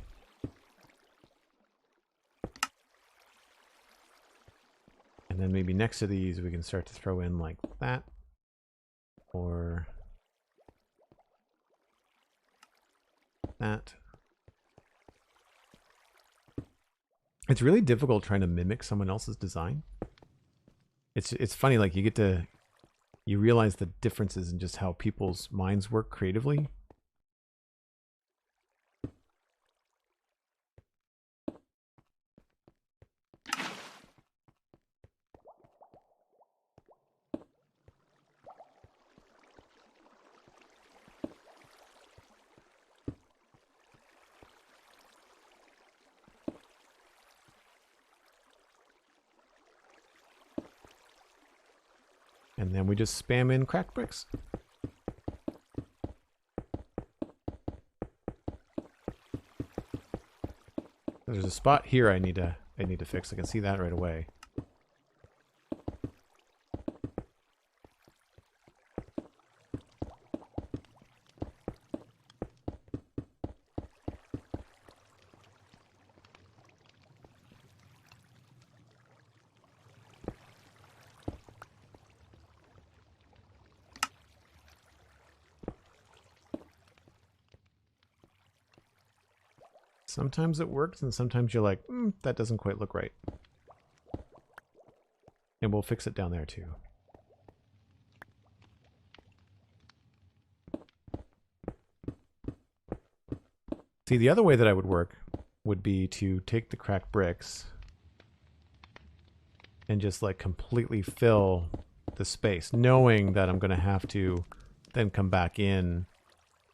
Speaker 1: And then maybe next to these we can start to throw in like that. Or that. It's really difficult trying to mimic someone else's design. It's funny, like you get to you realize the differences in just how people's minds work creatively. And then we just spam in cracked bricks. There's a spot here I need to fix. I can see that right away. Sometimes it works, and sometimes you're like, that doesn't quite look right. And we'll fix it down there too. See, the other way that I would work would be to take the cracked bricks and just like completely fill the space, knowing that I'm going to have to then come back in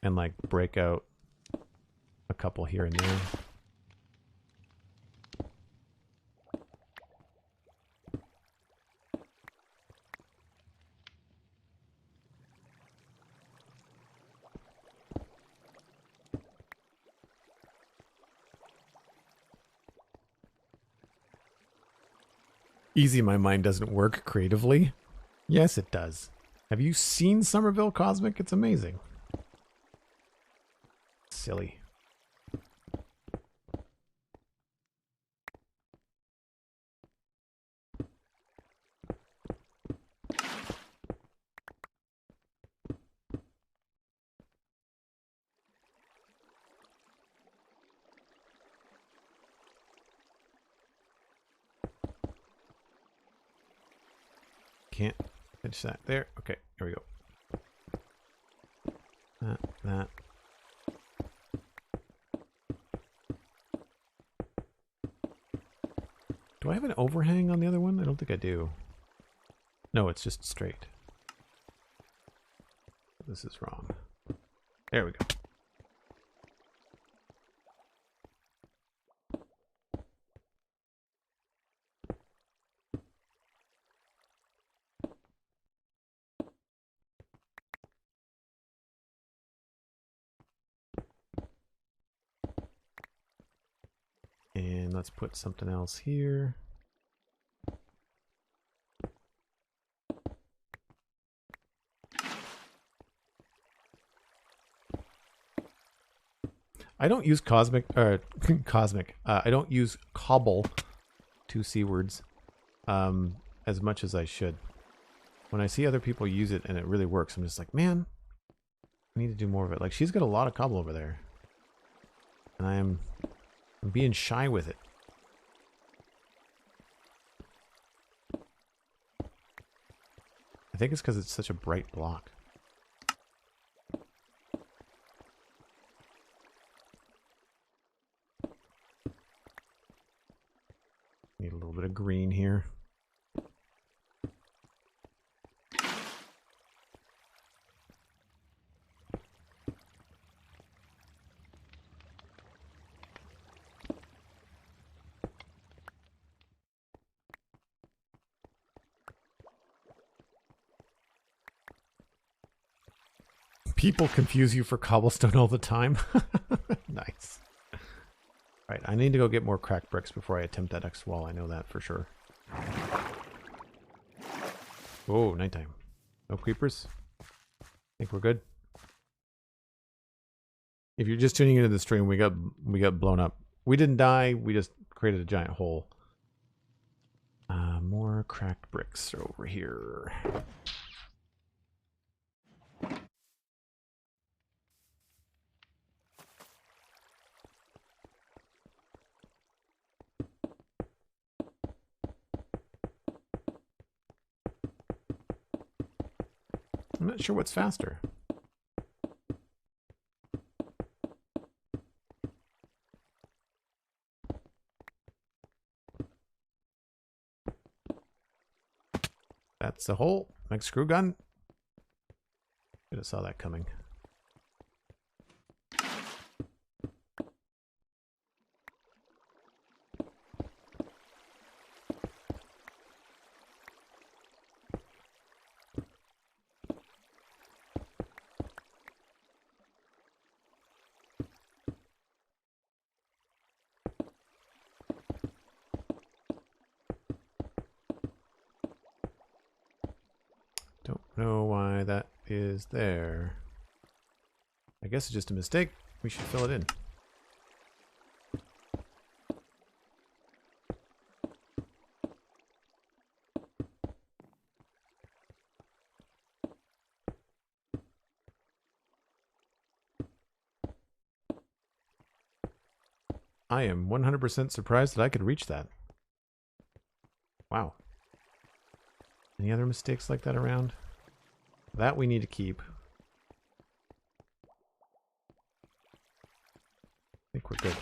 Speaker 1: and like break out a couple here and there. Easy, my mind doesn't work creatively. Yes, it does. Have you seen Summerville Cosmic? It's amazing. Silly. Can't finish that there. Okay, here we go. That. Do I have an overhang on the other one? I don't think I do. No, it's just straight. This is wrong. There we go. And let's put something else here. I don't use cosmic. I don't use cobble, 2 C words, as much as I should. When I see other people use it and it really works, I'm just like, man, I need to do more of it. Like, she's got a lot of cobble over there, and I'm being shy with it. I think it's because it's such a bright block. Need a little bit of green here. People confuse you for cobblestone all the time. Nice. Right, I need to go get more cracked bricks before I attempt that next wall. I know that for sure. Oh, nighttime. No creepers? Think we're good? If you're just tuning into the stream, we got blown up. We didn't die, we just created a giant hole. More cracked bricks are over here. I'm not sure what's faster. That's a hole. Next screw gun. Should have saw that coming. Don't know why that is there. I guess it's just a mistake. We should fill it in. I am 100% surprised that I could reach that. Wow. Any other mistakes like that around? That we need to keep. I think we're good.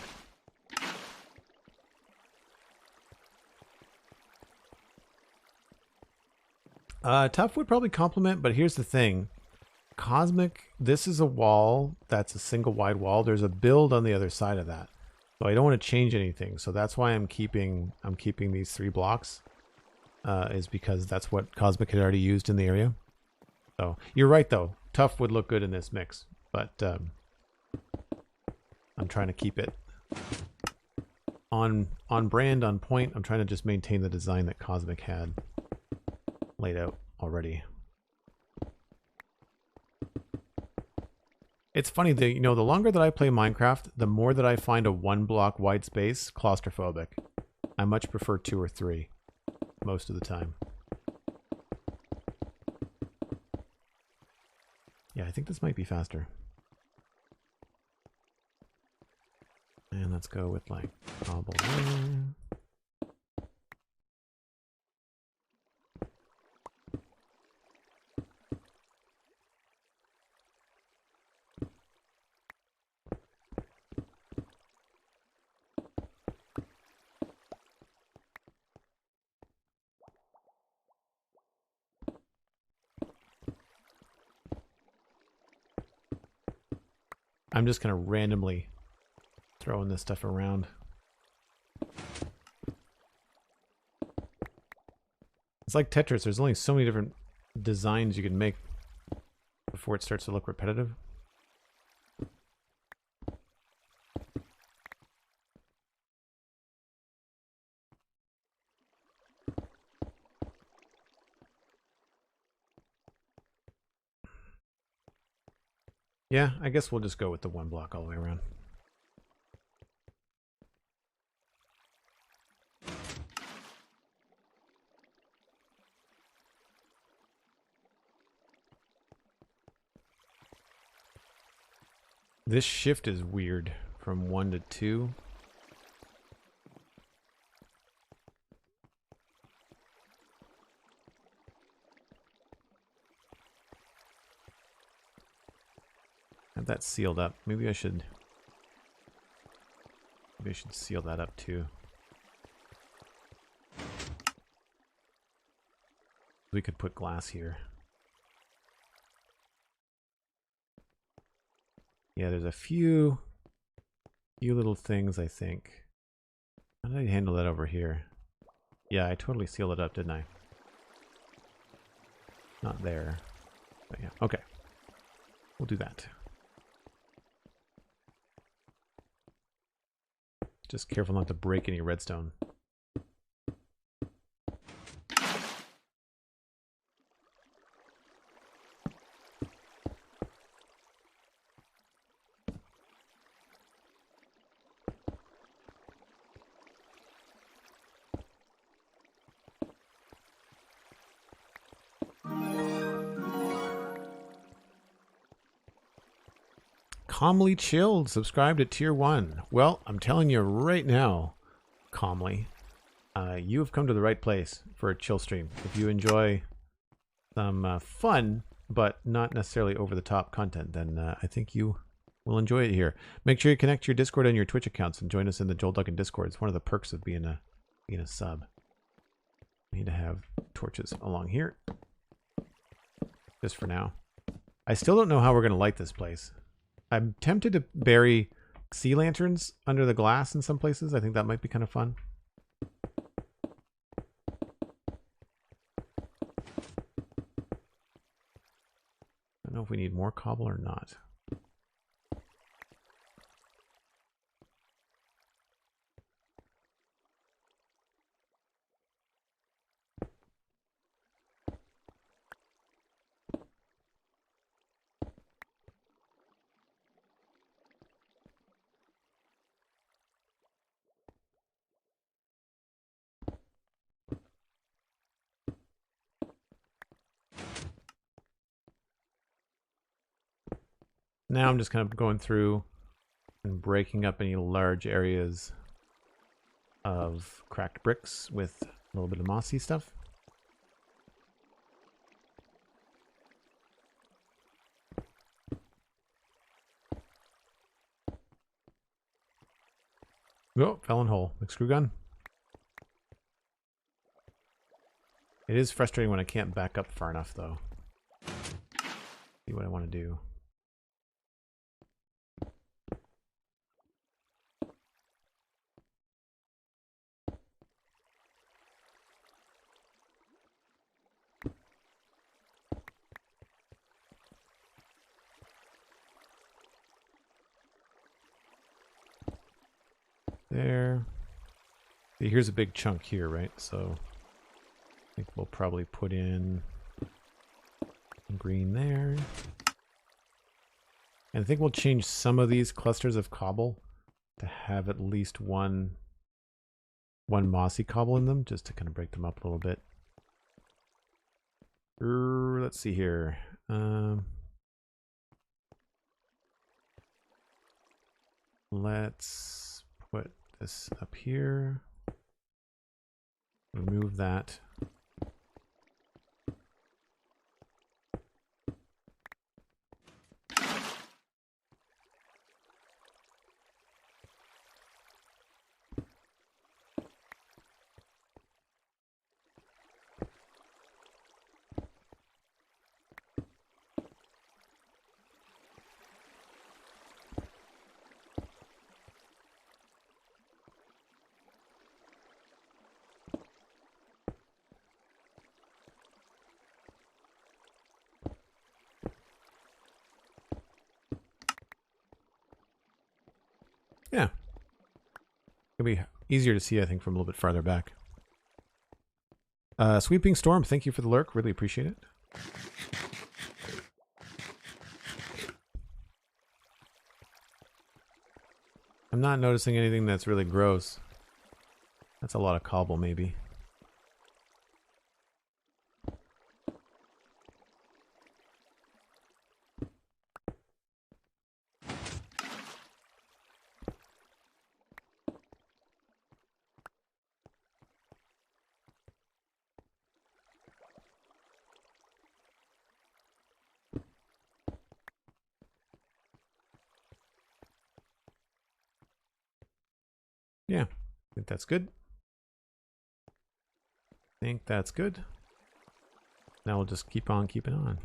Speaker 1: Tough would probably complement, but here's the thing. Cosmic, this is a wall that's a single wide wall. There's a build on the other side of that. So I don't want to change anything. So that's why I'm keeping these 3 blocks. Is because that's what Cosmic had already used in the area. So you're right though. Tough would look good in this mix, but I'm trying to keep it on brand, on point. I'm trying to just maintain the design that Cosmic had laid out already. It's funny that, you know, the longer that I play Minecraft, the more that I find a 1 block wide space claustrophobic. I much prefer 2 or 3 most of the time. Yeah, I think this might be faster. And let's go with like cobble there. I'm just kind of randomly throwing this stuff around. It's like Tetris. There's only so many different designs you can make before it starts to look repetitive. Yeah, I guess we'll just go with the 1 block all the way around. This shift is weird from 1 to 2. Have that sealed up. Maybe I should seal that up too. We could put glass here. Yeah, there's a few little things, I think. How did I handle that over here? Yeah, I totally sealed it up, didn't I? Not there. But yeah, okay. We'll do that. Just careful not to break any redstone. Calmly Chilled subscribed at tier 1. Well, I'm telling you right now, Calmly, you have come to the right place for a chill stream. If you enjoy some fun but not necessarily over the top content, then I think you will enjoy it here. Make sure you connect to your Discord and your Twitch accounts and join us in the Joel Duggan Discord. It's one of the perks of being a sub. I need to have torches along here, just for now. I still don't know how we're going to light this place. I'm tempted to bury sea lanterns under the glass in some places. I think that might be kind of fun. I don't know if we need more cobble or not. Now I'm just kind of going through and breaking up any large areas of cracked bricks with a little bit of mossy stuff. Oh, fell in hole. Big screw gun. It is frustrating when I can't back up far enough, though. See what I want to do. There. See, here's a big chunk here, right? So I think we'll probably put in green there. And I think we'll change some of these clusters of cobble to have at least one mossy cobble in them, just to kind of break them up a little bit. Let's see here. Let's put this up here. Remove that. Yeah. It'll be easier to see, I think, from a little bit farther back. Sweeping Storm, thank you for the lurk. Really appreciate it. I'm not noticing anything that's really gross. That's a lot of cobble, maybe. Yeah, I think that's good. I think that's good. Now we'll just keep on keeping on.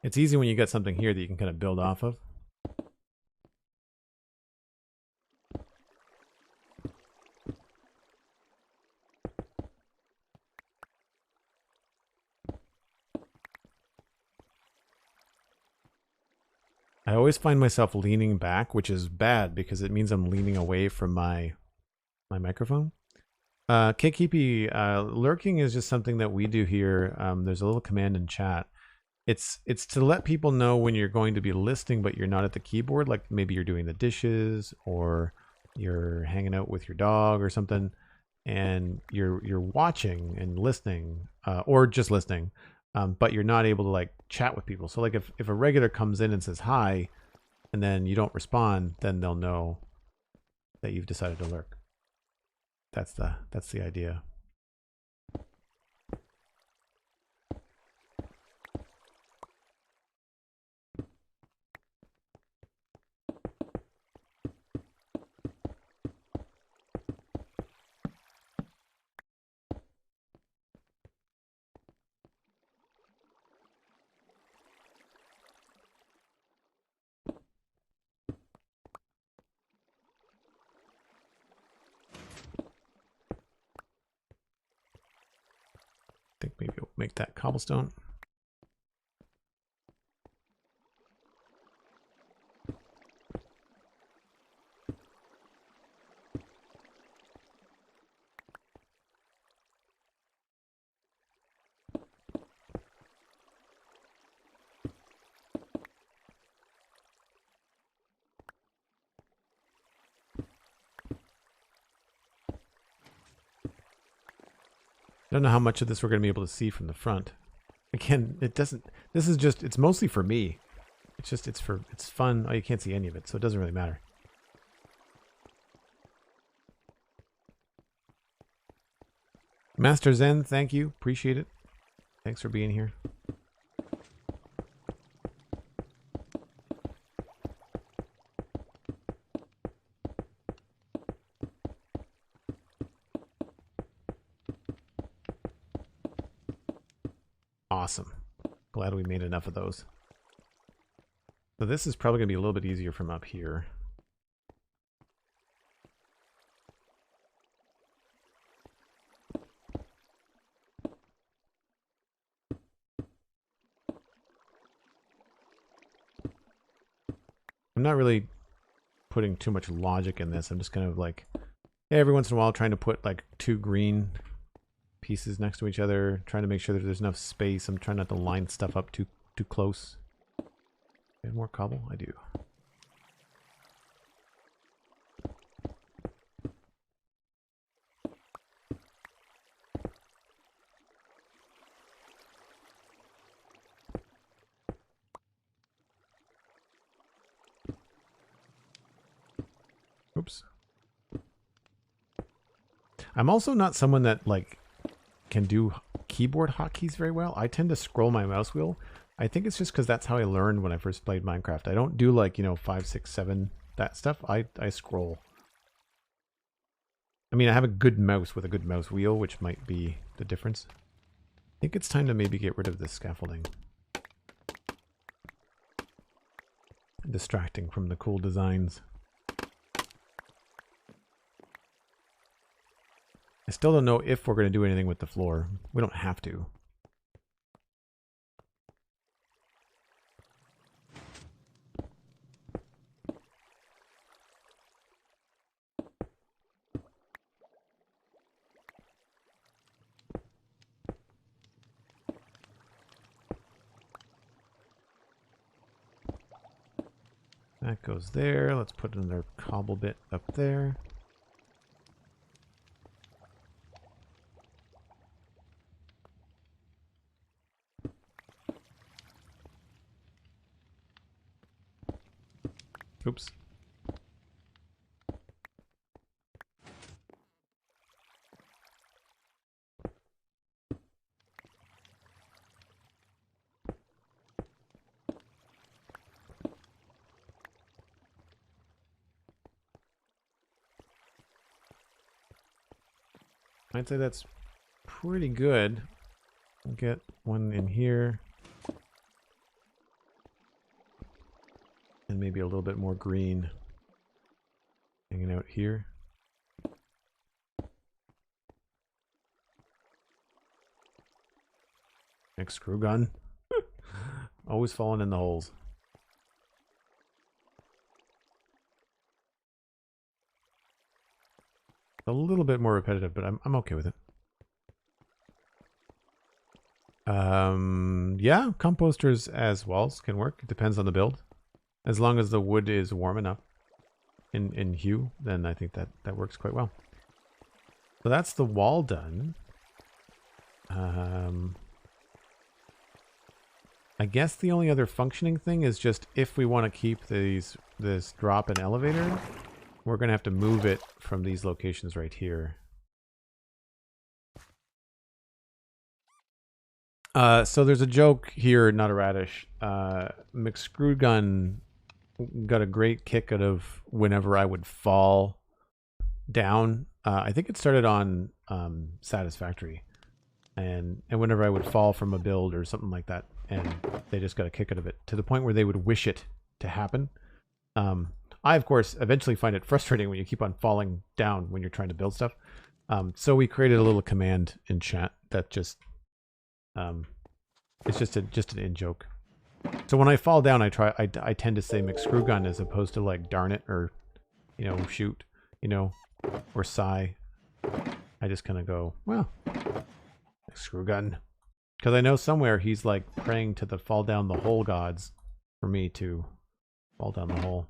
Speaker 1: It's easy when you get something here that you can kind of build off of. I always find myself leaning back, which is bad because it means I'm leaning away from my microphone. KKP, lurking is just something that we do here. There's a little command in chat. It's to let people know when you're going to be listening, but you're not at the keyboard. Like maybe you're doing the dishes or you're hanging out with your dog or something, and you're watching and listening, or just listening. but you're not able to like chat with people. So like if a regular comes in and says hi, and then you don't respond, then they'll know that you've decided to lurk. That's the idea. I think maybe we'll make that cobblestone. I don't know how much of this we're going to be able to see from the front. Again, it doesn't, this is just, it's mostly for me. It's just, it's fun. Oh, you can't see any of it, so it doesn't really matter. Master Zen, thank you. Appreciate it. Thanks for being here. Awesome. Glad we made enough of those. So this is probably going to be a little bit easier from up here. I'm not really putting too much logic in this. I'm just kind of like, every once in a while trying to put like 2 green pieces next to each other, trying to make sure that there's enough space. I'm trying not to line stuff up too close. And more cobble? I do. Oops. I'm also not someone that like can do keyboard hotkeys very well. I tend to scroll my mouse wheel. I think it's just because that's how I learned when I first played Minecraft. I don't do like, 5, 6, 7, that stuff. I scroll. I mean, I have a good mouse with a good mouse wheel, which might be the difference. I think it's time to maybe get rid of this scaffolding. Distracting from the cool designs. I still don't know if we're going to do anything with the floor. We don't have to. That goes there. Let's put another cobble bit up there. Oops. I'd say that's pretty good. I'll get one in here. And maybe a little bit more green hanging out here. Next screw gun. Always falling in the holes. A little bit more repetitive, but I'm okay with it. Yeah, composters as walls can work. It depends on the build. As long as the wood is warm enough in hue, then I think that works quite well. So that's the wall done. I guess the only other functioning thing is just if we want to keep this drop and elevator, we're going to have to move it from these locations right here. So there's a joke here, not a radish. McScrewgun got a great kick out of whenever I would fall down. I think it started on Satisfactory. And whenever I would fall from a build or something like that, and they just got a kick out of it, to the point where they would wish it to happen. I, of course, eventually find it frustrating when you keep on falling down when you're trying to build stuff. So we created a little command in chat that just... it's just an in-joke. So when I fall down, I tend to say McScrewgun as opposed to like darn it or, you know, shoot, you know, or sigh. I just kind of go, well, McScrewgun. Because I know somewhere he's like praying to the fall down the hole gods for me to fall down the hole.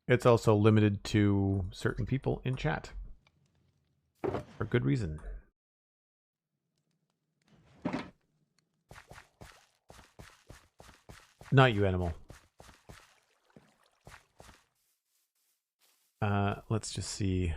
Speaker 1: It's also limited to certain people in chat. For good reason. Not you, animal. Let's just see.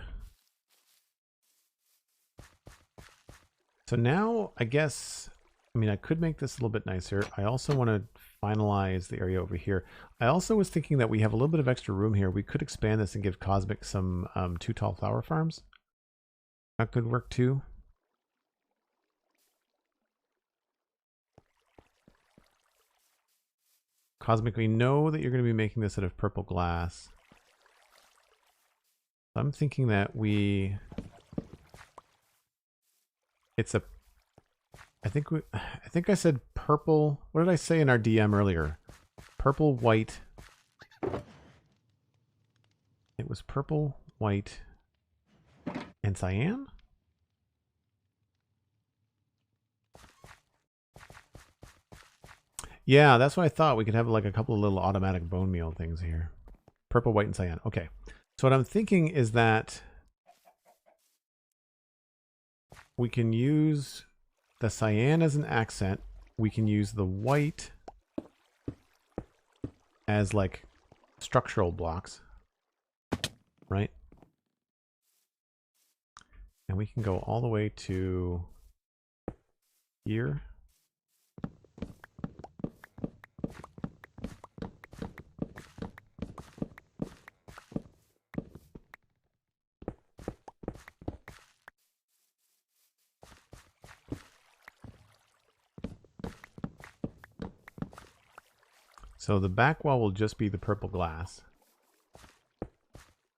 Speaker 1: So now, I guess, I mean, I could make this a little bit nicer. I also want to finalize the area over here. I also was thinking that we have a little bit of extra room here. We could expand this and give Cosmic some 2 tall flower farms. That could work too. Cosmic, we know that you're going to be making this out of purple glass. I'm thinking that I think I said purple. What did I say in our DM earlier? Purple, white. It was purple, white, and cyan? Yeah, that's what I thought. We could have like a couple of little automatic bone meal things here. Purple, white, and cyan. Okay. So what I'm thinking is that we can use the cyan as an accent. We can use the white as like structural blocks, right? And we can go all the way to here. So the back wall will just be the purple glass.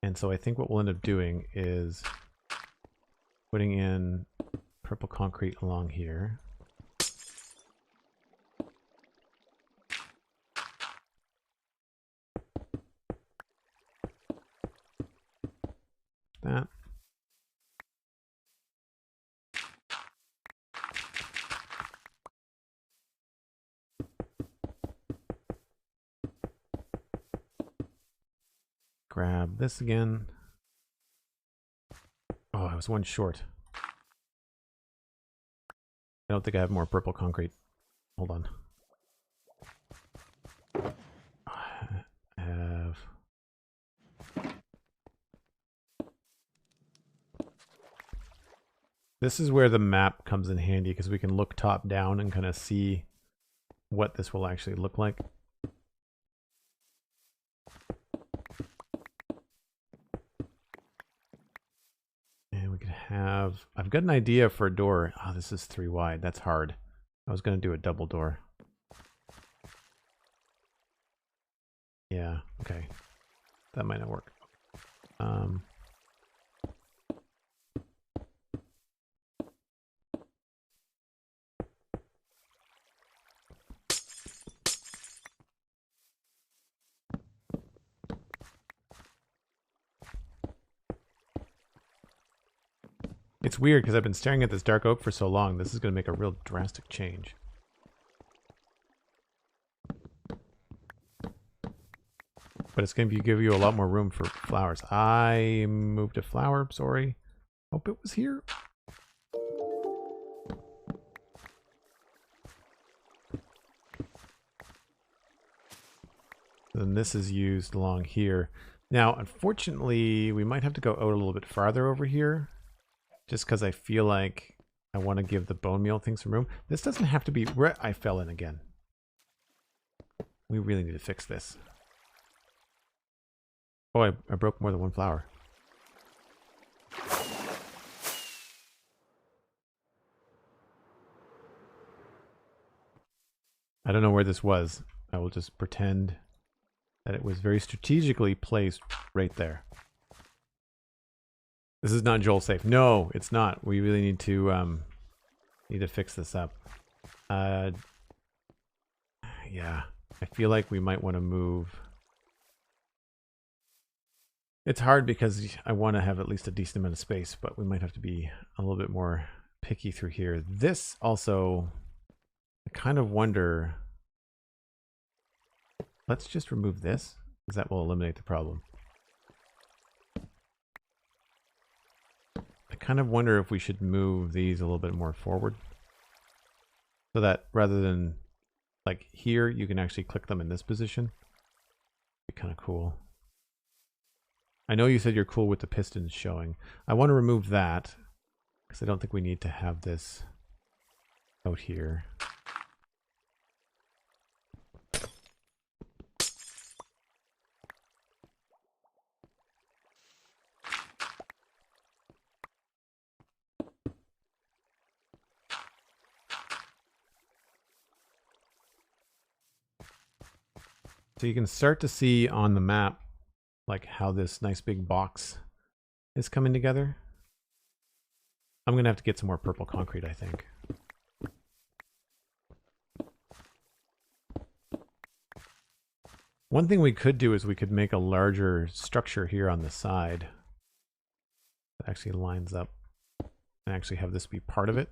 Speaker 1: And so I think what we'll end up doing is putting in purple concrete along here. That. Grab this again. Oh, I was one short. I don't think I have more purple concrete. Hold on. I have... This is where the map comes in handy because we can look top down and kind of see what this will actually look like. And we could have... I've got an idea for a door. Oh, this is 3 wide. That's hard. I was going to do a double door. Yeah, okay. That might not work. It's weird because I've been staring at this dark oak for so long. This is going to make a real drastic change. But it's going to give you a lot more room for flowers. I moved a flower, sorry. Hope it was here. Then this is used along here. Now, unfortunately, we might have to go out a little bit farther over here. Just because I feel like I want to give the bone meal thing some room. This doesn't have to be... I fell in again. We really need to fix this. Oh, I broke more than one flower. I don't know where this was. I will just pretend that it was very strategically placed right there. This is not Joel safe. No, it's not. We really need to fix this up. Yeah, I feel like we might want to move. It's hard because I want to have at least a decent amount of space, but we might have to be a little bit more picky through here. This also, I kind of wonder. Let's just remove this, because that will eliminate the problem. I kind of wonder if we should move these a little bit more forward. So that rather than like here, you can actually click them in this position. Be kind of cool. I know you said you're cool with the pistons showing. I want to remove that because I don't think we need to have this out here. So you can start to see on the map like how this nice big box is coming together. I'm gonna have to get some more purple concrete, I think. One thing we could do is we could make a larger structure here on the side that actually lines up and actually have this be part of it.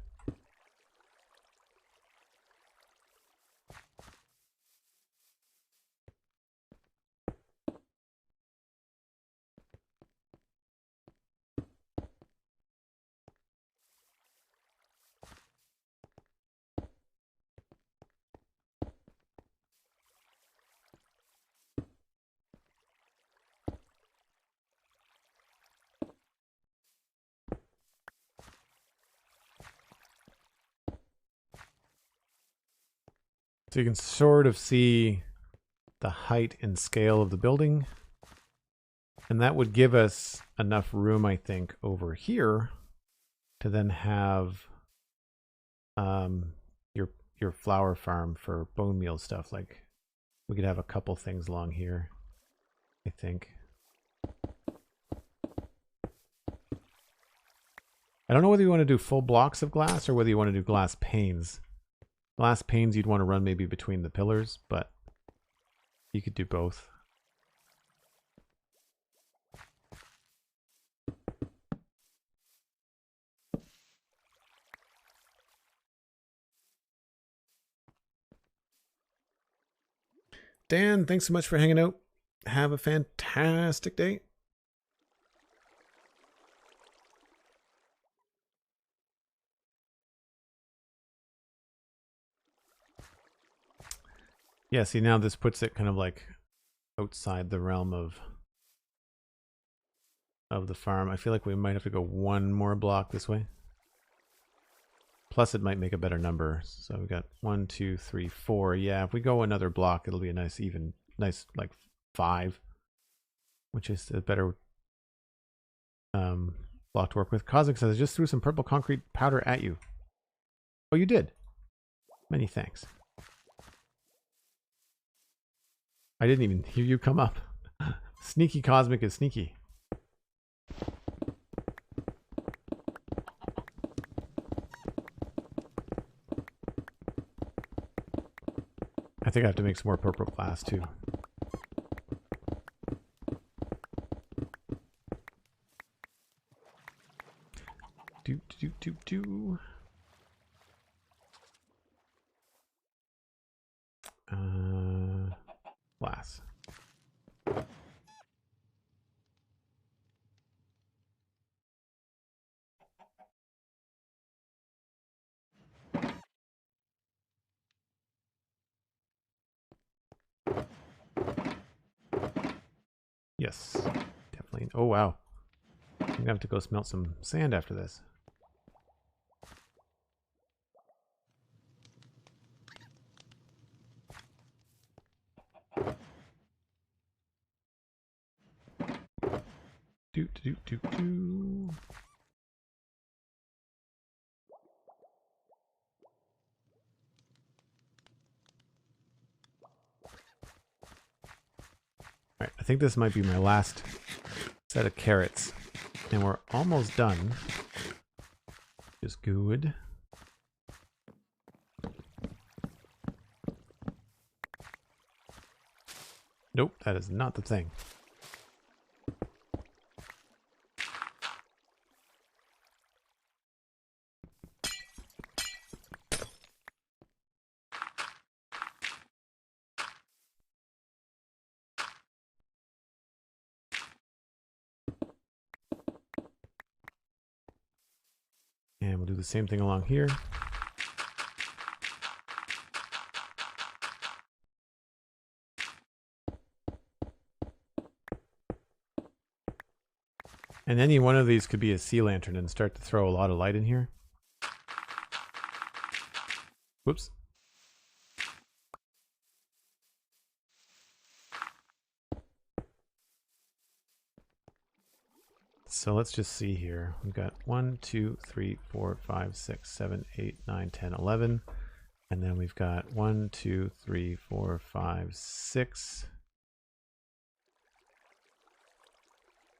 Speaker 1: So you can sort of see the height and scale of the building. And that would give us enough room, I think, over here to then have your flower farm for bone meal stuff. Like we could have a couple things along here, I think. I don't know whether you want to do full blocks of glass or whether you want to do glass panes. Glass panes you'd want to run maybe between the pillars, but you could do both. Dan, thanks so much for hanging out. Have a fantastic day. Yeah, see, now this puts it kind of like outside the realm of the farm. I feel like we might have to go one more block this way. Plus it might make a better number. So we got 1, 2, 3, 4. Yeah, if we go another block, it'll be a nice even, nice like 5, which is a better block to work with. Cosmic says, I just threw some purple concrete powder at you. Oh, you did? Many thanks. I didn't even hear you come up. Sneaky Cosmic is sneaky. I think I have to make some more purple glass too. Glass. Yes, definitely. Oh, wow. I'm going to have to go smelt some sand after this. Do. All right, I think this might be my last set of carrots. And we're almost done. Just good. Nope, that is not the thing. And we'll do the same thing along here. And any one of these could be a sea lantern and start to throw a lot of light in here. Whoops. So let's just see here. We've got 1, 2, 3, 4, 5, 6, 7, 8, 9, 10, 11. And then we've got 1, 2, 3, 4, 5, 6.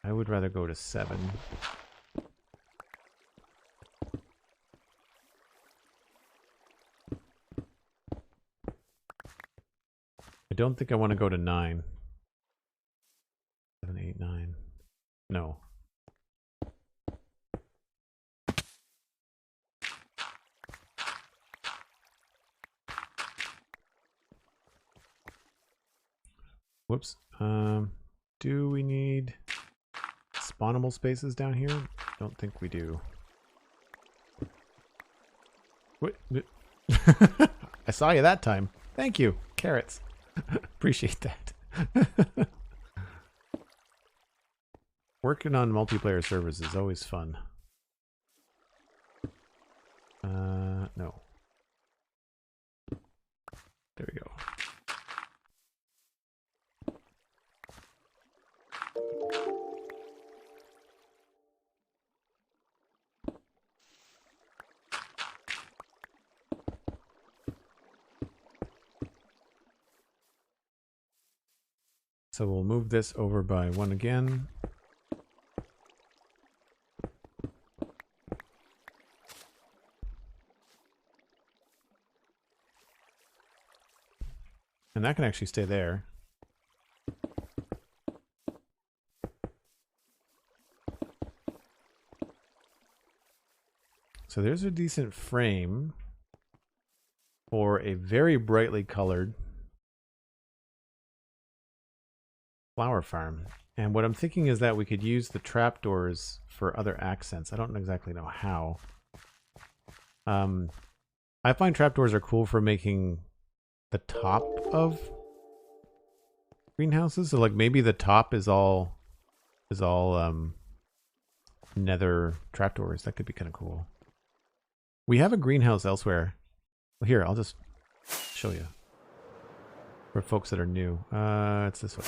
Speaker 1: I would rather go to 7. I don't think I want to go to 9. 7, 8, 9. No. Whoops. Do we need spawnable spaces down here? Don't think we do. What? I saw you that time. Thank you. Carrots. Appreciate that. Working on multiplayer servers is always fun. No. There we go. So we'll move this over by 1 again. And that can actually stay there. So there's a decent frame for a very brightly colored flower farm. And what I'm thinking is that we could use the trapdoors for other accents. I don't exactly know how. I find trapdoors are cool for making the top of greenhouses. So like maybe the top is all nether trapdoors. That could be kind of cool. We have a greenhouse elsewhere. Well, here, I'll just show you. For folks that are new. It's this way.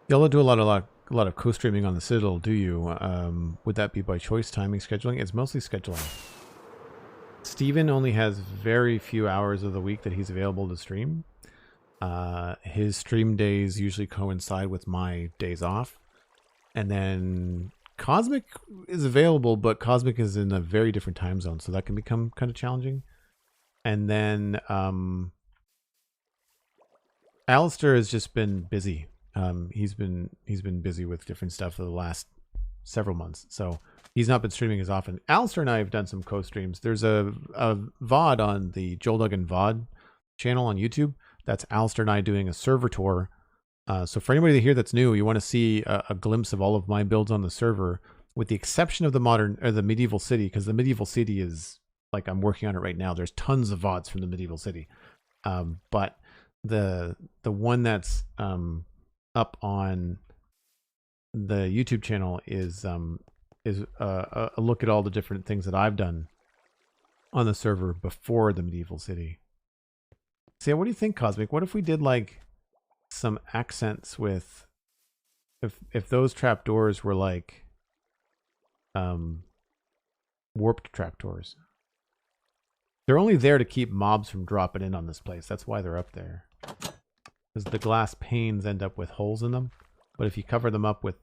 Speaker 1: Y'all do a lot of co-streaming on the Citadel, do you? Would that be by choice, timing, scheduling? It's mostly scheduling. Steven only has very few hours of the week that he's available to stream. His stream days usually coincide with my days off. And then Cosmic is available, but Cosmic is in a very different time zone, so that can become kind of challenging. And then Alistair has just been busy. He's been busy with different stuff for the last several months, so he's not been streaming as often. Alistair and I have done some co-streams. There's a VOD on the Joel Duggan VOD channel on YouTube. That's Alistair and I doing a server tour. So for anybody here that's new, you want to see a glimpse of all of my builds on the server, with the exception of the modern or the medieval city, because the medieval city is like I'm working on it right now. There's tons of VODs from the medieval city, but the one that's up on the YouTube channel is a look at all the different things that I've done on the server before the medieval city. So yeah, what do you think, Cosmic? What if we did like some accents with, if those trapdoors were like warped trapdoors? They're only there to keep mobs from dropping in on this place. That's why they're up there. Because the glass panes end up with holes in them. But if you cover them up with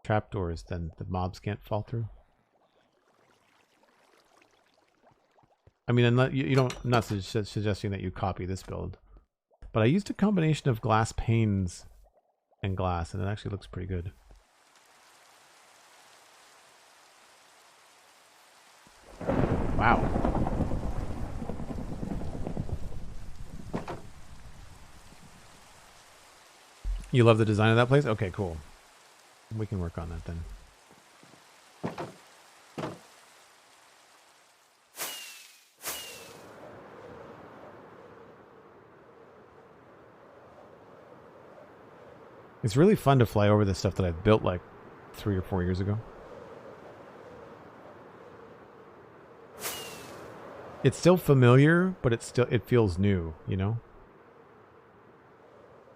Speaker 1: trapdoors, then the mobs can't fall through. I mean, I'm not suggesting that you copy this build. But I used a combination of glass panes and glass, and it actually looks pretty good. Wow. You love the design of that place? Okay, cool. We can work on that then. It's really fun to fly over the stuff that I've built like 3 or 4 years ago. It's still familiar, but it feels new, you know?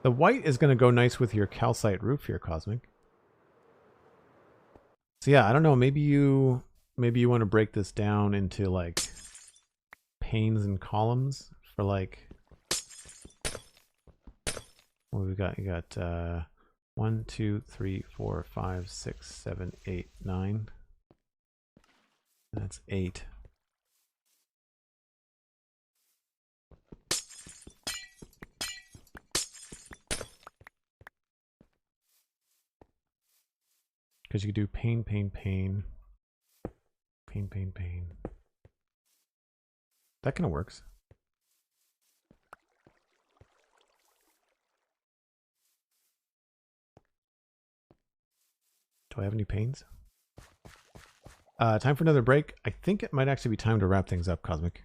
Speaker 1: The white is going to go nice with your calcite roof here, Cosmic. So yeah, I don't know, maybe you want to break this down into like panes and columns for like, what we got? You got 1, 2, 3, 4, 5, 6, 7, 8, 9. That's 8. Because you could do pane, pane, pane. Pane, pane, pane. That kind of works. Do I have any panes? Time for another break. I think it might actually be time to wrap things up, Cosmic.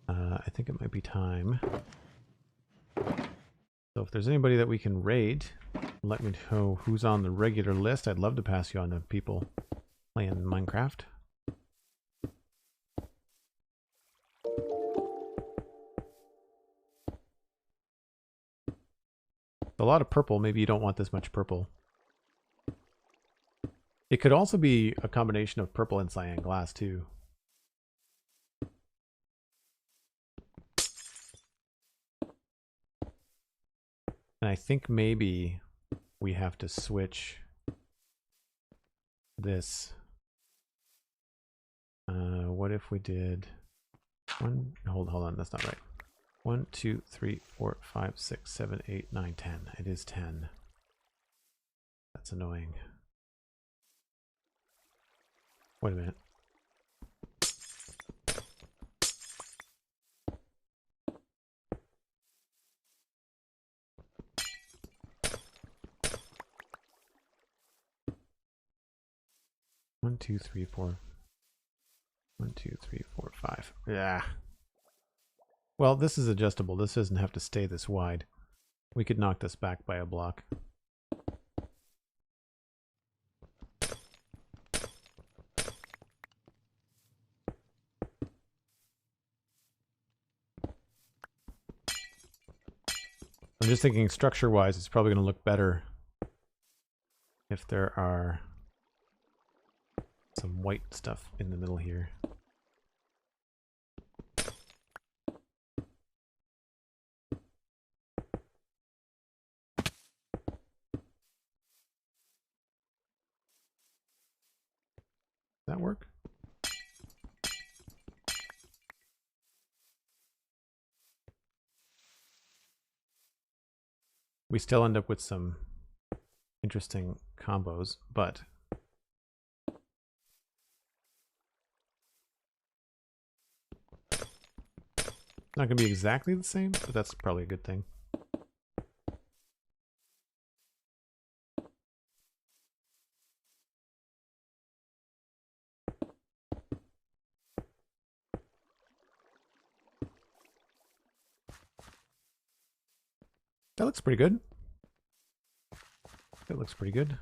Speaker 1: I think it might be time. So if there's anybody that we can raid, let me know who's on the regular list. I'd love to pass you on to people playing Minecraft. A lot of purple. Maybe you don't want this much purple. It could also be a combination of purple and cyan glass too. And I think maybe we have to switch this. What if we did one? Hold on, that's not right. 1, 2, 3, 4, 5, 6, 7, 8, 9, 10. It is 10. That's annoying. Wait a minute. One, two, three, four. 1, 2, 3, 4, 5. Yeah. Well, this is adjustable. This doesn't have to stay this wide. We could knock this back by a block. I'm just thinking structure-wise, it's probably going to look better if there are some white stuff in the middle here. Does that work? We still end up with some interesting combos, but not going to be exactly the same, but that's probably a good thing. That looks pretty good. That looks pretty good.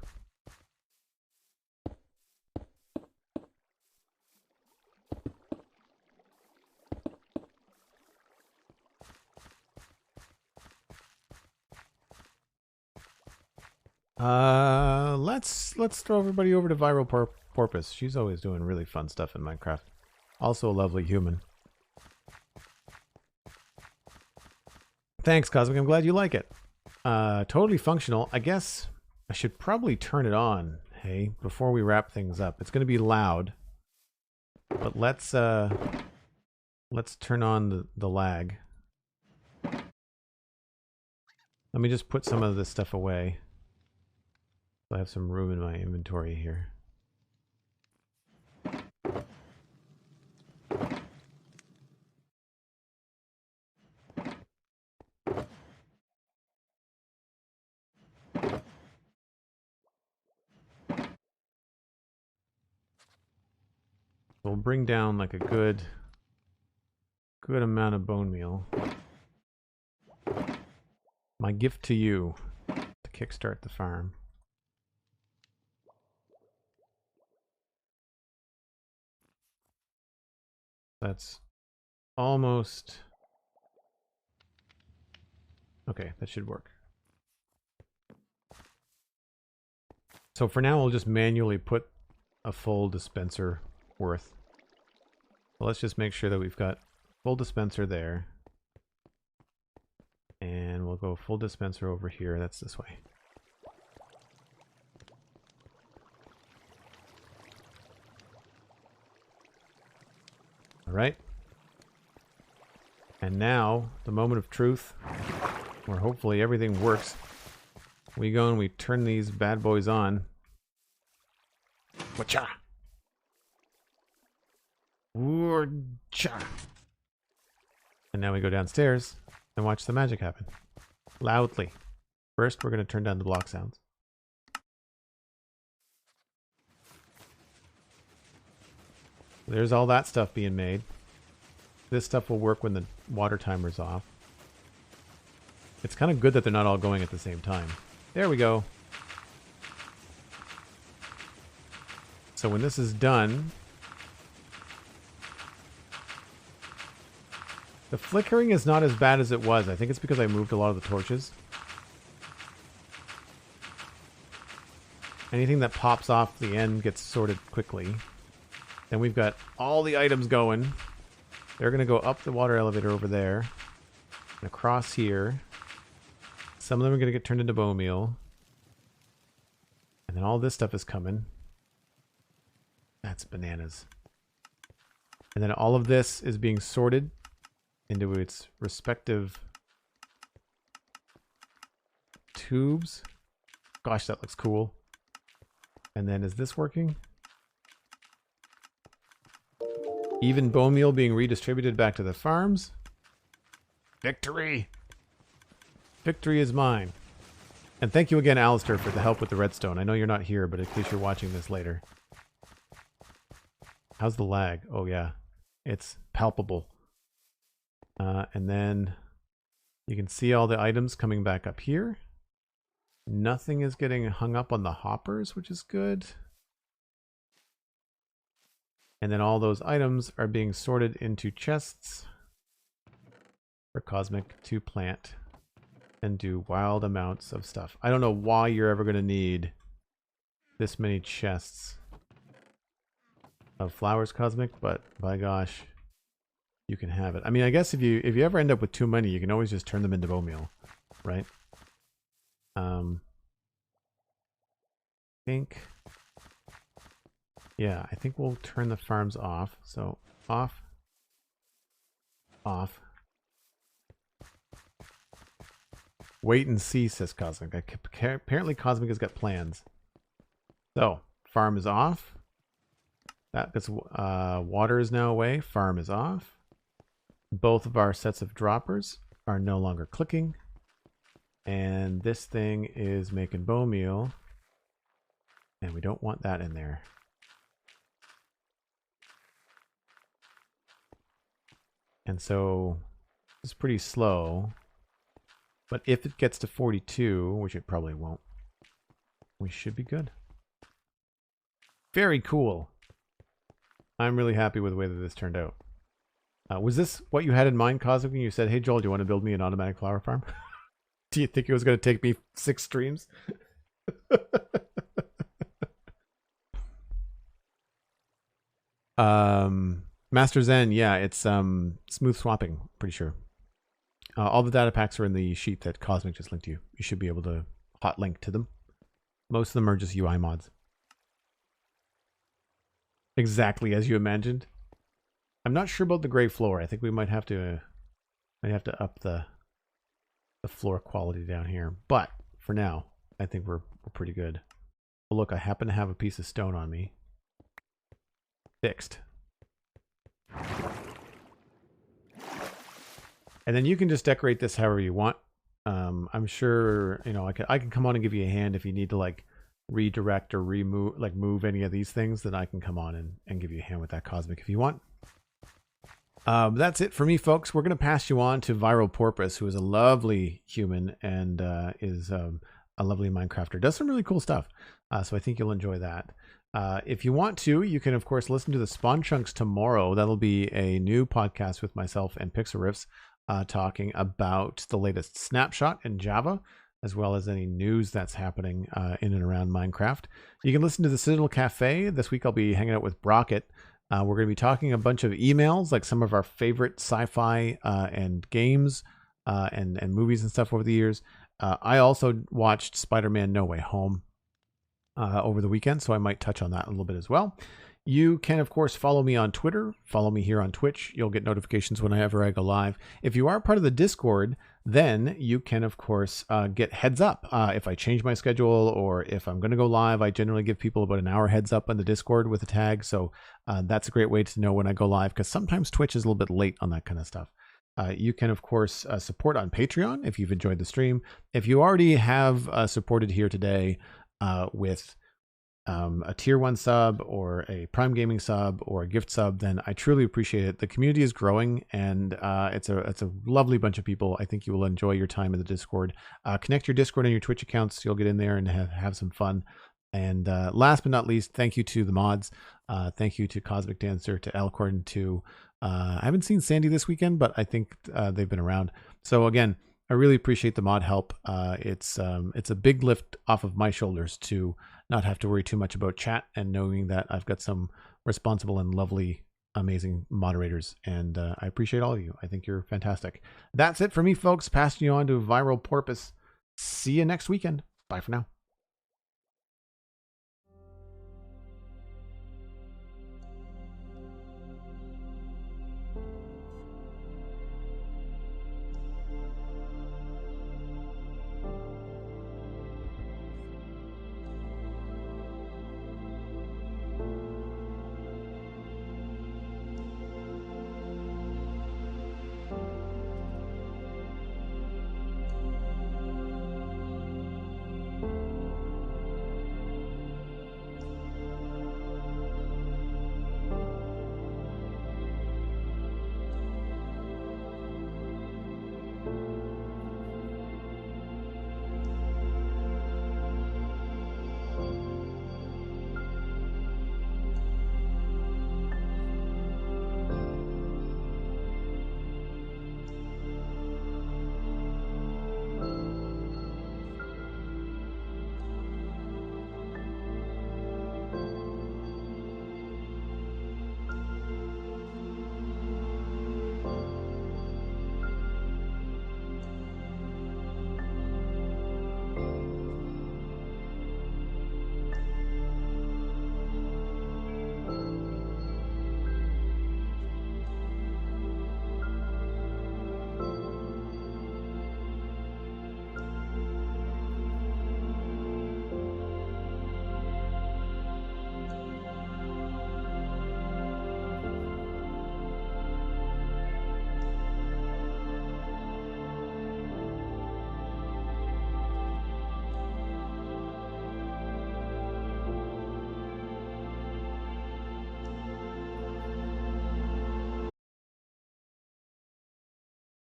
Speaker 1: Let's throw everybody over to Viral Porpoise. She's always doing really fun stuff in Minecraft. Also a lovely human. Thanks, Cosmic. I'm glad you like it. Totally functional. I guess I should probably turn it on, hey, before we wrap things up. It's going to be loud, but let's turn on the lag. Let me just put some of this stuff away. So I have some room in my inventory here. We'll bring down like a good amount of bone meal. My gift to you to kickstart the farm. That's almost... Okay, that should work. So for now, we'll just manually put a full dispenser worth. So let's just make sure that we've got full dispenser there. And we'll go full dispenser over here. That's this way. All right. And now, the moment of truth, where hopefully everything works. We go and we turn these bad boys on. Wacha! Wacha! And now we go downstairs and watch the magic happen. Loudly. First, we're going to turn down the block sounds. There's all that stuff being made. This stuff will work when the water timer's off. It's kind of good that they're not all going at the same time. There we go. So when this is done, the flickering is not as bad as it was. I think it's because I moved a lot of the torches. Anything that pops off the end gets sorted quickly. Then we've got all the items going. They're going to go up the water elevator over there. And across here. Some of them are going to get turned into bone meal. And then all this stuff is coming. That's bananas. And then all of this is being sorted into its respective tubes. Gosh, that looks cool. And then is this working? Even bone meal being redistributed back to the farms. Victory! Victory is mine. And thank you again, Alastair, for the help with the redstone. I know you're not here, but in case you're watching this later. How's the lag? Oh yeah, it's palpable. And then you can see all the items coming back up here. Nothing is getting hung up on the hoppers, which is good. And then all those items are being sorted into chests for Cosmic to plant and do wild amounts of stuff. I don't know why you're ever going to need this many chests of flowers, Cosmic, but by gosh, you can have it. I mean, I guess if you ever end up with too many, you can always just turn them into bone meal, right? I think we'll turn the farms off. So off, off. Wait and see, says Cosmic. Apparently Cosmic has got plans. So, farm is off. That gets, water is now away. Farm is off. Both of our sets of droppers are no longer clicking. And this thing is making bone meal. And we don't want that in there. And so it's pretty slow. But if it gets to 42, which it probably won't, we should be good. Very cool. I'm really happy with the way that this turned out. Was this what you had in mind, Cosmic, when you said, hey, Joel, do you want to build me an automatic flower farm? Do you think it was going to take me 6 streams? Master Zen, yeah, it's smooth swapping, pretty sure. All the data packs are in the sheet that Cosmic just linked you. You should be able to hot link to them. Most of them are just UI mods. Exactly as you imagined. I'm not sure about the gray floor. I think we might have to up the floor quality down here. But for now, I think we're pretty good. Oh, look, I happen to have a piece of stone on me. Fixed. And then you can just decorate this however you want. I'm sure, you know, I can come on and give you a hand if you need to like redirect or remove, like move any of these things, then I can come on and give you a hand with that, Cosmic, if you want. That's it for me, folks. We're going to pass you on to Viral Porpoise, who is a lovely human and is a lovely Minecrafter. Does some really cool stuff. So I think you'll enjoy that. If you want to, you can, of course, listen to the Spawn Chunks tomorrow. That'll be a new podcast with myself and Pixel Riffs talking about the latest snapshot in Java, as well as any news that's happening in and around Minecraft. You can listen to the Citadel Cafe. This week I'll be hanging out with Brockett. We're going to be talking a bunch of emails, like some of our favorite sci-fi and games and movies and stuff over the years. I also watched Spider-Man No Way Home over the weekend, so I might touch on that a little bit as well. You can, of course, follow me on Twitter, follow me here on Twitch. You'll get notifications whenever I go live. If you are part of the Discord, then you can, of course, get heads up. If I change my schedule or if I'm going to go live, I generally give people about an hour heads up on the Discord with a tag. So that's a great way to know when I go live, because sometimes Twitch is a little bit late on that kind of stuff. You can, of course, support on Patreon if you've enjoyed the stream. If you already have supported here today with a tier 1 sub or a Prime Gaming sub or a gift sub, then I truly appreciate it. The community is growing, and it's a lovely bunch of people. I think you will enjoy your time in the Discord. Connect your Discord and your Twitch accounts. You'll get in there and have some fun. And last but not least, thank you to the mods. Thank you to Cosmic Dancer, to Elcorn, to I haven't seen Sandy this weekend, but I think they've been around. So again, I really appreciate the mod help. It's a big lift off of my shoulders to not have to worry too much about chat, and knowing that I've got some responsible and lovely, amazing moderators. And I appreciate all of you. I think you're fantastic. That's it for me, folks. Passing you on to Viral Porpoise. See you next weekend. Bye for now.